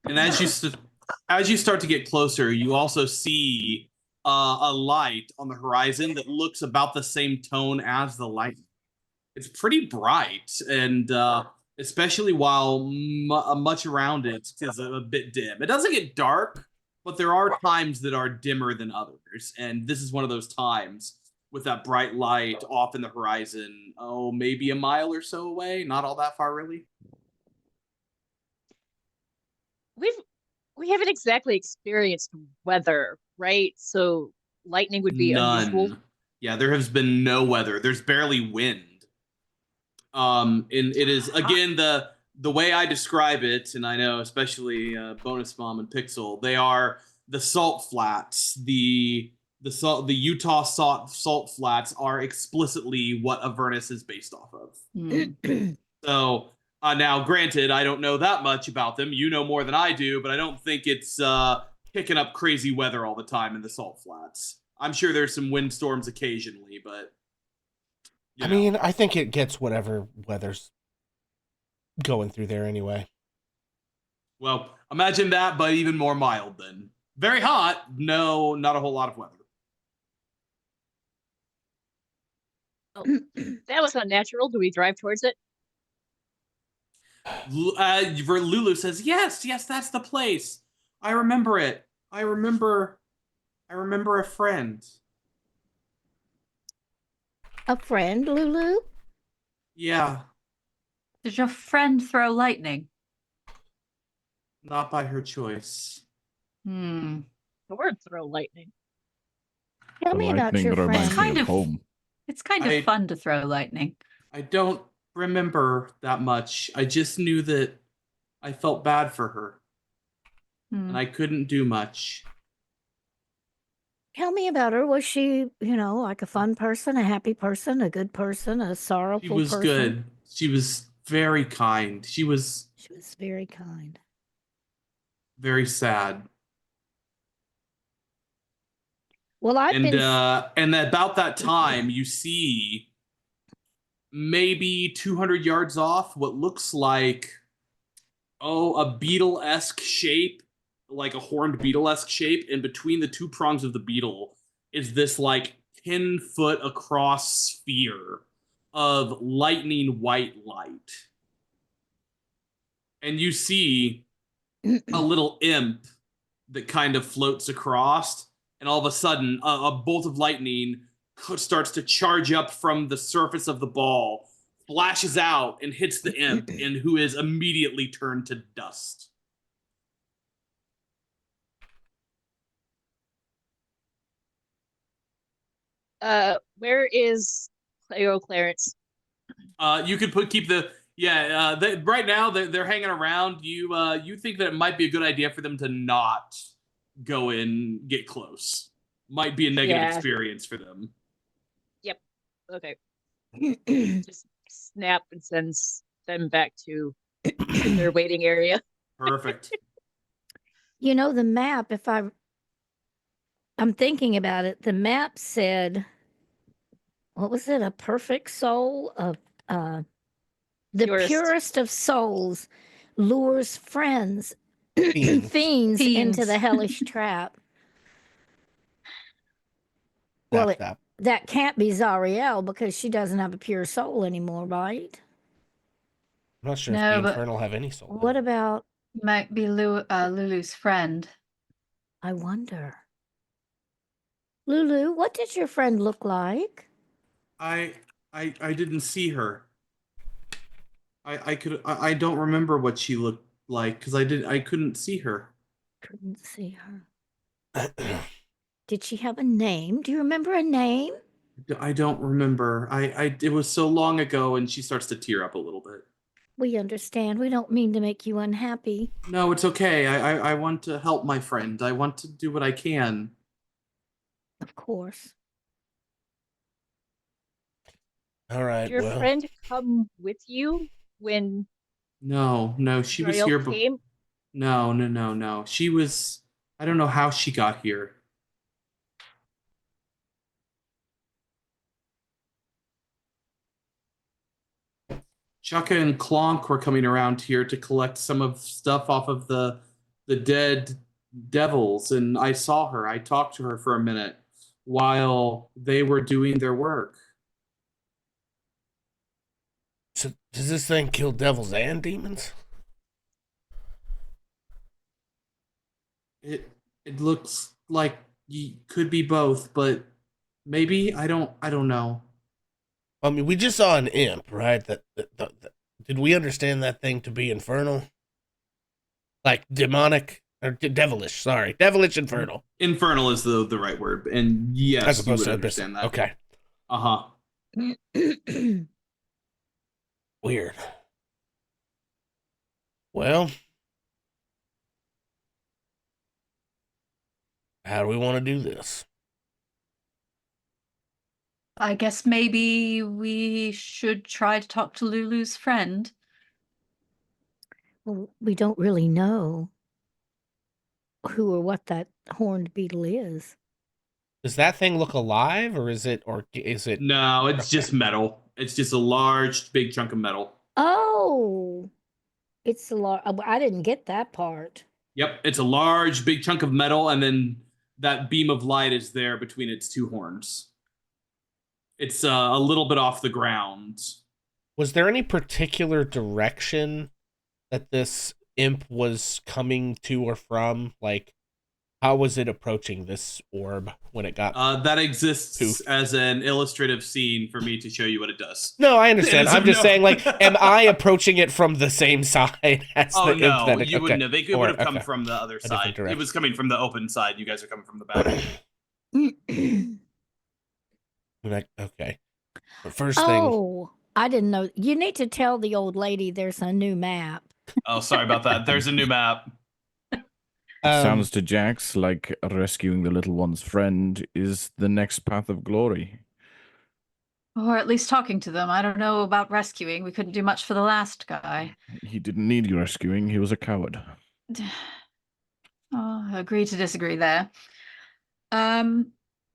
as you start to get closer, you also see a light on the horizon that looks about the same tone as the light. It's pretty bright, and especially while much around it is a bit dim. It doesn't get dark, but there are times that are dimmer than others, and this is one of those times with that bright light off in the horizon. Oh, maybe a mile or so away, not all that far, really. We haven't exactly experienced weather, right? So lightning would be unusual. Yeah, there has been no weather. There's barely wind. And it is again the way I describe it, and I know especially Bonus Mom and Pixel, they are the salt flats. The Utah salt flats are explicitly what Avernus is based off of. So now, granted, I don't know that much about them. You know more than I do, but I don't think it's picking up crazy weather all the time in the salt flats. I'm sure there's some windstorms occasionally, but I mean, I think it gets whatever weather's going through there anyway. Well, imagine that, but even more mild then. Very hot, no, not a whole lot of weather. Oh, that was unnatural. Do we drive towards it? Lulu says, yes, that's the place. I remember it. I remember a friend. A friend, Lulu? Yeah, Did your friend throw lightning? not by her choice. The word throw lightning. Tell me about your reminds friend. me of home. It's kind of fun to throw lightning. I don't remember that much. I just knew that I felt bad for her. And I couldn't do much. Tell me about her. Was she, like a fun person, a happy person, a good person, a sorrowful person? She was good. She was very kind. She was very kind. Very sad. Well, and about that time, you see maybe 200 yards off what looks like a beetle-esque shape like a horned beetle-esque shape, and between the two prongs of the beetle is this like 10-foot across sphere of lightning white light. And you see a little imp that kind of floats across, and all of a sudden a bolt of lightning starts to charge up from the surface of the ball, flashes out and hits the imp, and who is immediately turned to dust. Where is Cleo Clarence? You could keep the right now they're hanging around. You think that it might be a good idea for them to not go and get close. Might be a negative experience for them. Yep. Okay. Just snap and sends them back to their waiting area. Perfect. You know, the map, I'm thinking about it, the map said, what was it? A perfect soul of the purest of souls lures fiends into the hellish trap. Well, that can't be Zariel because she doesn't have a pure soul anymore, right? I'm not sure if the Infernal have any soul. What about... Might be Lulu's friend. I wonder. Lulu, what did your friend look like? I didn't see her. I don't remember what she looked like because I couldn't see her. Couldn't see her. Did she have a name? Do you remember a name? I don't remember. It was so long ago, and she starts to tear up a little bit. We understand. We don't mean to make you unhappy. No, it's okay. I want to help my friend. I want to do what I can. Of course. All right. Did your friend come with you when? No, she was here. No. She was. I don't know how she got here. Chaka and Clonk were coming around here to collect some of stuff off of the dead devils, and I saw her. I talked to her for a minute while they were doing their work. So does this thing kill devils and demons? It looks like you could be both, but maybe I don't know. I mean, we just saw an imp, right? Did we understand that thing to be infernal? Like demonic or devilish? Sorry, devilish infernal. Infernal is the right word, and yes, as opposed you would to understand that. Okay. Weird. Well, how do we want to do this? I guess maybe we should try to talk to Lulu's friend. Well, we don't really know who or what that horned beetle is. Does that thing look alive, or is it? No, it's just metal. It's just a large, big chunk of metal. Oh, it's a large. I didn't get that part. Yep, it's a large, big chunk of metal, and then that beam of light is there between its two horns. It's a little bit off the ground. Was there any particular direction that this imp was coming to or from? Like, how was it approaching this orb when it got... that exists as an illustrative scene for me to show you what it does. No, I understand. I'm just saying, like, am I approaching it from the same side as the imp? No, you wouldn't have. They would have come from the other side. Direction. It was coming from the open side. You guys are coming from the back. Okay. But first thing... Oh, I didn't know. You need to tell the old lady there's a new map. Oh, sorry about that. There's a new map. Sounds to Jax like rescuing the little one's friend is the next path of glory. Or at least talking to them. I don't know about rescuing. We couldn't do much for the last guy. He didn't need rescuing. He was a coward. Oh, agree to disagree there.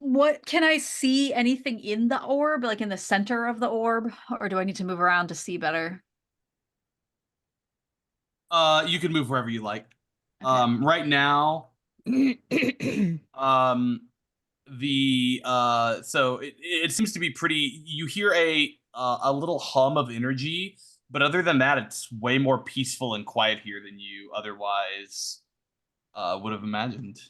What can I see anything in the orb, like in the center of the orb? Or do I need to move around to see better? You can move wherever you like. Right now, so it seems to be pretty. You hear a little hum of energy, but other than that, it's way more peaceful and quiet here than you otherwise would have imagined.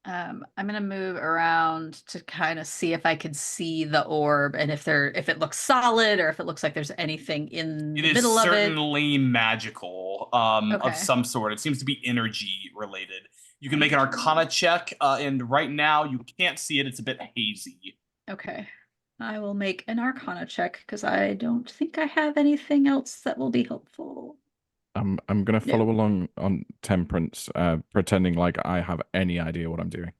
I'm gonna move around to kind of see if I could see the orb and if it looks solid or if it looks like there's anything in the middle of it. It is certainly magical, Okay. of some sort. It seems to be energy related. You can make an Arcana check, and right now you can't see it. It's a bit hazy. Okay. I will make an Arcana check because I don't think I have anything else that will be helpful. I'm gonna follow along on Temperance, pretending like I have any idea what I'm doing.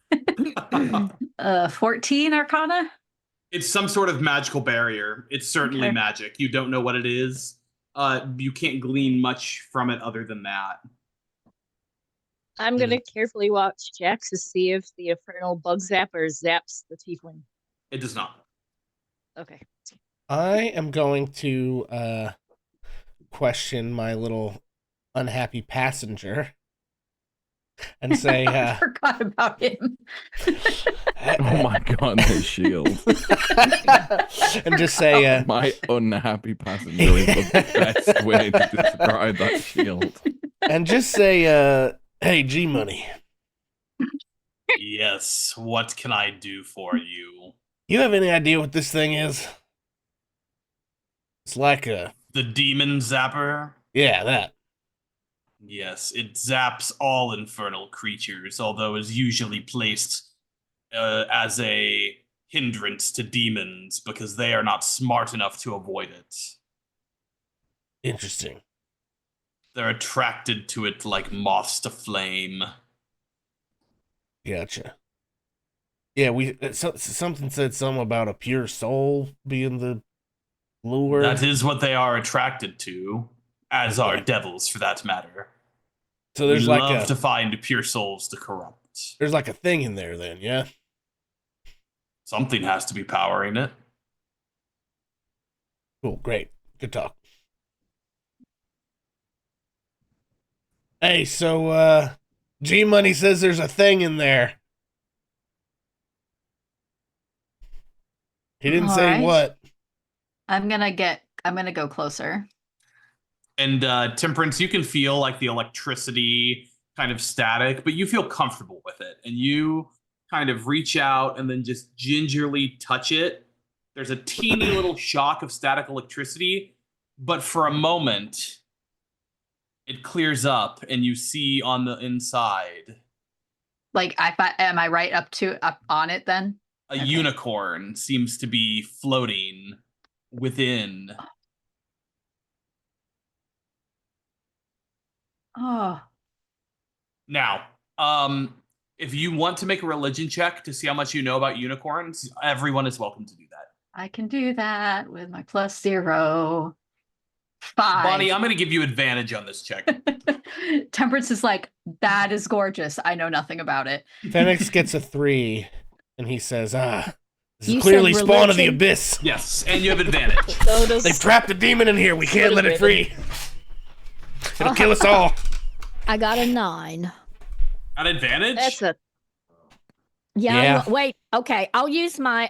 14 Arcana? It's some sort of magical barrier. It's certainly magic. You don't know what it is. You can't glean much from it other than that. I'm gonna carefully watch Jax to see if the infernal bug zapper zaps the tiefling. It does not. Okay. I am going to question my little unhappy passenger and say, I forgot about him. Oh my god, the shield. and just say, my unhappy passenger is the best way to describe that shield. And just say, hey, G-Money. Yes, what can I do for you? You have any idea what this thing is? It's like a... The demon zapper? Yeah, that. Yes, it zaps all infernal creatures, although is usually placed as a hindrance to demons because they are not smart enough to avoid it. Interesting. They're attracted to it like moths to flame. Gotcha. Yeah, something said something about a pure soul being the lure. That is what they are attracted to, as are devils for that matter. So there's we love to find pure souls to corrupt. There's like a thing in there then, yeah? Something has to be powering it. Cool, great. Good talk. Hey, so G-Money says there's a thing in there. He didn't say what. I'm gonna go closer. And Temperance, you can feel like the electricity kind of static, but you feel comfortable with it. And you kind of reach out and then just gingerly touch it. There's a teeny little shock of static electricity, but for a moment, it clears up and you see on the inside. Like, am I right up on it then? A unicorn seems to be floating within. Oh. Now, if you want to make a religion check to see how much you know about unicorns, everyone is welcome to do that. I can do that with my +0. 5. Bonnie, I'm going to give you advantage on this check. Temperance is like, that is gorgeous. I know nothing about it. Phoenix gets a 3, and he says, this is clearly spawn of the abyss. Yes, and you have advantage. They've trapped a demon in here. We can't let it free. It'll kill us all. I got a 9. An advantage? That's a Yeah. Wait. Okay. I'll use my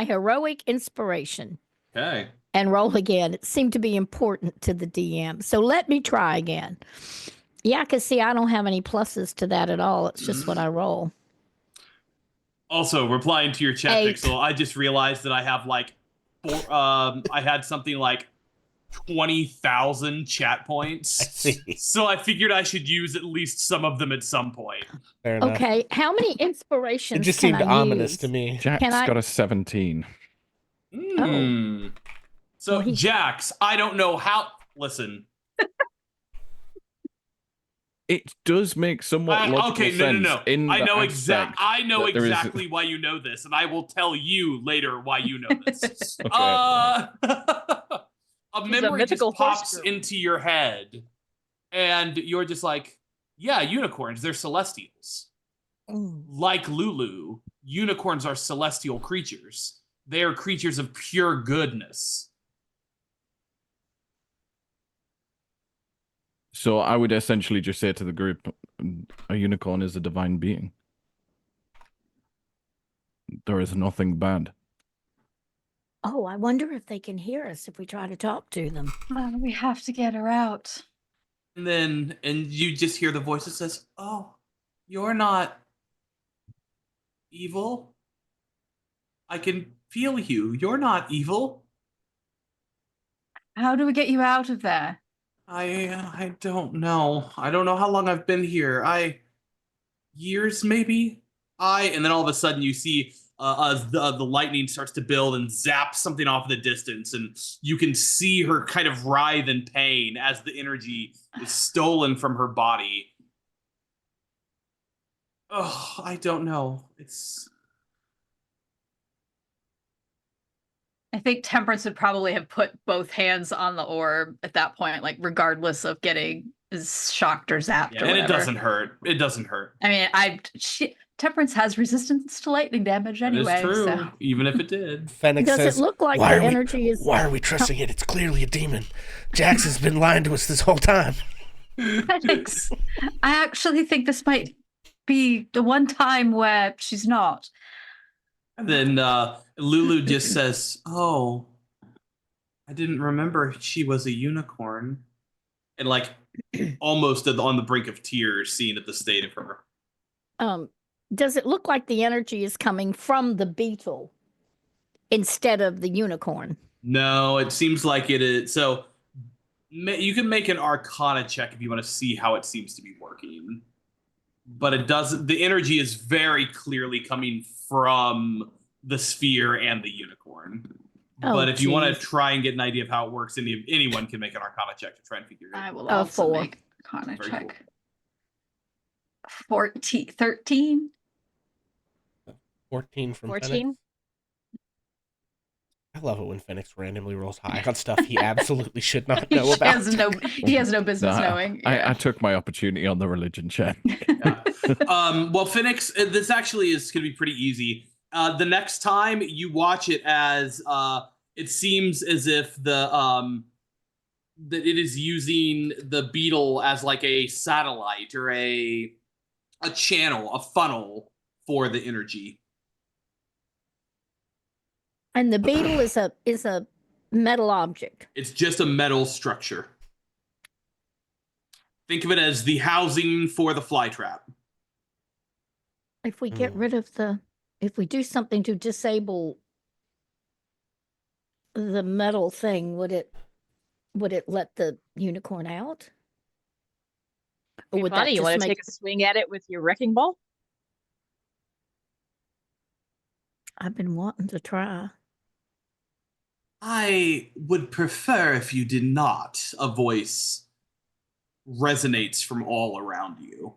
heroic inspiration. Okay. And roll again. It seemed to be important to the DM. So let me try again. Yeah, because see, I don't have any pluses to that at all. It's just what I roll. Also, replying to your chat, 8. Pixel, I just realized that I have like I had something like 20,000 chat points. I see. So I figured I should use at least some of them at some point. Fair enough. Okay. How many inspirations? It just can seemed I ominous use? to me. Jack's got a 17. Oh. So, Well, Jax, I don't know how. Listen. It does make somewhat logical sense. No. In I know that there is- exactly why you know this, and I will tell you later why you know this. Okay. A memory just mythical pops horse into your head, and you're just like, yeah, unicorns, they're celestials. Like Lulu, unicorns are celestial creatures. They are creatures of pure goodness. So I would essentially just say to the group, a unicorn is a divine being. There is nothing bad. Oh, I wonder if they can hear us if we try to talk to them. We have to get her out. And you just hear the voice that says, "Oh, you're not evil. I can feel you. You're not evil." How do we get you out of there? I don't know. I don't know how long I've been here. Years maybe. And then all of a sudden you see the lightning starts to build and zaps something off in the distance, and you can see her kind of writhe in pain as the energy is stolen from her body. Oh, I don't know. I think Temperance would probably have put both hands on the orb at that point, like regardless of getting shocked or zapped or and whatever. it doesn't hurt. It doesn't hurt. I mean, Temperance has resistance to lightning damage anyway. That is true, So. even if it did. Fennec Does says, it look like why the are energy is... Why are we trusting it? It's clearly a demon. Jax has been lying to us this whole time. Thanks. I actually think this might be the one time where she's not. And then Lulu just says, "Oh, I didn't remember she was a unicorn." And like almost on the brink of tears, seeing at the state of her. Does it look like the energy is coming from the beetle instead of the unicorn? No, it seems like it is. So you can make an Arcana check if you want to see how it seems to be working. But it doesn't. The energy is very clearly coming from the sphere and the unicorn. But if you want to try and get an idea of how it works, anyone can make an Arcana check to try and figure it out. I will also 4. make an Arcana Very check. Cool. 13. 14 from 14. Fennec. I love it when Fennec randomly rolls high on stuff he absolutely should not know about. He has no business knowing. I took my opportunity on the religion check. Yeah. Well, Phoenix, this actually is going to be pretty easy. The next time you watch it, as it seems as if that it is using the beetle as like a satellite or a channel, a funnel for the energy. And the beetle is a metal object. It's just a metal structure. Think of it as the housing for the fly trap. If we get rid of if we do something to disable the metal thing, would it let the unicorn out? Or would that Bonnie, you just want to make... take a swing at it with your wrecking ball? I've been wanting to try. I would prefer if you did not. A voice resonates from all around you.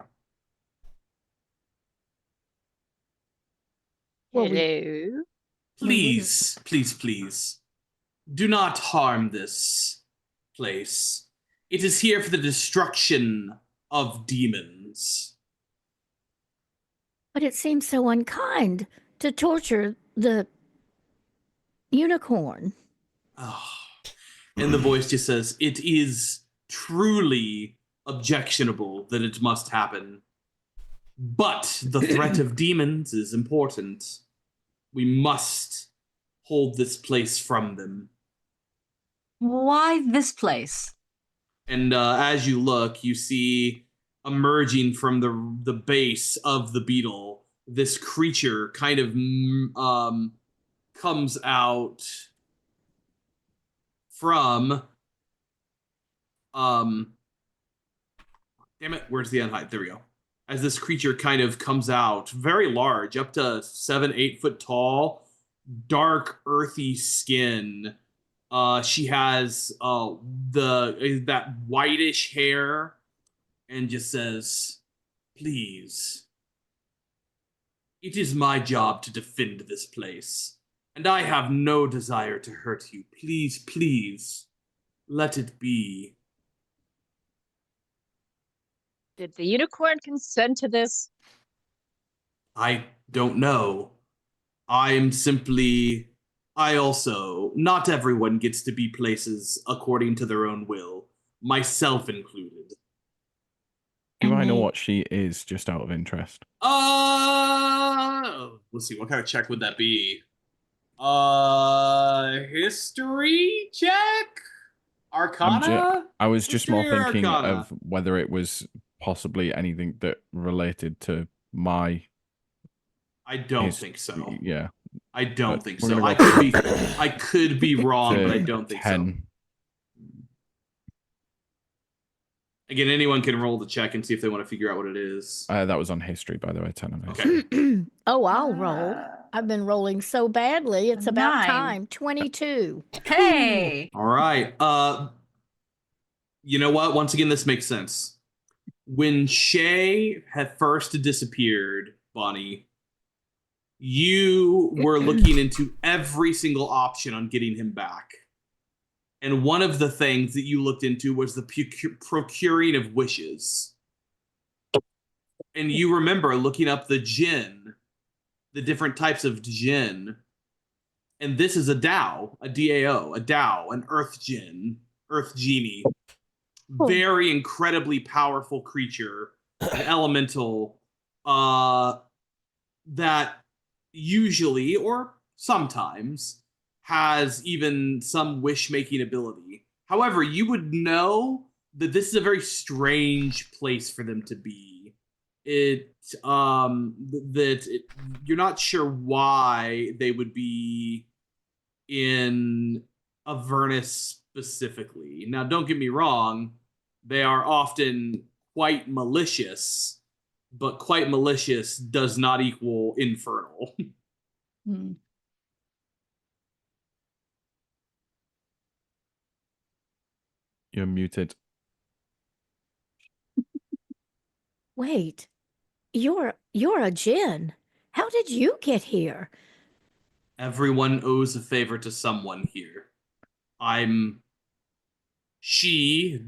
Well, Hello. Please, please, please, do not harm this place. It is here for the destruction of demons. But it seems so unkind to torture the unicorn. Oh. And the voice just says, "It is truly objectionable that it must happen. But the threat of demons is important. We must hold this place from them." Why this place? And as you look, you see emerging from the base of the beetle, this creature kind of comes out from damn it, where's the unhide? There we go. As this creature kind of comes out, very large, up to 7-8 foot tall, dark, earthy skin. She has that whitish hair, and just says, "Please, it is my job to defend this place, and I have no desire to hurt you. Please, please, let it be." Did the unicorn consent to this? I don't know. Not everyone gets to be places according to their own will, myself included. Do I know they- what she is, just out of interest? Let's see. What kind of check would that be? History check? Arcana? I was just more History or thinking Arcana? of whether it was possibly anything that related to my. I don't think so. Yeah. I don't But think we're so. gonna I go could be I could be wrong, but I don't think so. 10. Again, anyone can roll the check and see if they want to figure out what it is. That was on history, by the way. 10 on history. Okay. Oh, I'll roll. I've been rolling so badly. It's about 9. time. 22. Hey. All right. You know what? Once again, this makes sense. When Shay had first disappeared, Bonnie, you were looking into every single option on getting him back. And one of the things that you looked into was the procuring of wishes. And you remember looking up the djinn, the different types of djinn. And this is a DAO, a DAO, a DAO, an earth djinn, earth genie. Very incredibly powerful creature, an elemental that usually or sometimes has even some wish-making ability. However, you would know that this is a very strange place for them to be. You're not sure why they would be in Avernus specifically. Now, don't get me wrong, they are often quite malicious, but quite malicious does not equal infernal. Hmm. You're muted. Wait, you're a djinn. How did you get here? Everyone owes a favor to someone here. She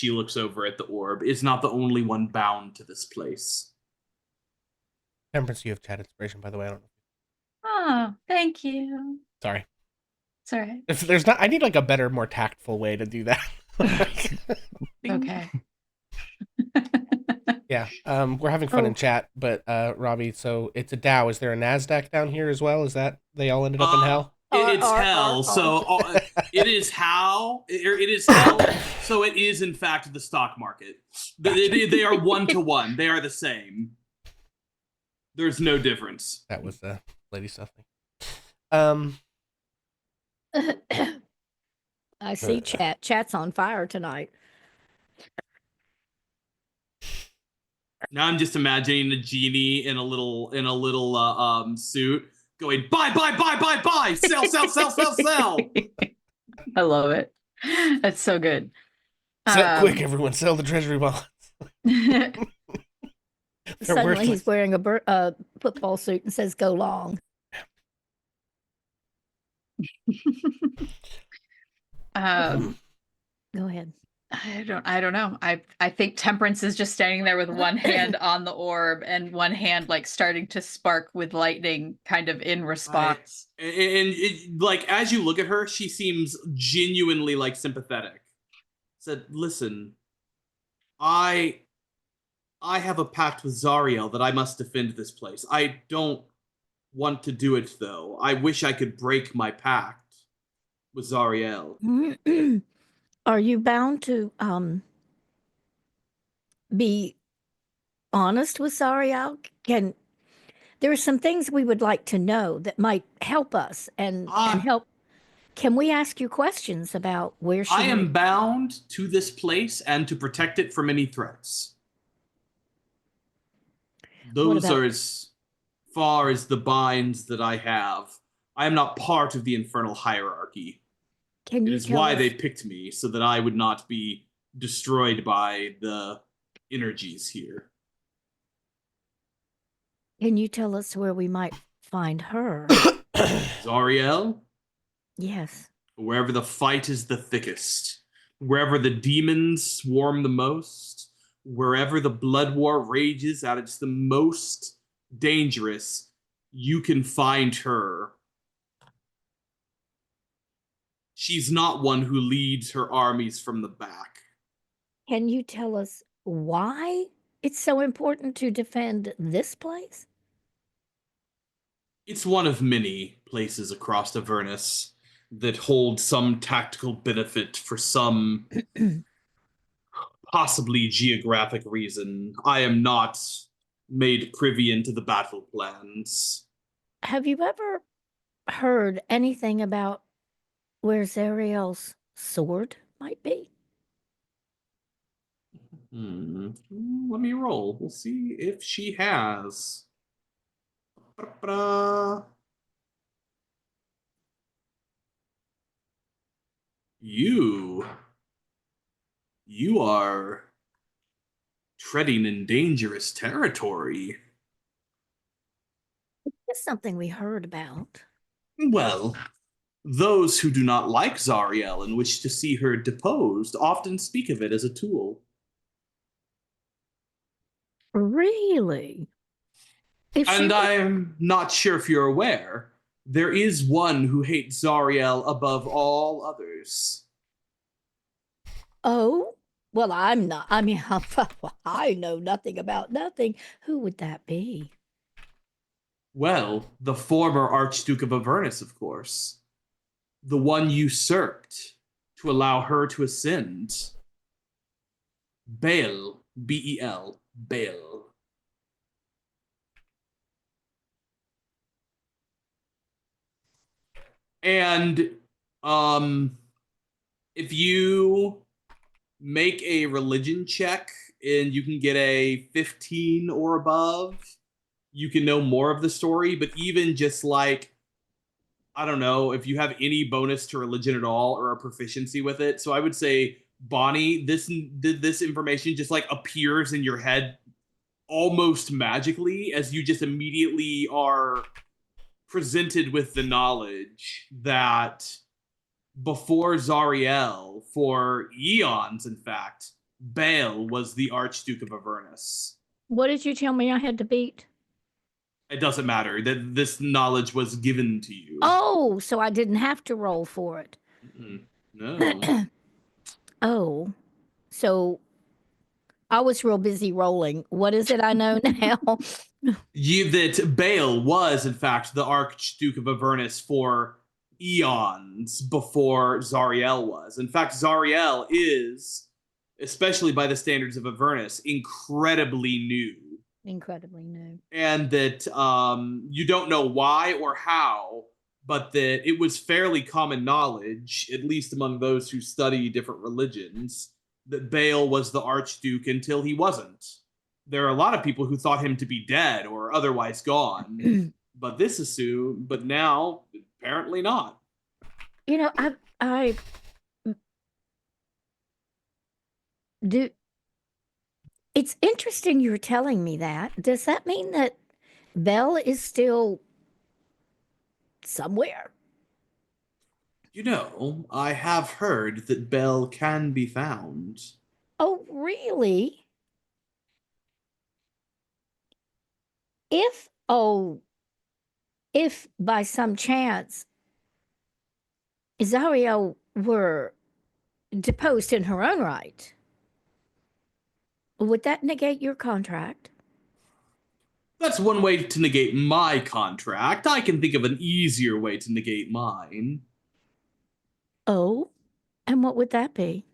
looks over at the orb, is not the only one bound to this place. Temperance, you have chat inspiration, by the way. I don't know. Oh, thank you. Sorry. It's all right. If there's not, I need like a better, more tactful way to do that. Okay. Yeah. We're having fun in chat, but Robbie, so it's a DAO. Is there a NASDAQ down here as well? Is that they all ended up in hell? It's hell. So it is how it is hell. So it is in fact the stock market. They are 1-to-1. They are the same. There's no difference. That was Lady Stuffing. I see chat. Chat's on fire tonight. Now I'm just imagining a genie in a little suit going buy, sell. I love it. That's so good. Sell quick, everyone! Sell the treasury bonds. Suddenly, worthless. he's wearing a football suit and says, "Go long." Go ahead. I don't know. I think Temperance is just standing there with one hand on the orb and one hand like starting to spark with lightning kind of in response. And like as you look at her, she seems genuinely like sympathetic. Said, "Listen, I have a pact with Zariel that I must defend this place. I don't want to do it though. I wish I could break my pact with Zariel." Are you bound to be honest with Zariel? There are some things we would like to know that might help us and help. Can we ask you questions about where she? I am bound to this place and to protect it from any threats. Those are as far as the binds that I have. I am not part of the infernal hierarchy. Can you It is tell why us, they picked me, so that I would not be destroyed by the energies here. Can you tell us where we might find her? Zariel, Yes. wherever the fight is the thickest, wherever the demons swarm the most, wherever the blood war rages at its the most dangerous, you can find her. She's not one who leads her armies from the back. Can you tell us why it's so important to defend this place? It's one of many places across Avernus that hold some tactical benefit for some possibly geographic reason. I am not made privy into the battle plans. Have you ever heard anything about where Zariel's sword might be? Let me roll. We'll see if she has. Ba-da-ba-da. You are treading in dangerous territory. It's something we heard about. Well, those who do not like Zariel and wish to see her deposed often speak of it as a tool. Really? If she And were- I'm not sure if you're aware, there is one who hates Zariel above all others. Oh, well, I'm not. I mean, I know nothing about nothing. Who would that be? Well, the former Archduke of Avernus, of course. The one usurped to allow her to ascend. Bael, B-E-L, Bael. And if you make a religion check and you can get a 15 or above, you can know more of the story. But even just like, I don't know, if you have any bonus to religion at all or a proficiency with it. So I would say, Bonnie, this information just like appears in your head almost magically as you just immediately are presented with the knowledge that before Zariel, for eons, in fact, Bael was the Archduke of Avernus. What did you tell me I had to beat? It doesn't matter that this knowledge was given to you. Oh, so I didn't have to roll for it. No. Oh, so I was real busy rolling. What is it I know now? That Bael was, in fact, the Archduke of Avernus for eons before Zariel was. In fact, Zariel is, especially by the standards of Avernus, incredibly new. Incredibly new. And that you don't know why or how, but that it was fairly common knowledge, at least among those who study different religions, that Bael was the Archduke until he wasn't. There are a lot of people who thought him to be dead or otherwise gone, but now apparently not. You know, I do. It's interesting you're telling me that. Does that mean that Belle is still somewhere? You know, I have heard that Bel can be found. Oh, really? If by some chance Zariel were deposed in her own right, would that negate your contract? That's one way to negate my contract. I can think of an easier way to negate mine. Oh, and what would that be?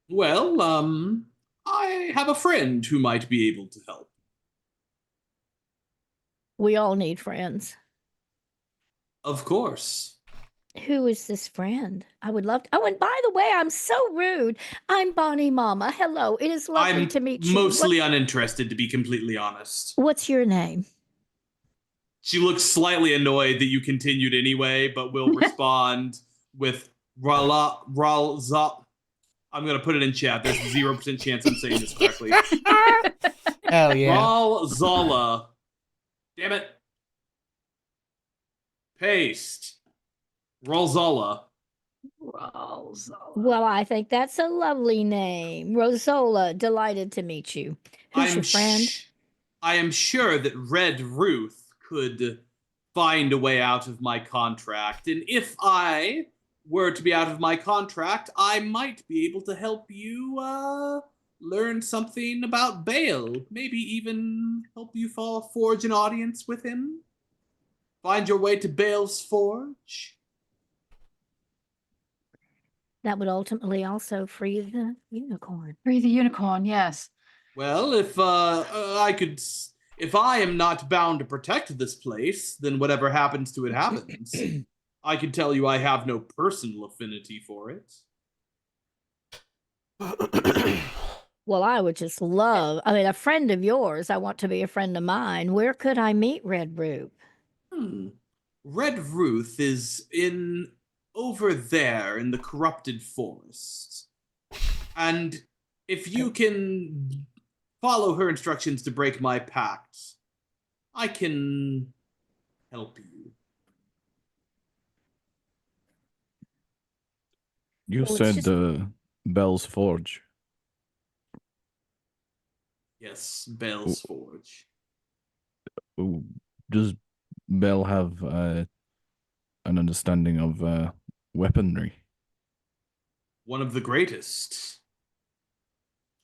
Well, I have a friend who might be able to help. We all need friends. Of course. Who is this friend? I would love to. Oh, and by the way, I'm so rude. I'm Bonnie Mama. Hello. It is lovely I'm to meet you. mostly uninterested, to be completely honest. What's your name? She looks slightly annoyed that you continued anyway, but will respond with Ralza. I'm going to put it in chat. There's a 0% chance I'm saying this correctly. Hell yeah. Ralzala. Damn it. Paste. Ralzala. Well, I think that's a lovely name. Rosola, delighted to meet you. Who's your friend? I am sure that Red Ruth could find a way out of my contract. And if I were to be out of my contract, I might be able to help you learn something about Bale. Maybe even help you forge an audience with him. Find your way to Bale's forge. That would ultimately also free the unicorn. Free the unicorn, yes. Well, if if I am not bound to protect this place, then whatever happens to it happens. I can tell you I have no personal affinity for it. Well, I would just love, a friend of yours. I want to be a friend of mine. Where could I meet Red Root? Red Ruth is over there in the corrupted forest. And if you can follow her instructions to break my pact, I can help you. You Well, said Bell's Forge. Yes, Bell's Forge. Ooh, does Bell have an understanding of weaponry? One of the greatest.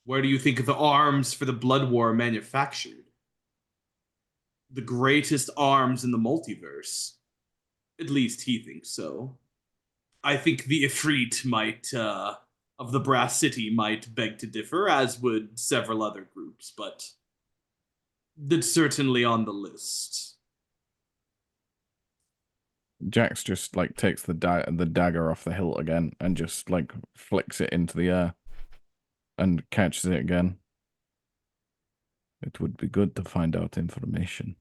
Where do you think the arms for the Blood War are manufactured? The greatest arms in the multiverse. At least he thinks so. I think the Ifrit of the Brass City might beg to differ, as would several other groups, but that's certainly on the list. Jax just takes the dagger off the hilt again and just flicks it into the air and catches it again. It would be good to find out information.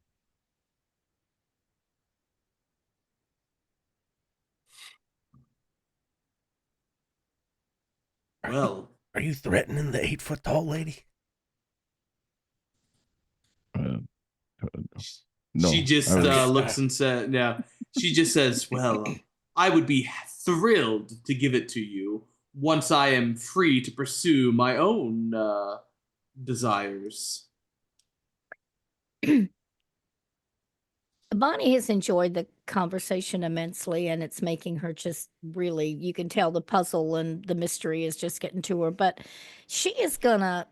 Well, are you threatening the 8-foot-tall lady? No, she just looks and says, "Yeah." She just says, "Well, I would be thrilled to give it to you once I am free to pursue my own desires." Bonnie has enjoyed the conversation immensely, and it's making her just really, you can tell the puzzle and the mystery is just getting to her. But she is gonna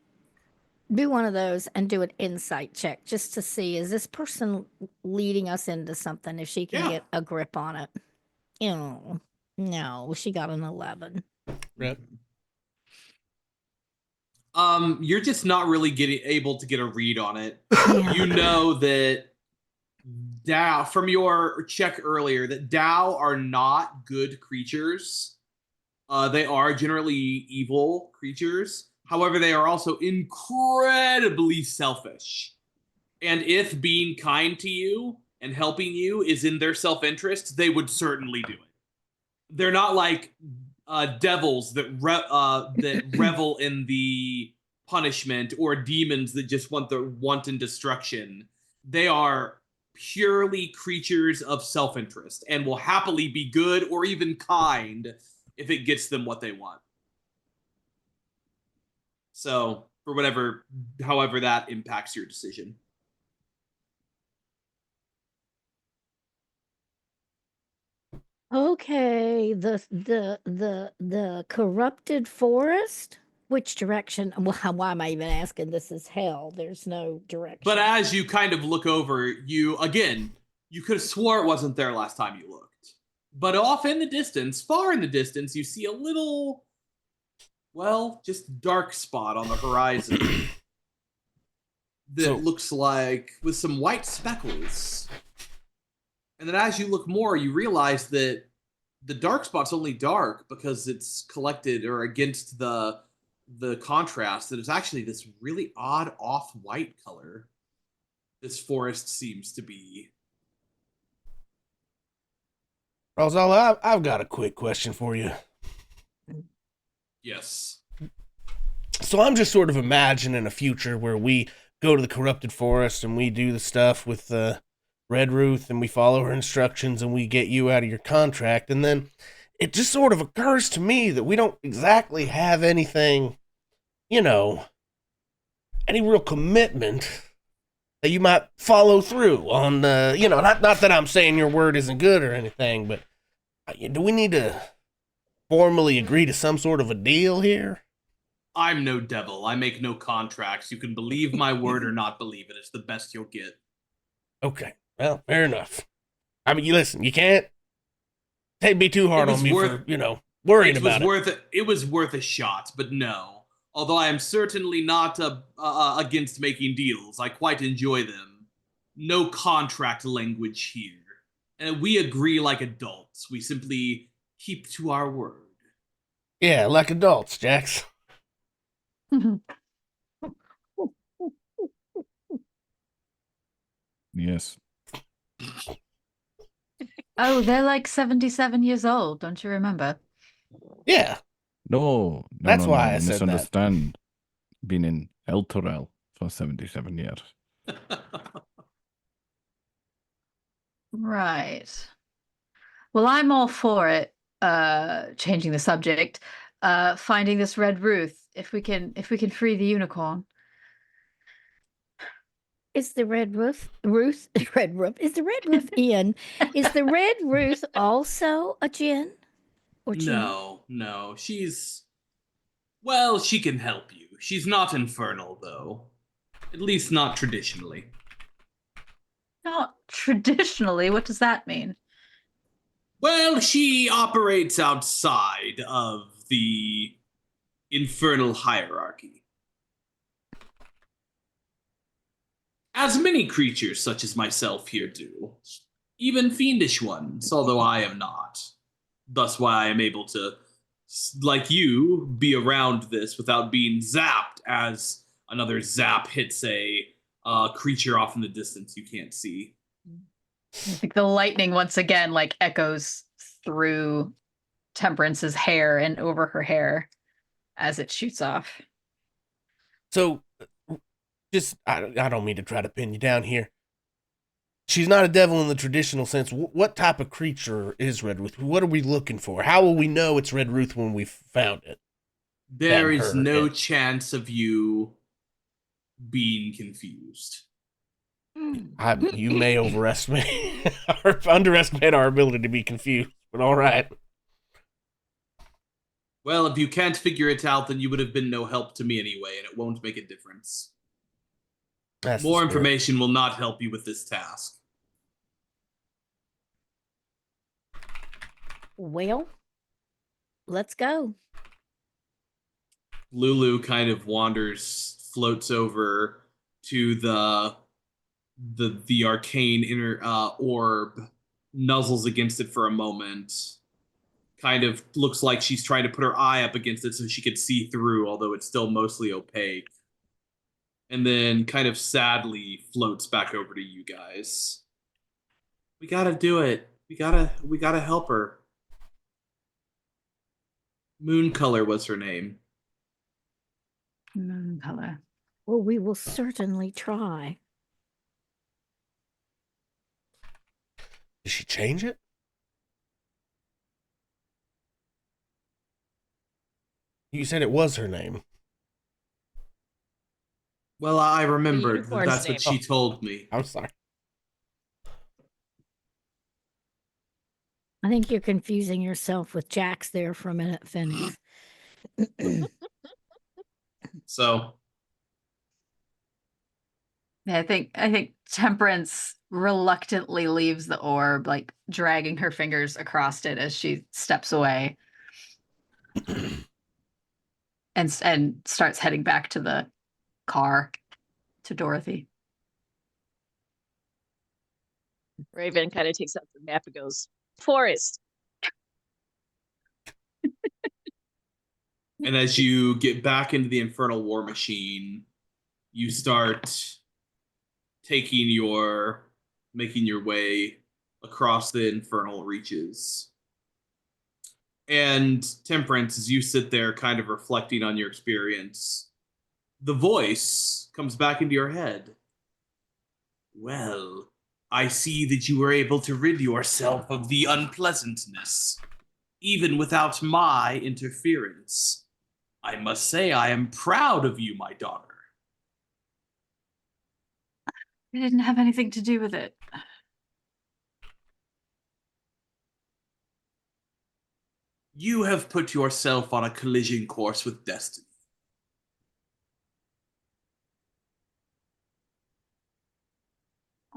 do one of those and do an insight check just to see, is this person leading us into something, if she can get a grip on it. No, she got an 11. Rip. You're just not really able to get a read on it. Yeah. You know that Dao, from your check earlier, that Dao are not good creatures. They are generally evil creatures. However, they are also incredibly selfish. And if being kind to you and helping you is in their self-interest, they would certainly do it. They're not like devils that revel in the punishment, or demons that just want the wanton destruction. They are purely creatures of self-interest and will happily be good or even kind if it gets them what they want. So, for however that impacts your decision. Okay, the corrupted forest. Which direction? Well, why am I even asking? This is hell. There's no direction. But as you kind of look over, you could have swore it wasn't there last time you looked. But off in the distance, far in the distance, you see a little, just dark spot on the horizon that looks like with some white speckles. And then as you look more, you realize that the dark spot's only dark because it's collected or against the contrast, that it's actually this really odd off-white color this forest seems to be. Rosal, I've got a quick question for you. Yes. So I'm just sort of imagining a future where we go to the corrupted forest and we do the stuff with Red Ruth and we follow her instructions and we get you out of your contract, and then it just sort of occurs to me that we don't exactly have anything, any real commitment that you might follow through on, not that I'm saying your word isn't good or anything, but do we need to formally agree to some sort of a deal here? I'm no devil. I make no contracts. You can believe my word or not believe it. It's the best you'll get. Okay, well, fair enough. I mean, you listen, you can't be too hard on me for, worrying about it. It was worth a shot, but no. Although I am certainly not against making deals. I quite enjoy them. No contract language here. And we agree like adults. We simply keep to our word. Yeah, like adults, Jax. Yes. Oh, they're like 77 years old, don't you remember? Yeah, No, That's no, why I you said that. misunderstand. Been in El Torel for 77 years. Right. Well, I'm all for it, changing the subject, finding this Red Ruth, if we can free the unicorn. Is the Red Ruth, Red Ruth, is the Red Ruth Inn? Is the Red Ruth also a djinn? Or djinn? No. Well, she can help you. She's not infernal, though. At least not traditionally. Not traditionally, what does that mean? Well, she operates outside of the infernal hierarchy. As many creatures such as myself here do. Even fiendish ones, although I am not. Thus why I am able to, like you, be around this without being zapped as another zap hits a creature off in the distance you can't see. Like the lightning once again like echoes through Temperance's hair and over her hair as it shoots off. So, I don't mean to try to pin you down here. She's not a devil in the traditional sense. What type of creature is Red Ruth? What are we looking for? How will we know it's Red Ruth when we found it? There is no chance of you being confused. You may overestimate or underestimate our ability to be confused, but all right. Well, if you can't figure it out, then you would have been no help to me anyway, and it won't make a difference. That's More information will not help you with this task. Well, let's go. Lulu kind of floats over to the arcane inner orb, nuzzles against it for a moment. Kind of looks like she's trying to put her eye up against it so she could see through, although it's still mostly opaque. And then kind of sadly floats back over to you guys. We gotta do it. We gotta help her. Mooncolor was her name. Mooncolor. Well, we will certainly try. Did she change it? You said it was her name. Well, I remembered unicorn's that's what name. she told me. I'm sorry. I think you're confusing yourself with Jax there for a minute, Phoenix. So Yeah, I think Temperance reluctantly leaves the orb, like dragging her fingers across it as she steps away. and starts heading back to the car to Dorothy. Raven kind of takes out the map and goes, forest. And as you get back into the infernal war machine, you start making your way across the infernal reaches. And Temperance, as you sit there kind of reflecting on your experience, the voice comes back into your head. Well, I see that you were able to rid yourself of the unpleasantness, even without my interference. I must say I am proud of you, my daughter. I didn't have anything to do with it. You have put yourself on a collision course with destiny.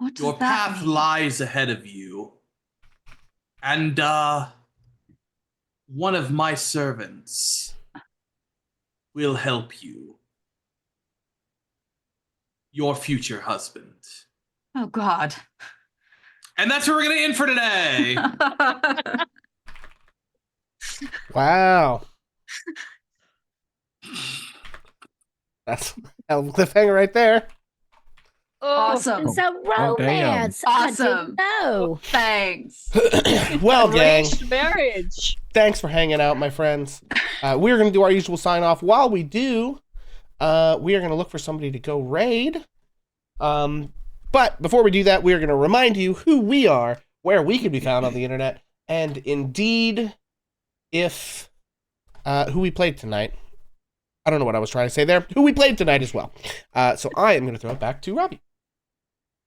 What does Your that path mean? lies ahead of you. And, one of my servants will help you. Your future husband. Oh God. And that's where we're going to end for today. Wow. That's a cliffhanger right there. Awesome. It's a Oh, damn. romance. I Awesome. didn't know. Thanks. Well, gang, Arranged marriage. thanks for hanging out, my friends. We're going to do our usual sign off. While we do, we are going to look for somebody to go raid. But before we do that, we are going to remind you who we are, where we can be found on the internet, and indeed, if who we played tonight. I don't know what I was trying to say there. Who we played tonight as well. So I am going to throw it back to Robbie.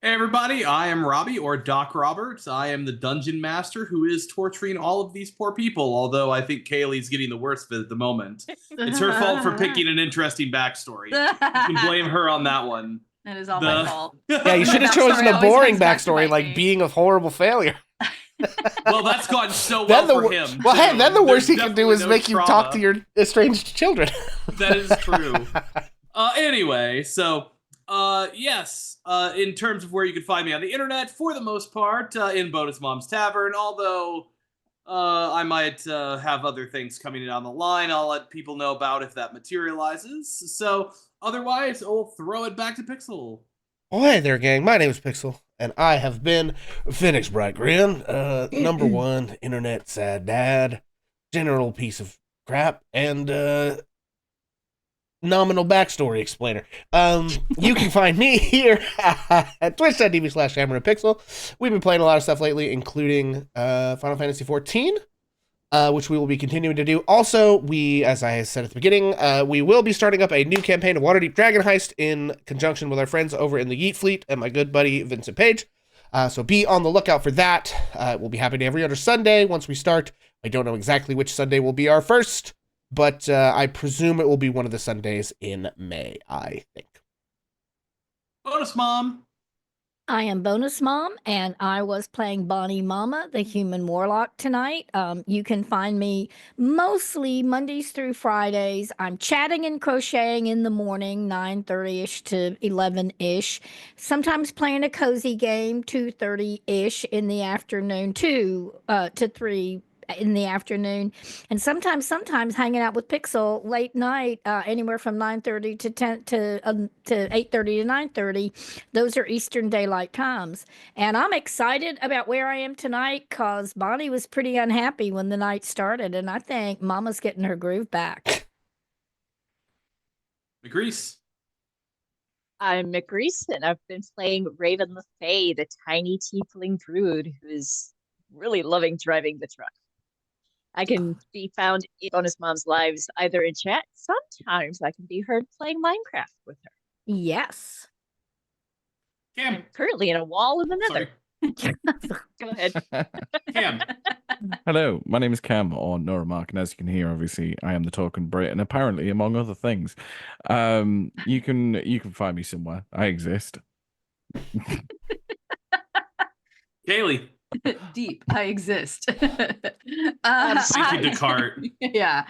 Hey everybody, I am Robbie, or DocRobert. I am the dungeon master who is torturing all of these poor people, although I think Kaylee's getting the worst of it at the moment. It's her fault for picking an interesting backstory. You can blame her on that one. It is all my The- fault. Yeah, you should have Backstory chosen a always boring comes back to backstory, bite like me. being a horrible failure. Well, that's gone so well for him. Well, hey, too. then the worst There's he can do definitely is no make you talk trauma. to your estranged children. That is true. Anyway, so yes, in terms of where you can find me on the internet, for the most part, in Bonus Mom's Tavern, although I might have other things coming down the line I'll let people know about if that materializes. So otherwise, I'll throw it back to Pixel. Oh, hey there, gang. My name is Pixel, and I have been Phoenix Brightgrin, #1 internet sad dad, general piece of crap, and nominal backstory explainer. You can find me here at twitch.tv/HammerandPixel. We've been playing a lot of stuff lately, including Final Fantasy XIV, which we will be continuing to do. Also, as I said at the beginning, we will be starting up a new campaign of Waterdeep Dragon Heist in conjunction with our friends over in the Yeet Fleet and my good buddy Vincent Page. So be on the lookout for that. We'll be happening every other Sunday once we start. I don't know exactly which Sunday will be our first, but I presume it will be one of the Sundays in May, I think. Bonus Mom. I am Bonus Mom, and I was playing Bonnie Mama, the human warlock, tonight. You can find me mostly Mondays through Fridays. I'm chatting and crocheting in the morning, 9:30-ish to 11-ish. Sometimes playing a cozy game, 2:30-ish in the afternoon, 2 to 3 in the afternoon, and sometimes hanging out with Pixel late night, anywhere from 9:30 to 10 to 8:30 to 9:30. Those are Eastern Daylight Times, and I'm excited about where I am tonight because Bonnie was pretty unhappy when the night started, and I think Mama's getting her groove back. McReese. I'm McReese, and I've been playing Raven LaFey, the tiny tiefling druid who is really loving driving the truck. I can be found in Bonus Mom's lives either in chat. Sometimes I can be heard playing Minecraft with her. Yes. Cam. I'm currently in a wall in the Sorry. nether. Go ahead. Cam. Hello, my name is Cam, or Noramark, and as you can hear, obviously, I am the token Brit, and apparently, among other things, you can find me somewhere. I exist. Kaylee. Deep. I exist. Thank you, Descartes. Yeah.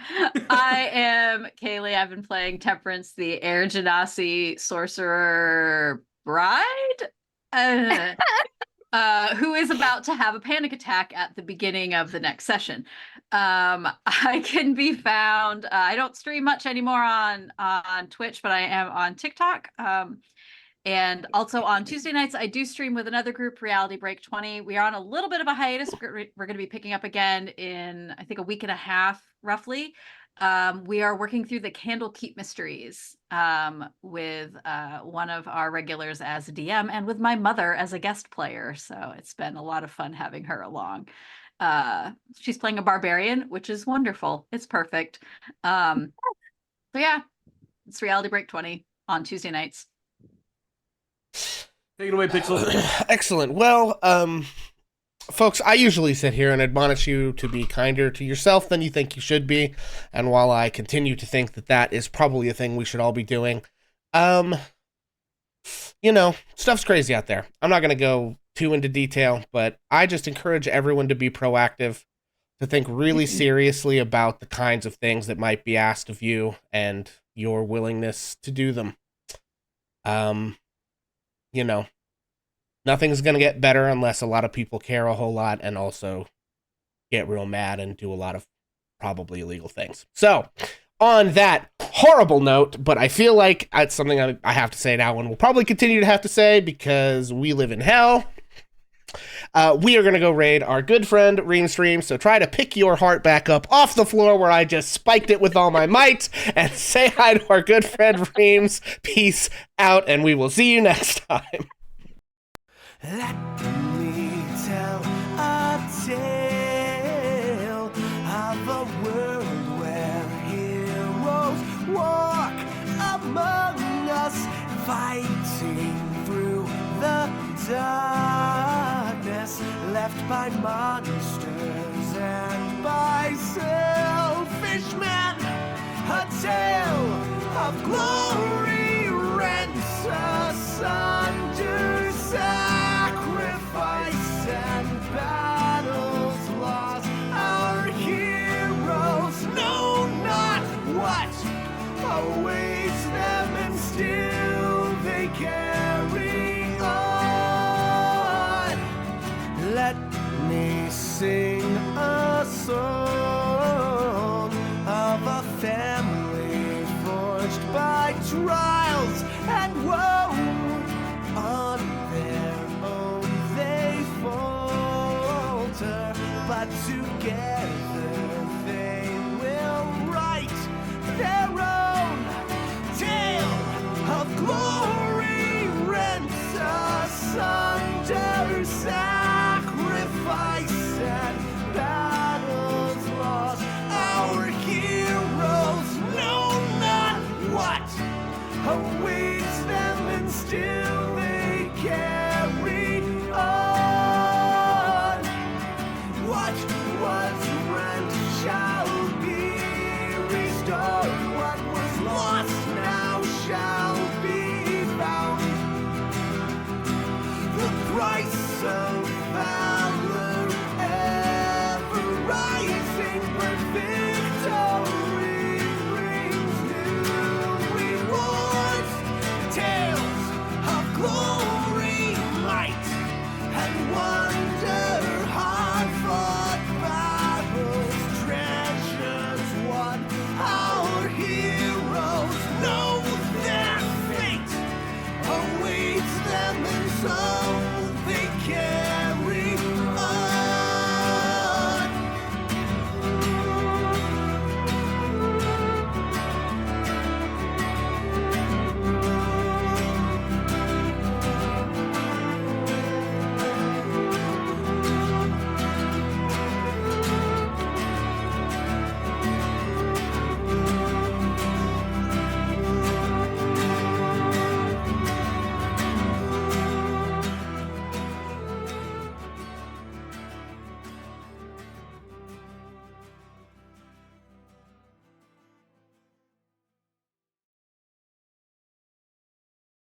I am Kaylee. I've been playing Temperance, the Air Genasi sorcerer bride, who is about to have a panic attack at the beginning of the next session. I can be found. I don't stream much anymore on Twitch, but I am on TikTok. And also on Tuesday nights, I do stream with another group, Reality Break 20. We are on a little bit of a hiatus. We're going to be picking up again in, I think, a week and a half, roughly. We are working through the Candlekeep Mysteries with one of our regulars as a DM and with my mother as a guest player. So it's been a lot of fun having her along. She's playing a barbarian, which is wonderful. It's perfect. So yeah, it's Reality Break 20 on Tuesday nights. Take it away, Pixel. Excellent. Well, folks, I usually sit here and admonish you to be kinder to yourself than you think you should be. And while I continue to think that that is probably a thing we should all be doing, you know, stuff's crazy out there. I'm not going to go too into detail, but I just encourage everyone to be proactive, to think really seriously about the kinds of things that might be asked of you and your willingness to do them. You know, nothing's going to get better unless a lot of people care a whole lot and also get real mad and do a lot of probably illegal things. So, on that horrible note, but I feel like it's something I have to say now and we'll probably continue to have to say because we live in hell. We are going to go raid our good friend Reamstream, so try to pick your heart back up off the floor where I just spiked it with all my might and say hi to our good friend Reams. Peace out, and we will see you next time. Let me tell a tale of a world where heroes walk among us, fighting through the darkness left by monsters and by selfish men. A tale of glory rents asunder, sacrifice and battles lost. Our heroes know not what awaits them, and still they carry on. Let me sing a song of a family forged by trials and woe. On their own they falter, but together they will write their own tale of glory rents asunder, sacrifice and battles lost. Our heroes know not what awaits them, and still they can